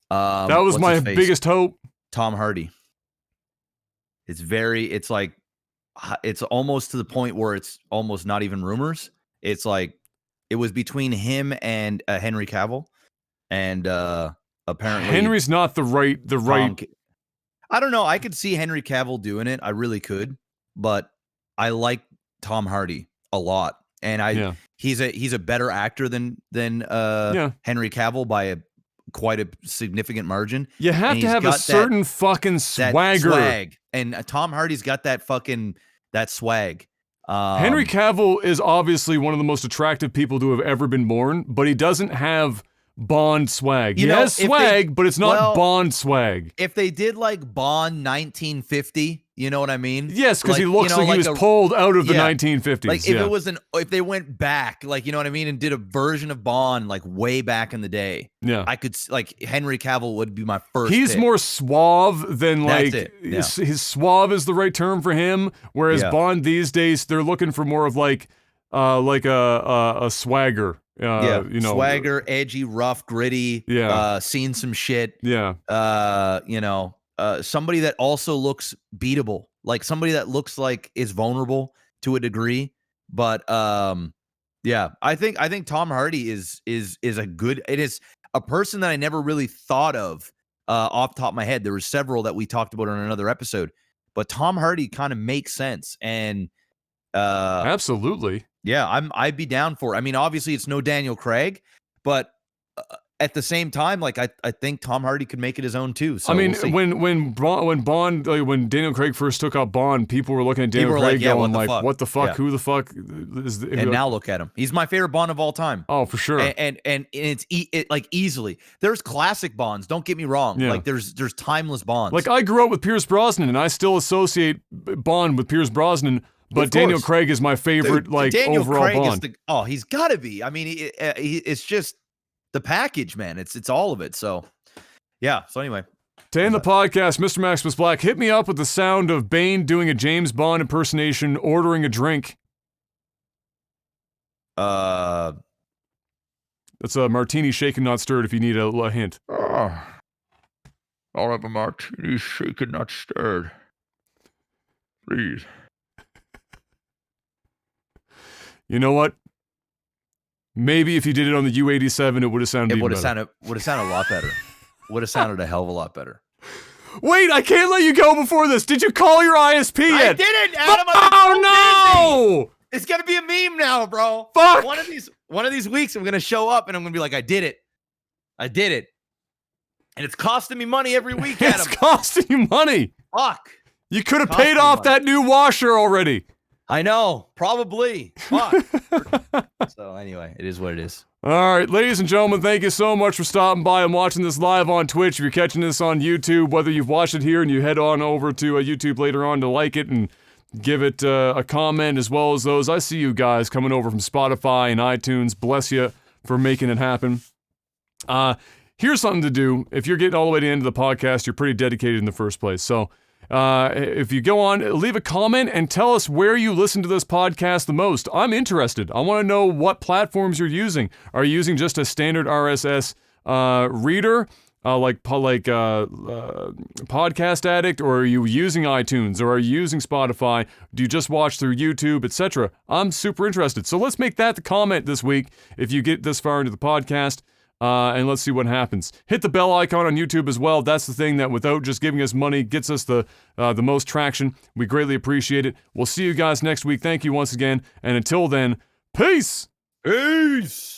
That was my biggest hope. Tom Hardy. It's almost to the point where it's almost not even rumors. It's like it was between him and Henry Cavill, and apparently Henry's not the right. I don't know. I could see Henry Cavill doing it. I really could, but I like Tom Hardy a lot, and he's a better actor than Henry Cavill by quite a significant margin. You have to have a certain fucking swagger. And Tom Hardy's got that swag. Henry Cavill is obviously one of the most attractive people to have ever been born, but he doesn't have Bond swag. He has swag, but it's not Bond swag. If they did like Bond 1950, you know what I mean? Yes, because he looks like he was pulled out of the 1950s. Like if they went back, like, you know what I mean, and did a version of Bond like way back in the day. Yeah, I could, like, Henry Cavill would be my first. He's pick. More suave than like his suave is the right term for him. Whereas Bond these days, they're looking for more of like a swagger. Swagger, edgy, rough, gritty. Seen some shit. Somebody that also looks beatable, like somebody that looks like is vulnerable to a degree. But I think Tom Hardy is a person that I never really thought of off the top of my head. There were several that we talked about on another episode, but Tom Hardy kind of makes sense. And absolutely. Yeah, I'd be down for it. I mean, obviously it's no Daniel Craig, but at the same time, like I think Tom Hardy could make it his own too. So I mean, when Bond, when Daniel Craig first took out Bond, people were looking at Daniel Craig going like, "What the fuck? Who the fuck is?" And now look at him. He's my favorite Bond of all time. Oh, for sure. And it's like easily. There's classic Bonds. Don't get me wrong. Yeah. Like there's timeless Bonds. Like I grew up with Pierce Brosnan, and I still associate Bond with Pierce Brosnan. But Daniel Craig is my favorite, Daniel overall Craig Bond. He's got to be. I mean, it's just the package, man. It's all of it. So, yeah. So anyway. To end the podcast, Mr. Maximus Black, hit me up with the sound of Bane doing a James Bond impersonation, ordering a drink. That's a martini shaken, not stirred, if you need a hint. I'll have a martini shaken, not stirred. Please. You know what? Maybe if you did it on the U87, it would have sounded Would have sounded a lot better. Would have sounded a hell of a lot better. Wait, I can't let you go before this. Did you call your ISP yet? I didn't, Adam. Oh no! It's gonna be a meme now, bro. Fuck. One of these weeks, I'm gonna show up and I'm gonna be like, I did it, and it's costing me money every week, Adam. It's costing you money. Fuck. You could have paid off that new washer already. I know, probably. Fuck. So anyway, it is what it is. All right, ladies and gentlemen, thank you so much for stopping by and watching this live on Twitch. If you're catching this on YouTube, whether you've watched it here and you head on over to YouTube later on to like it and give it a comment as well as those. I see you guys coming over from Spotify and iTunes. Bless you for making it happen. Here's something to do. If you're getting all the way to the end of the podcast, you're pretty dedicated in the first place. So If you go on, leave a comment and tell us where you listen to this podcast the most. I'm interested. I want to know what platforms you're using. Are you using just a standard RSS reader, like Podcast Addict, or are you using iTunes, or are you using Spotify? Do you just watch through YouTube, etc.? I'm super interested. So let's make that the comment this week if you get this far into the podcast. And let's see what happens. Hit the bell icon on YouTube as well. That's the thing that, without just giving us money, gets us the most traction. We greatly appreciate it. We'll see you guys next week. Thank you once again. And until then, peace! Peace!